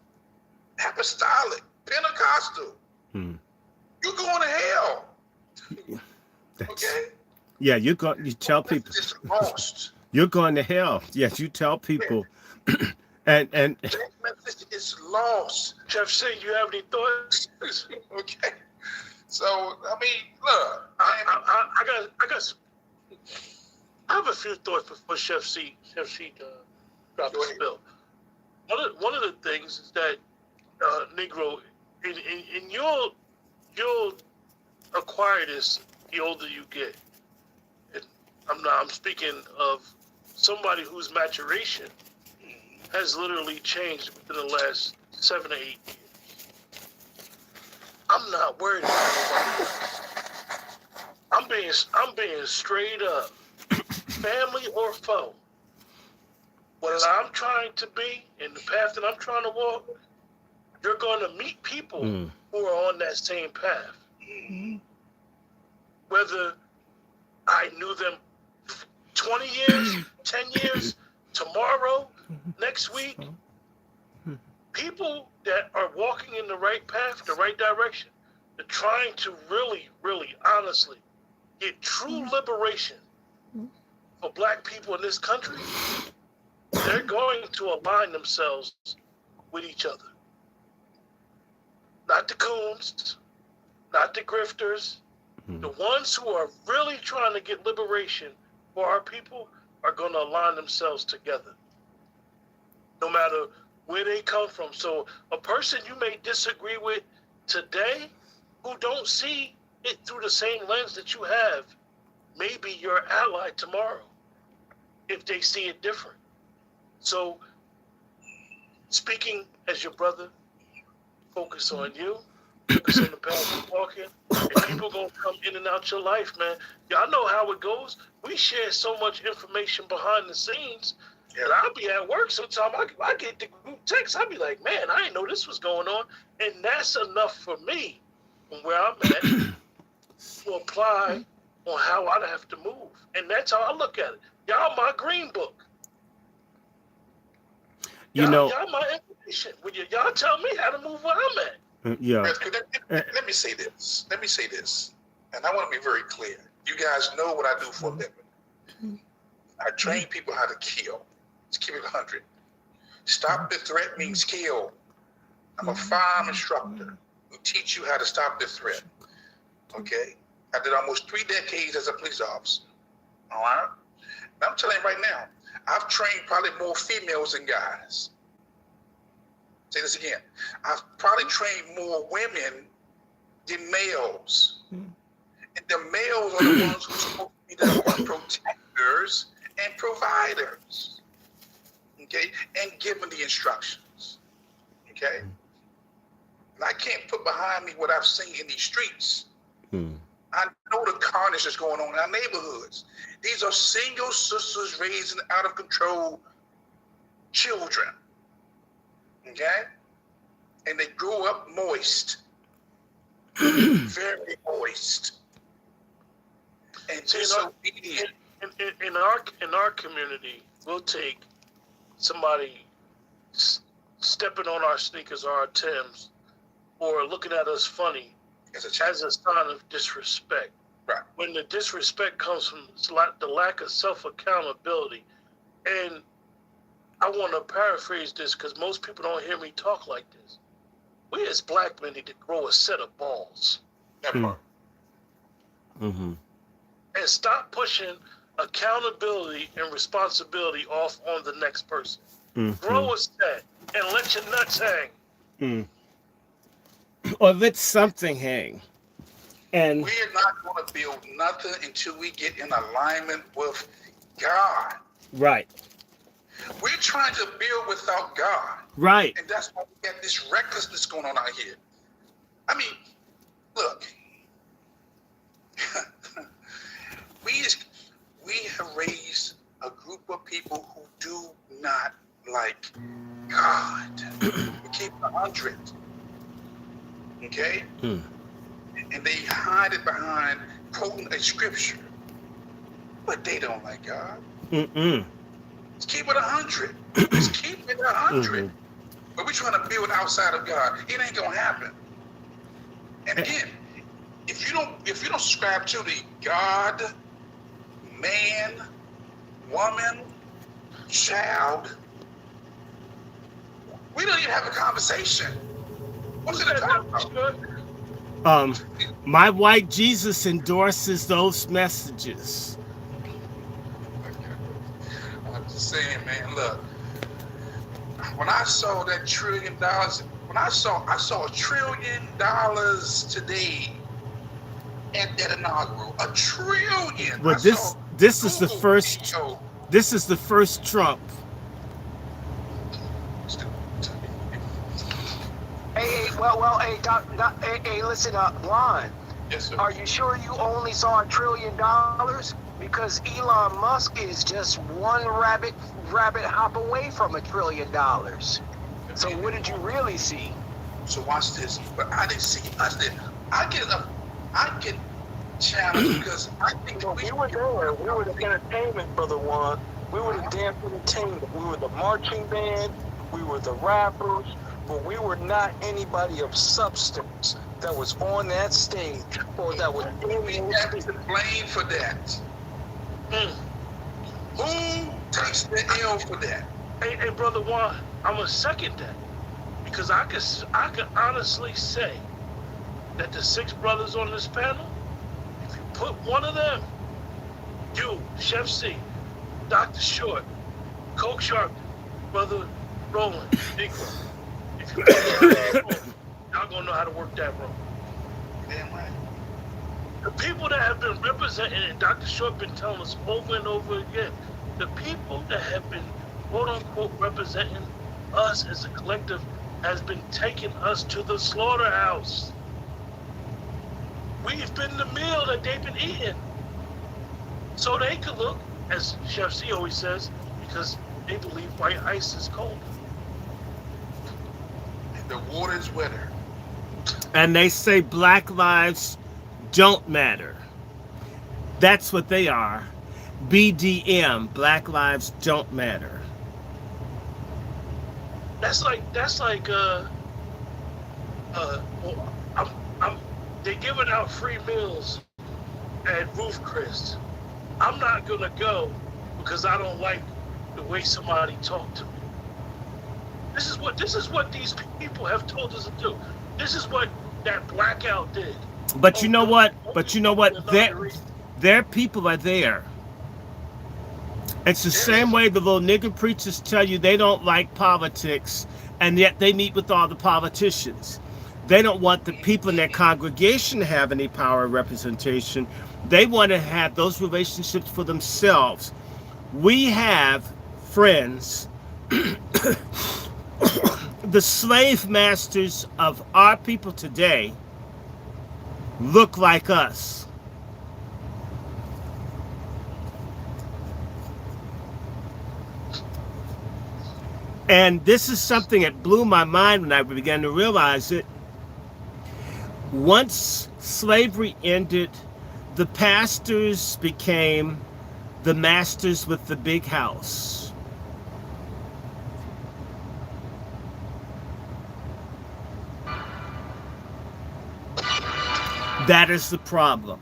apostolic, Pentecostal. You're going to hell. Okay? Yeah, you tell people. It's lost. You're going to hell. Yes, you tell people. and It's lost. Jeff C, you have any thoughts? Okay. So I mean, look, I have a few thoughts before Chef C drops the spill. One of the things is that Negro, and you'll acquire this the older you get. And I'm speaking of somebody whose maturation has literally changed within the last 7 to 8 years. I'm not worried about nobody. I'm being straight up, family or foe. What I'm trying to be and the path that I'm trying to walk, you're going to meet people who are on that same path. Whether I knew them 20 years, 10 years, tomorrow, next week, people that are walking in the right path, the right direction, they're trying to really, really, honestly get true liberation for black people in this country, they're going to align themselves with each other. Not the coons, not the grifters. The ones who are really trying to get liberation for our people are going to align themselves together, no matter where they come from. So a person you may disagree with today, who don't see it through the same lens that you have, may be your ally tomorrow if they see it different. So speaking as your brother, focus on you, focus on the path you're walking, and people gonna come in and out your life, man. Y'all know how it goes. We share so much information behind the scenes. And I'll be at work sometimes. I get the group text. I'll be like, man, I didn't know this was going on. And that's enough for me from where I'm at to apply on how I'd have to move. And that's how I look at it. Y'all my green book. Y'all my information. Y'all tell me how to move where I'm at. Yeah. Let me say this. And I want to be very clear. You guys know what I do for a living. I train people how to kill. Let's keep it 100. Stop the threat means kill. I'm a firearm instructor who teach you how to stop the threat. Okay? I did almost 3 decades as a police officer. All right? And I'm telling you right now, I've trained probably more females than guys. Say this again. I've probably trained more women than males. And the males are the ones who are supposed to be the protectors and providers. Okay? And giving the instructions. Okay? And I can't put behind me what I've seen in these streets. I know the carnage that's going on in our neighborhoods. These are single sisters raising out of control children. Okay? And they grew up moist. Very moist. And disobedient. In our community, we'll take somebody stepping on our sneakers or our Timbs or looking at us funny as a sign of disrespect. Right. When the disrespect comes from the lack of self-accountability. And I want to paraphrase this because most people don't hear me talk like this. We as black men need to grow a set of balls. That part. And stop pushing accountability and responsibility off on the next person. Grow a set and let your nuts hang. Or let something hang. And we're not going to build nothing until we get in alignment with God. Right. We're trying to build without God. Right. And that's why we got this recklessness going on out here. I mean, look. we have raised a group of people who do not like God. We keep 100. Okay? And they hide it behind quoting a scripture. But they don't like God. Let's keep it 100. Let's keep it 100. But we're trying to build outside of God. It ain't gonna happen. And again, if you don't subscribe to the God, man, woman, child, we don't even have a conversation. What's it about? My white Jesus endorses those messages. I'm just saying, man, look. When I saw that $1 trillion, I saw $1 trillion today at that inaugural. $1 trillion. But this is the first. This is the first Trump. Hey, listen up, Ron. Yes, sir. Are you sure you only saw $1 trillion? Because Elon Musk is just one rabbit hop away from $1 trillion. So what did you really see? So watch this. But I didn't see. I get challenged because I think we were there. We were the entertainment, brother Juan. We were the damn entertainment. We were the marching band. We were the rappers. But we were not anybody of substance that was on that stage or that was we have to blame for that. Who takes the L for that? Hey, brother Juan, I'm gonna second that because I could honestly say that the 6 brothers on this panel, if you put one of them, you, Chef C, Dr. Short, Coke Sharp, brother Roland, Negro, if you put y'all in that room, y'all gonna know how to work that room. Damn right. The people that have been representing, and Dr. Short been telling us over and over again, the people that have been quote unquote representing us as a collective has been taking us to the slaughterhouse. We've been the meal that they've been eating. So they could look, as Chef C always says, because they believe white ice is cold. The water's wetter. And they say black lives don't matter. That's what they are. BDM, Black Lives Don't Matter. That's like well, I'm they're giving out free meals at Roof Chris. I'm not gonna go because I don't like the way somebody talked to me. This is what these people have told us to do. This is what that blackout did. But you know what? Their Their people are there. It's the same way the little nigger preachers tell you they don't like politics, and yet they meet with all the politicians. They don't want the people in their congregation to have any power or representation. They want to have those relationships for themselves. We have friends, the slave masters of our people today look like us. And this is something that blew my mind when I began to realize it. Once slavery ended, the pastors became the masters with the big house. That is the problem.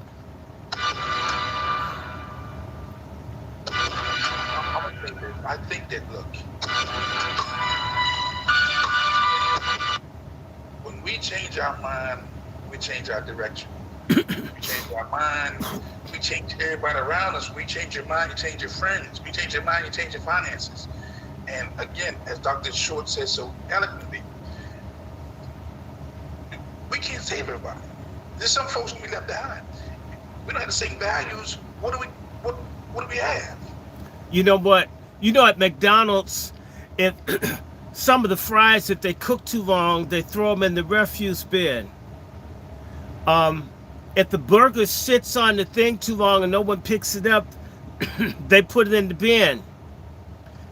I think that look, when we change our mind, we change our direction. We change our mind, we change everybody around us. We change your mind, you change your friends. We change your mind, you change your finances. And again, as Dr. Short says so eloquently, we can't save everybody. There's some folks who we left behind. We don't have the same values. What do we have? You know what? You know, at McDonald's, if some of the fries, if they cook too long, they throw them in the refuse bin. If the burger sits on the thing too long and no one picks it up, they put it in the bin.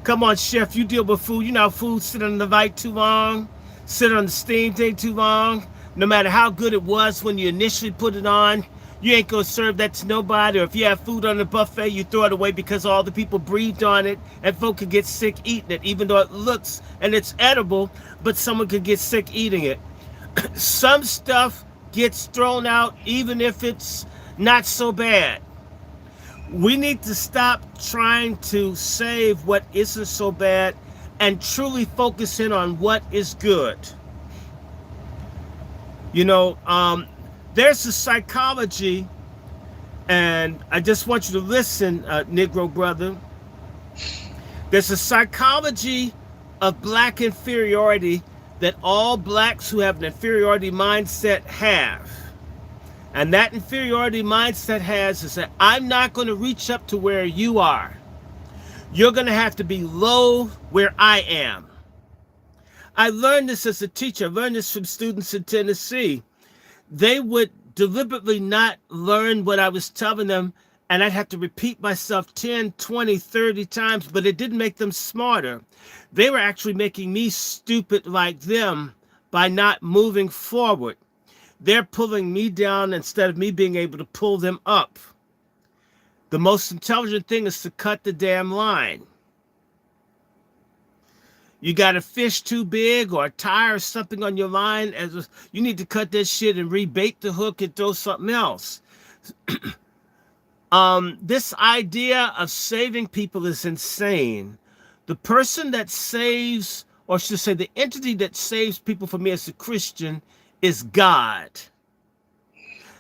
Come on, chef, you deal with food. You know, food sit on the light too long, sit on the steam thing too long. No matter how good it was when you initially put it on, you ain't gonna serve that to nobody. Or if you have food on the buffet, you throw it away because all the people breathed on it, and folk could get sick eating it, even though it looks and it's edible, but someone could get sick eating it. Some stuff gets thrown out even if it's not so bad. We need to stop trying to save what isn't so bad and truly focus in on what is good. You know, there's a psychology, and I just want you to listen, Negro brother. There's a psychology of black inferiority that all blacks who have an inferiority mindset have. And that inferiority mindset is that I'm not going to reach up to where you are. You're going to have to be low where I am. I learned this as a teacher. I learned this from students in Tennessee. They would deliberately not learn what I was telling them, and I'd have to repeat myself 10, 20, 30 times, but it didn't make them smarter. They were actually making me stupid like them by not moving forward. They're pulling me down instead of me being able to pull them up. The most intelligent thing is to cut the damn line. You got a fish too big or a tire or something on your line, you need to cut that shit and rebait the hook and throw something else. This idea of saving people is insane. The person that saves, or should say the entity that saves people from me as a Christian, is God,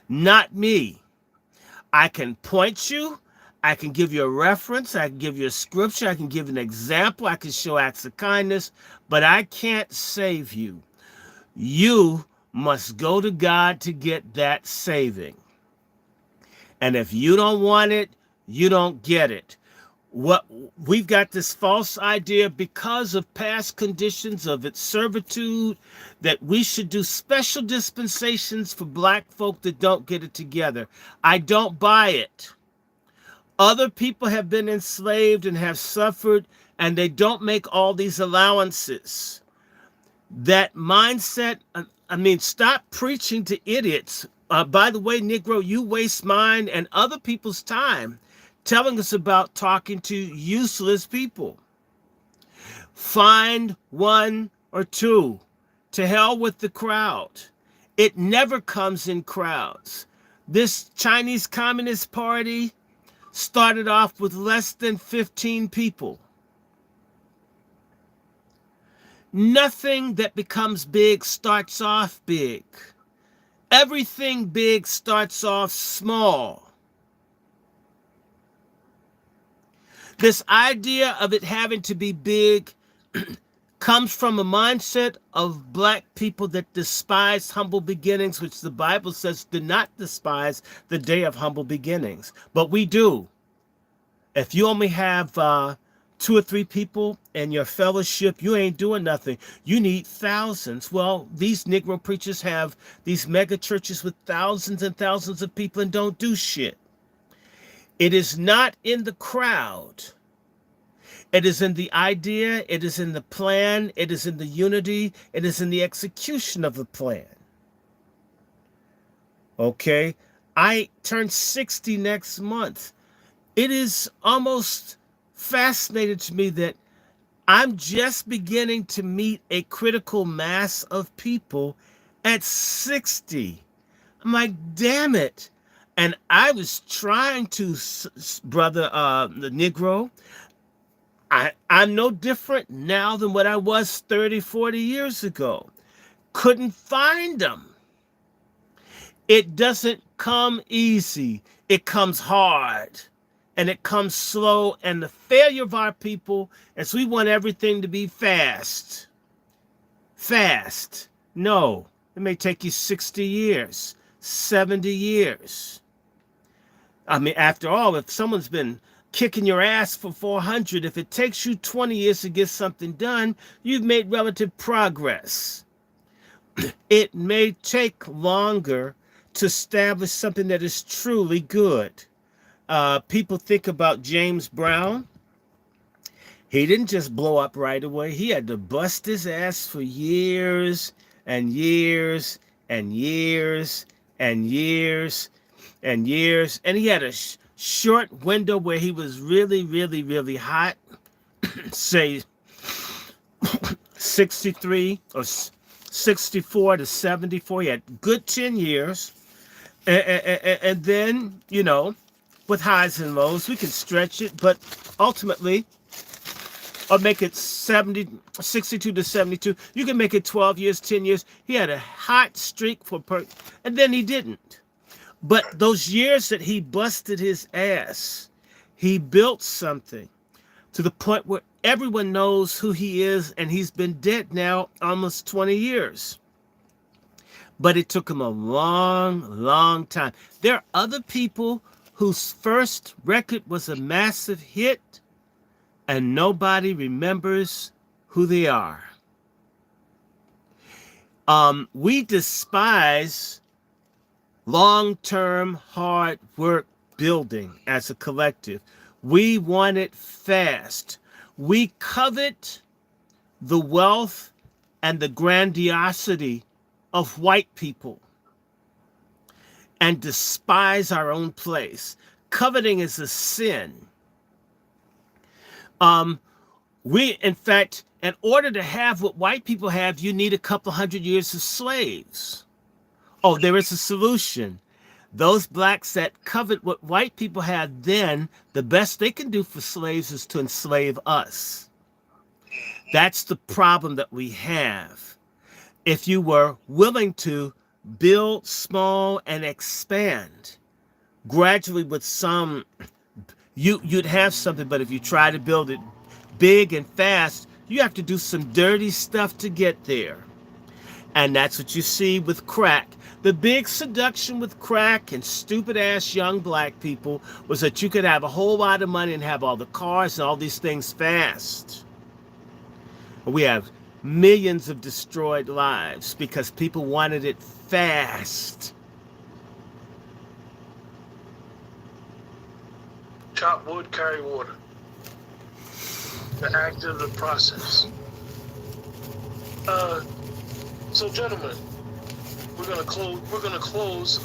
not me. I can point you, I can give you a reference, I can give you a scripture, I can give you an example, I can show acts of kindness, but I can't save you. You must go to God to get that saving. And if you don't want it, you don't get it. What we've got this false idea because of past conditions of its servitude that we should do special dispensations for black folk that don't get it together. I don't buy it. Other people have been enslaved and have suffered, and they don't make all these allowances. That mindset, stop preaching to idiots. By the way, Negro, you waste mine and other people's time telling us about talking to useless people. Find one or two. To hell with the crowd. It never comes in crowds. This Chinese Communist Party started off with less than 15 people. Nothing that becomes big starts off big. Everything big starts off small. This idea of it having to be big comes from a mindset of black people that despise humble beginnings, which the Bible says do not despise the day of humble beginnings. But we do. If you only have 2 or 3 people in your fellowship, you ain't doing nothing. You need thousands. Well, these Negro preachers have these mega churches with thousands and thousands of people and don't do shit. It is not in the crowd. It is in the idea, it is in the plan, it is in the unity, it is in the execution of the plan. Okay? I turn 60 next month. It is almost fascinating to me that I'm just beginning to meet a critical mass of people at 60. I'm like, damn it. And I was trying to, brother, the Negro, I'm no different now than what I was 30, 40 years ago. Couldn't find them. It doesn't come easy. It comes hard. And it comes slow. And the failure of our people is we want everything to be fast. Fast. No. It may take you 60 years, 70 years. After all, if someone's been kicking your ass for 400, if it takes you 20 years to get something done, you've made relative progress. It may take longer to establish something that is truly good. People think about James Brown. He didn't just blow up right away. He had to bust his ass for years and years and years and years and years. And he had a short window where he was really, really, really hot. Say 63 or 64 to 74. He had good 10 years. And then, with highs and lows, we can stretch it, but ultimately, or make it 62 to 72. You can make it 12 years, 10 years. He had a hot streak and then he didn't. But those years that he busted his ass, he built something to the point where everyone knows who he is, and he's been dead now almost 20 years. But it took him a long, long time. There are other people whose first record was a massive hit, and nobody remembers who they are. We despise long-term hard work building as a collective. We want it fast. We covet the wealth and the grandiosity of white people and despise our own place. Coveting is a sin. In fact, in order to have what white people have, you need a couple hundred years of slaves. Oh, there is a solution. Those blacks that covet what white people had then, the best they can do for slaves is to enslave us. That's the problem that we have. If you were willing to build small and expand gradually with some, you'd have something. But if you try to build it big and fast, you have to do some dirty stuff to get there. And that's what you see with crack. The big seduction with crack and stupid ass young black people was that you could have a whole lot of money and have all the cars and all these things fast. We have millions of destroyed lives because people wanted it fast. Chop wood, carry water. The act of the process. So, gentlemen, we're gonna close. We're gonna close.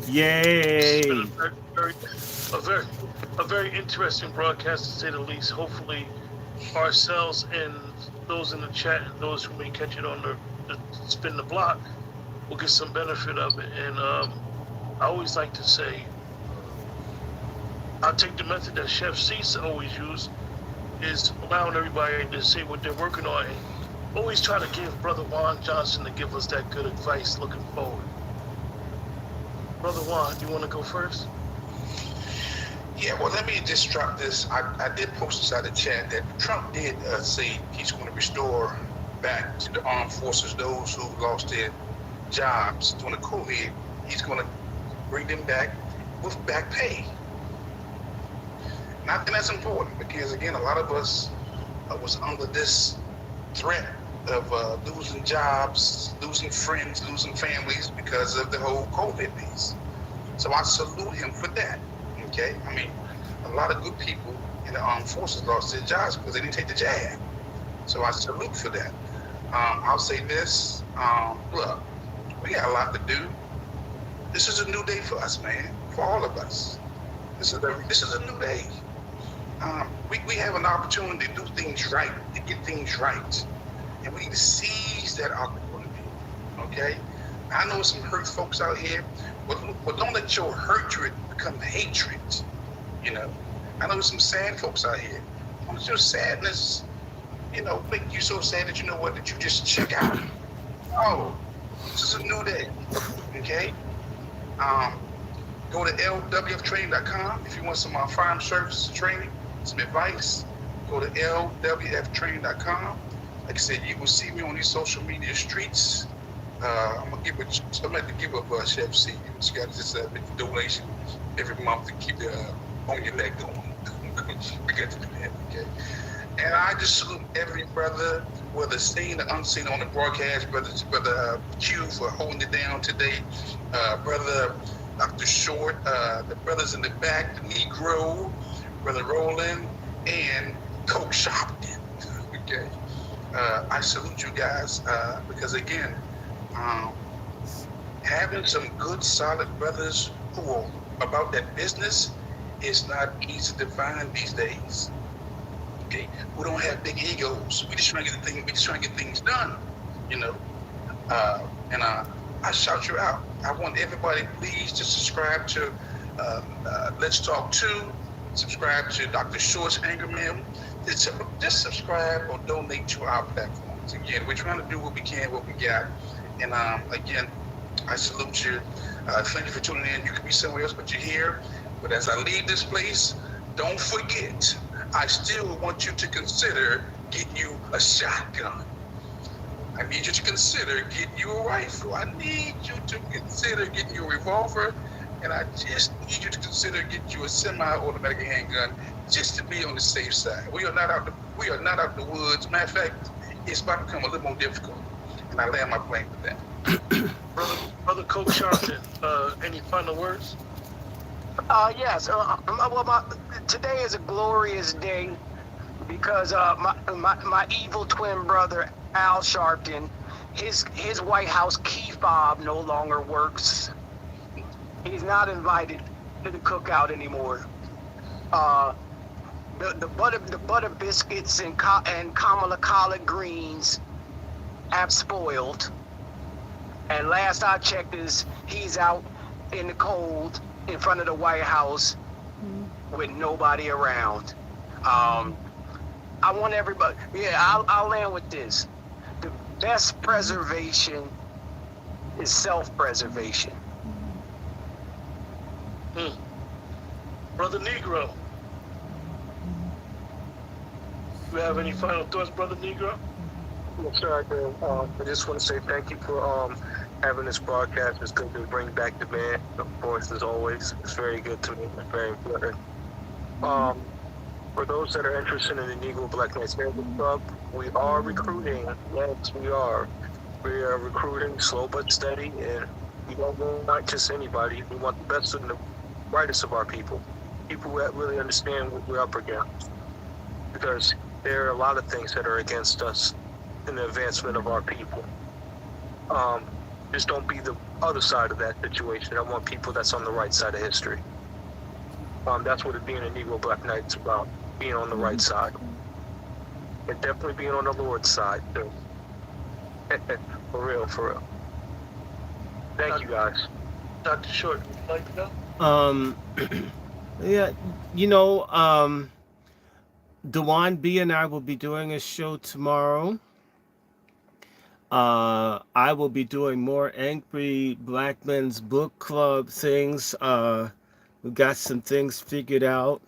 Yay! It's been a very interesting broadcast, to say the least. Hopefully, ourselves and those in the chat and those who may catch it on the spin the block will get some benefit of it. And I always like to say, I'll take the method that Chef C's always use, is allowing everybody to say what they're working on. And always try to give Brother Juan Johnson to give us that good advice looking forward. Brother Juan, you want to go first? Yeah, well, let me just drop this. I did post inside the chat that Trump did say he's going to restore back to the armed forces those who lost their jobs during the COVID. He's going to bring them back with back pay. And I think that's important because, again, a lot of us was under this threat of losing jobs, losing friends, losing families because of the whole COVID piece. So I salute him for that. Okay, I mean, a lot of good people in the armed forces lost their jobs because they didn't take the jab. So I salute for that. I'll say this, look, we got a lot to do. This is a new day for us, man, for all of us. This is a new day. We have an opportunity to do things right, to get things right. And we need to seize that opportunity, okay? I know some hurt folks out here, but don't let your hatred become hatred, you know? I know some sad folks out here. Don't let your sadness, make you so sad that you know what, that you just check out. Oh, this is a new day, okay? Go to lwftraining.com if you want some firearm services training, some advice. Go to lwftraining.com. Like I said, you will see me on these social media streets. I'm gonna give up Chef C. You got to just make a donation every month to keep the on your leg going. We got to do that, okay? And I just salute every brother, whether seen or unseen on the broadcast. Brother Q for holding it down today. Brother Dr. Short, the brothers in the back, the Negro, Brother Roland, and Coach Sharpton. Okay. I salute you guys because, again, having some good, solid brothers who are about that business is not easy to find these days. Okay, we don't have big egos. We just trying to get things done, And I shout you out. I want everybody, please, to subscribe to Let's Talk 2. Subscribe to Dr. Short's Anger Man. Just subscribe or donate to our platforms. Again, we're trying to do what we can, what we got. And again, I salute you. Thank you for tuning in. You could be somewhere else, but you're here. But as I leave this place, don't forget, I still want you to consider getting you a shotgun. I need you to consider getting you a rifle. I need you to consider getting you a revolver. And I just need you to consider getting you a semi-automatic handgun just to be on the safe side. We are not out the woods. Matter of fact, it's about to become a little more difficult. And I land my plane with that. Brother Coach Sharpton, any final words? Yes. Today is a glorious day because my evil twin brother Al Sharpton, his White House key fob no longer works. He's not invited to the cookout anymore. The butter biscuits and Kamala collard greens have spoiled. And last I checked, he's out in the cold in front of the White House with nobody around. I want everybody. Yeah, I'll land with this. The best preservation is self-preservation. Brother Negro. You have any final thoughts, Brother Negro? Yes, sir, I do. I just want to say thank you for having this broadcast. It's good to bring back the band, of course, as always. It's very good to me. It's very important. For those that are interested in the Negro Black Knights Heritage Club, we are recruiting. Yes, we are. We are recruiting slow but steady, and we don't want just anybody. We want the best and the brightest of our people. People that really understand what we're up against. Because there are a lot of things that are against us in the advancement of our people. Just don't be the other side of that situation. I want people that's on the right side of history. That's what it being a Negro Black Knight is about, being on the right side. And definitely being on the Lord's side, too. For real, for real. Thank you, guys. Dr. Short, would you like to go? Yeah, Dewan B and I will be doing a show tomorrow. I will be doing more Angry Black Men's Book Club things. We've got some things figured out.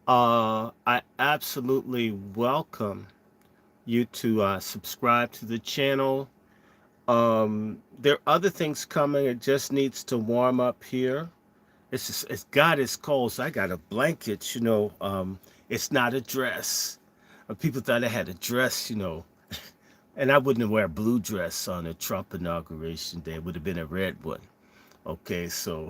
I absolutely welcome you to subscribe to the channel. There are other things coming. It just needs to warm up here. It's God is cold, so I got a blanket. It's not a dress. People thought I had a dress, and I wouldn't wear a blue dress on a Trump inauguration day. It would have been a red one. Okay, so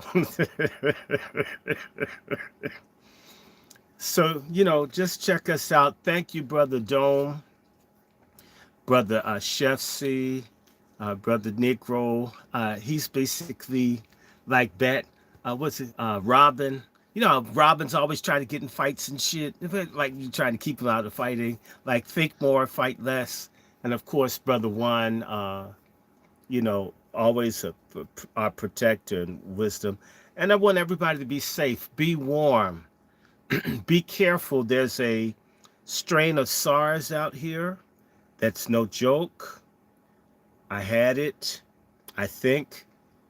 so just check us out. Thank you, Brother Dome, Brother Chef C, Brother Negro. He's basically like that. What's it? Robin. Robin's always trying to get in fights and shit. Like you trying to keep him out of fighting. Like think more, fight less. And of course, Brother Juan. Always our protector and wisdom. And I want everybody to be safe. Be warm. Be careful. There's a strain of SARS out here. That's no joke. I had it, I think.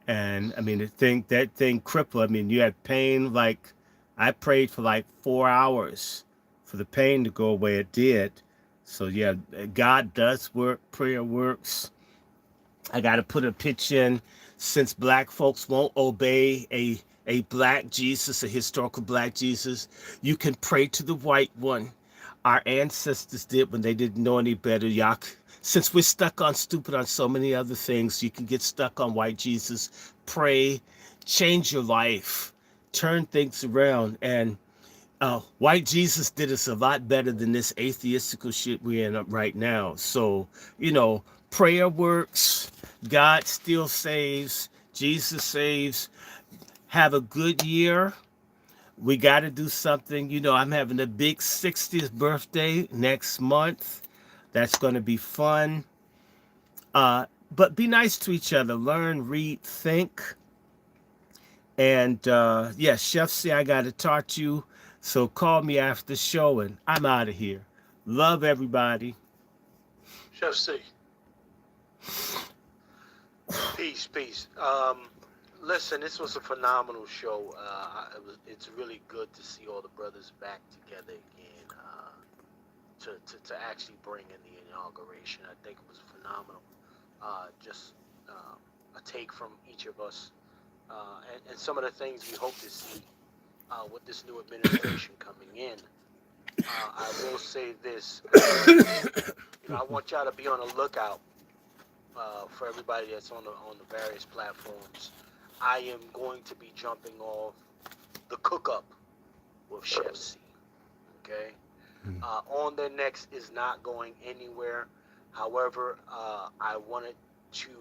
And I mean, that thing crippled. I mean, you had pain. Like, I prayed for like 4 hours for the pain to go away. It did. So yeah, God does work. Prayer works. I got to put a pitch in. Since black folks won't obey a black Jesus, a historical black Jesus, you can pray to the white one. Our ancestors did when they didn't know any better. Y'all, since we're stuck on stupid on so many other things, you can get stuck on white Jesus. Pray, change your life, turn things around. And white Jesus did us a lot better than this atheistical shit we're in right now. So, prayer works. God still saves. Jesus saves. Have a good year. We got to do something. I'm having a big 60th birthday next month. That's going to be fun. But be nice to each other. Learn, read, think. And yeah, Chef C, I got to talk to you. So call me after the show and I'm out of here. Love everybody. Chef C. Peace. Listen, this was a phenomenal show. It's really good to see all the brothers back together again. To actually bring in the inauguration, I think it was phenomenal. Just a take from each of us, and some of the things we hope to see with this new administration coming in. I will say this: I want y'all to be on the lookout for everybody that's on the various platforms. I am going to be jumping off the Cook Up with Chef C. Okay. On the next is not going anywhere. However, I wanted to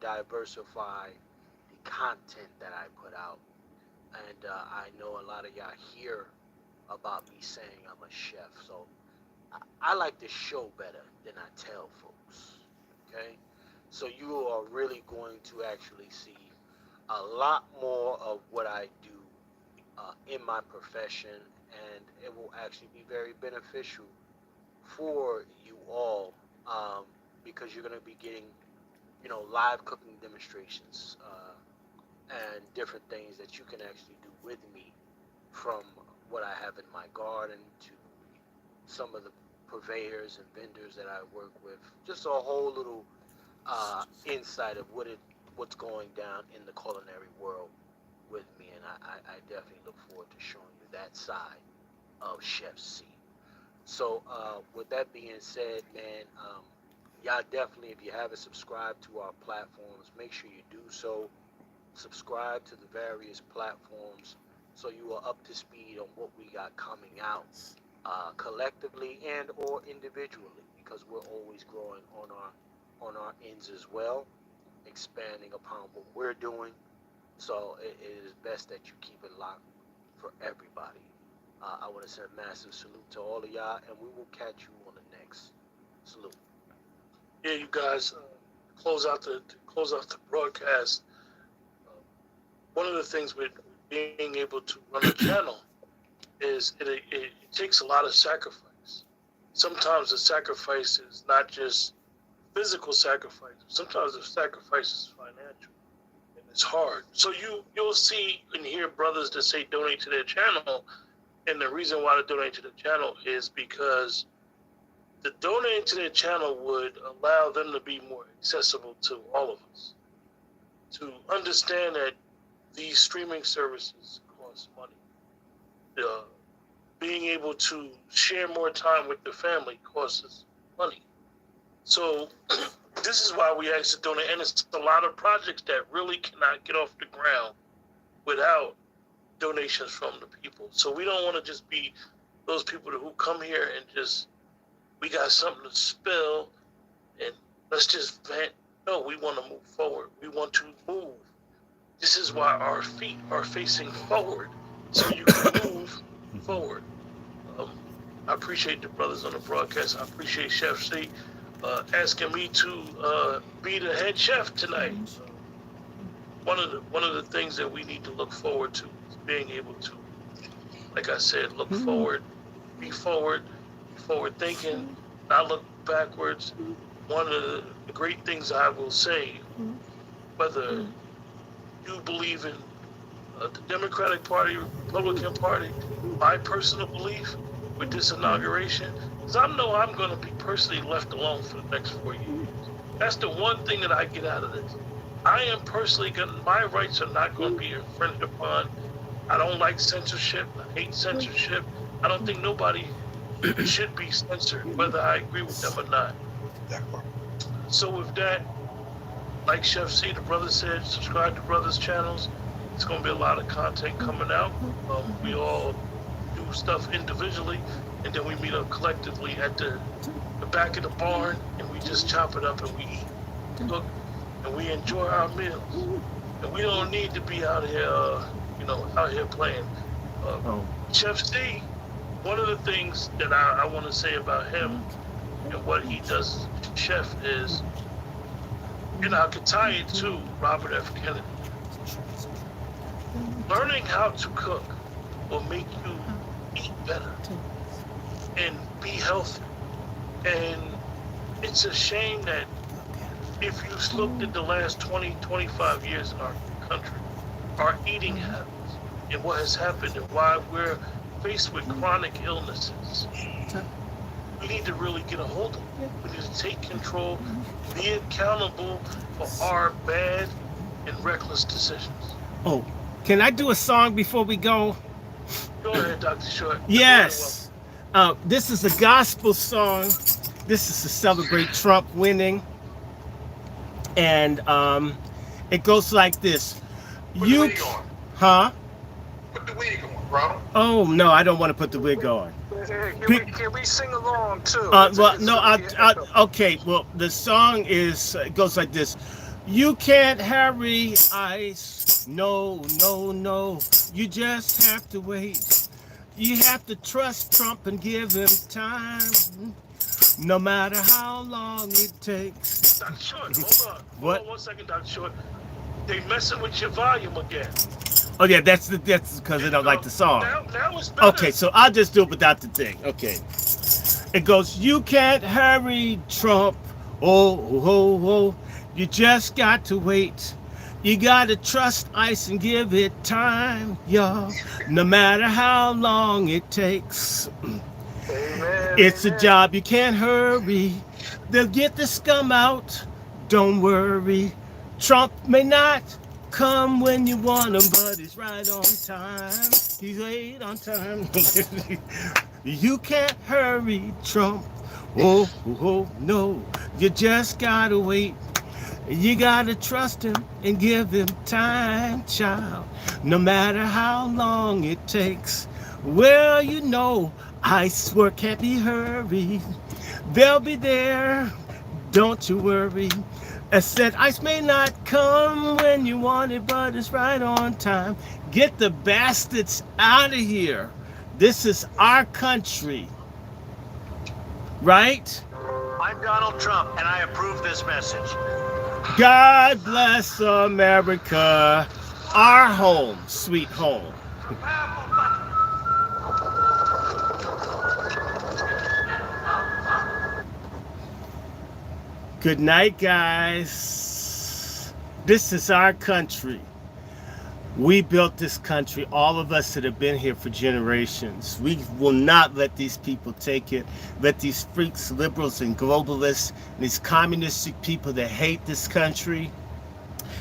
diversify the content that I put out. And I know a lot of y'all hear about me saying I'm a chef. So I like to show better than I tell folks. Okay? So you are really going to actually see a lot more of what I do in my profession, and it will actually be very beneficial for you all, because you're going to be getting, live cooking demonstrations and different things that you can actually do with me, from what I have in my garden to some of the purveyors and vendors that I work with. Just a whole little insight of what's going down in the culinary world with me, and I definitely look forward to showing you that side of Chef C. So with that being said, man, y'all definitely, if you haven't subscribed to our platforms, make sure you do so. Subscribe to the various platforms so you are up to speed on what we got coming out, collectively and or individually, because we're always growing on our ends as well, expanding upon what we're doing. So it is best that you keep it locked for everybody. I want to send a massive salute to all of y'all, and we will catch you on the next salute. Yeah, you guys, close out the broadcast. One of the things with being able to run a channel is it takes a lot of sacrifice. Sometimes the sacrifice is not just physical sacrifice. Sometimes the sacrifice is financial, and it's hard. So you'll see and hear brothers that say donate to their channel, and the reason why they donate to the channel is because the donating to their channel would allow them to be more accessible to all of us, to understand that these streaming services cost money. Being able to share more time with the family costs us money. So this is why we ask to donate, and it's a lot of projects that really cannot get off the ground without donations from the people. So we don't want to just be those people who come here and just, we got something to spill and let's just vent. No, we want to move forward. We want to move. This is why our feet are facing forward, so you can move forward. I appreciate the brothers on the broadcast. I appreciate Chef C asking me to be the head chef tonight. One of the things that we need to look forward to is being able to, like I said, look forward, be forward thinking, not look backwards. One of the great things I will say, whether you believe in the Democratic Party, Republican Party, my personal belief with this inauguration is I know I'm going to be personally left alone for the next 4 years. That's the one thing that I get out of this. I am personally my rights are not going to be infringed upon. I don't like censorship. I hate censorship. I don't think nobody should be censored, whether I agree with them or not. So with that, like Chef C, the brother said, subscribe to brothers' channels. It's going to be a lot of content coming out. We all do stuff individually, and then we meet up collectively at the back of the barn, and we just chop it up and we eat, cook, and we enjoy our meals. And we don't need to be out here, out here playing. Chef C, one of the things that I want to say about him and what he does as chef is, I could tie it to Robert F. Kennedy. Learning how to cook will make you eat better and be healthy. And it's a shame that if you looked at the last 20, 25 years in our country, our eating habits and what has happened and why we're faced with chronic illnesses, we need to really get a hold of it. We need to take control, be accountable for our bad and reckless decisions. Oh, can I do a song before we go? Go ahead, Dr. Short. Yes. This is a gospel song. This is to celebrate Trump winning. And it goes like this. Put the wig on. Huh? Put the wig on, Ronald. Oh, no, I don't want to put the wig on. Can we sing along too? Okay. Well, the song goes like this. You can't hurry ice. No. You just have to wait. You have to trust Trump and give him time. No matter how long it takes. Dr. Short, hold on. What? Hold on 1 second, Dr. Short. They messing with your volume again. Oh yeah, that's because they don't like the song. Now it's better. Okay, so I'll just do it without the thing. Okay. It goes, you can't hurry, Trump. Oh, oh, oh. You just got to wait. You gotta trust ice and give it time, y'all. No matter how long it takes. Amen. It's a Amen. job you can't hurry. They'll get the scum out. Don't worry. Trump may not come when you want him, but he's right on time. He's right on time. You can't hurry, Trump. Oh, oh, oh, no. You just gotta wait. You gotta trust him and give him time, child. No matter how long it takes. Well, you know, ice work can't be hurried. They'll be there. Don't you worry. I said ice may not come when you want it, but it's right on time. Get the bastards out of here. This is our country. Right? I'm Donald Trump, and I approve this message. God bless America, our home, sweet home. Good night, guys. This is our country. We built this country, all of us that have been here for generations. We will not let these people take it. Let these freaks, liberals, and globalists, and these communistic people that hate this country,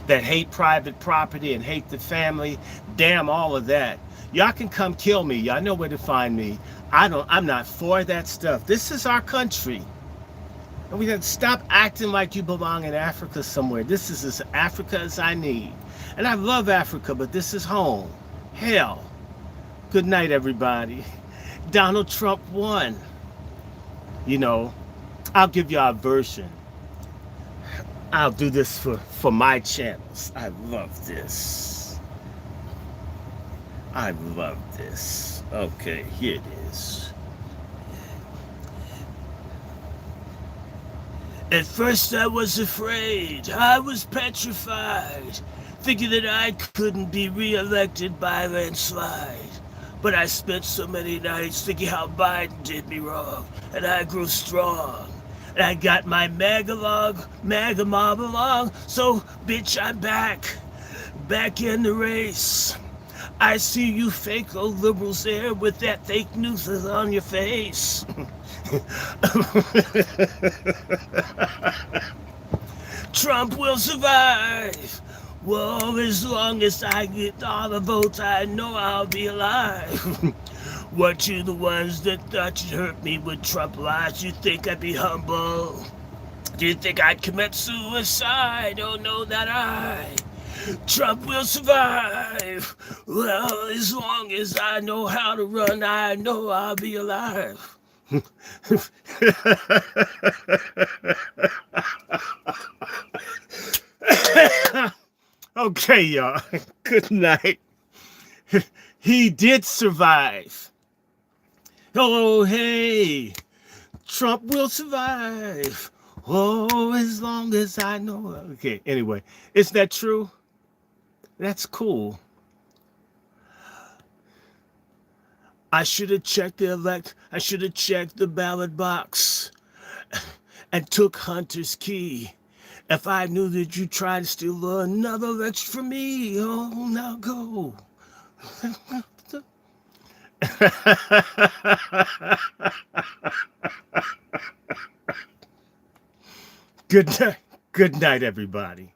that hate private property and hate the family, damn all of that. Y'all can come kill me. Y'all know where to find me. I'm not for that stuff. This is our country. And we got to stop acting like you belong in Africa somewhere. This is as Africa as I need. And I love Africa, but this is home. Hell. Good night, everybody. Donald Trump won. You know, I'll give y'all a version. I'll do this for my channels. I love this. I love this. Okay, here it is. At first I was afraid, I was petrified, thinking that I couldn't be re-elected by landslide. But I spent so many nights thinking how Biden did me wrong, and I grew strong. And I got my MAGA mob along, so bitch, I'm back in the race. I see you fake old liberals there with that fake news on your face. Trump will survive. Well, as long as I get all the votes, I know I'll be alive. Weren't you the ones that thought you'd hurt me with Trump lies? You think I'd be humble? Do you think I'd commit suicide? Oh, no, not I. Trump will survive. Well, as long as I know how to run, I know I'll be alive. Okay, y'all. Good night. He did survive. Oh, hey. Trump will survive. Oh, as long as I know. Okay, anyway. Is that true? That's cool. I should have checked the ballot box and took Hunter's key. If I knew that you tried to steal another election from me, oh, now go. Good night, everybody.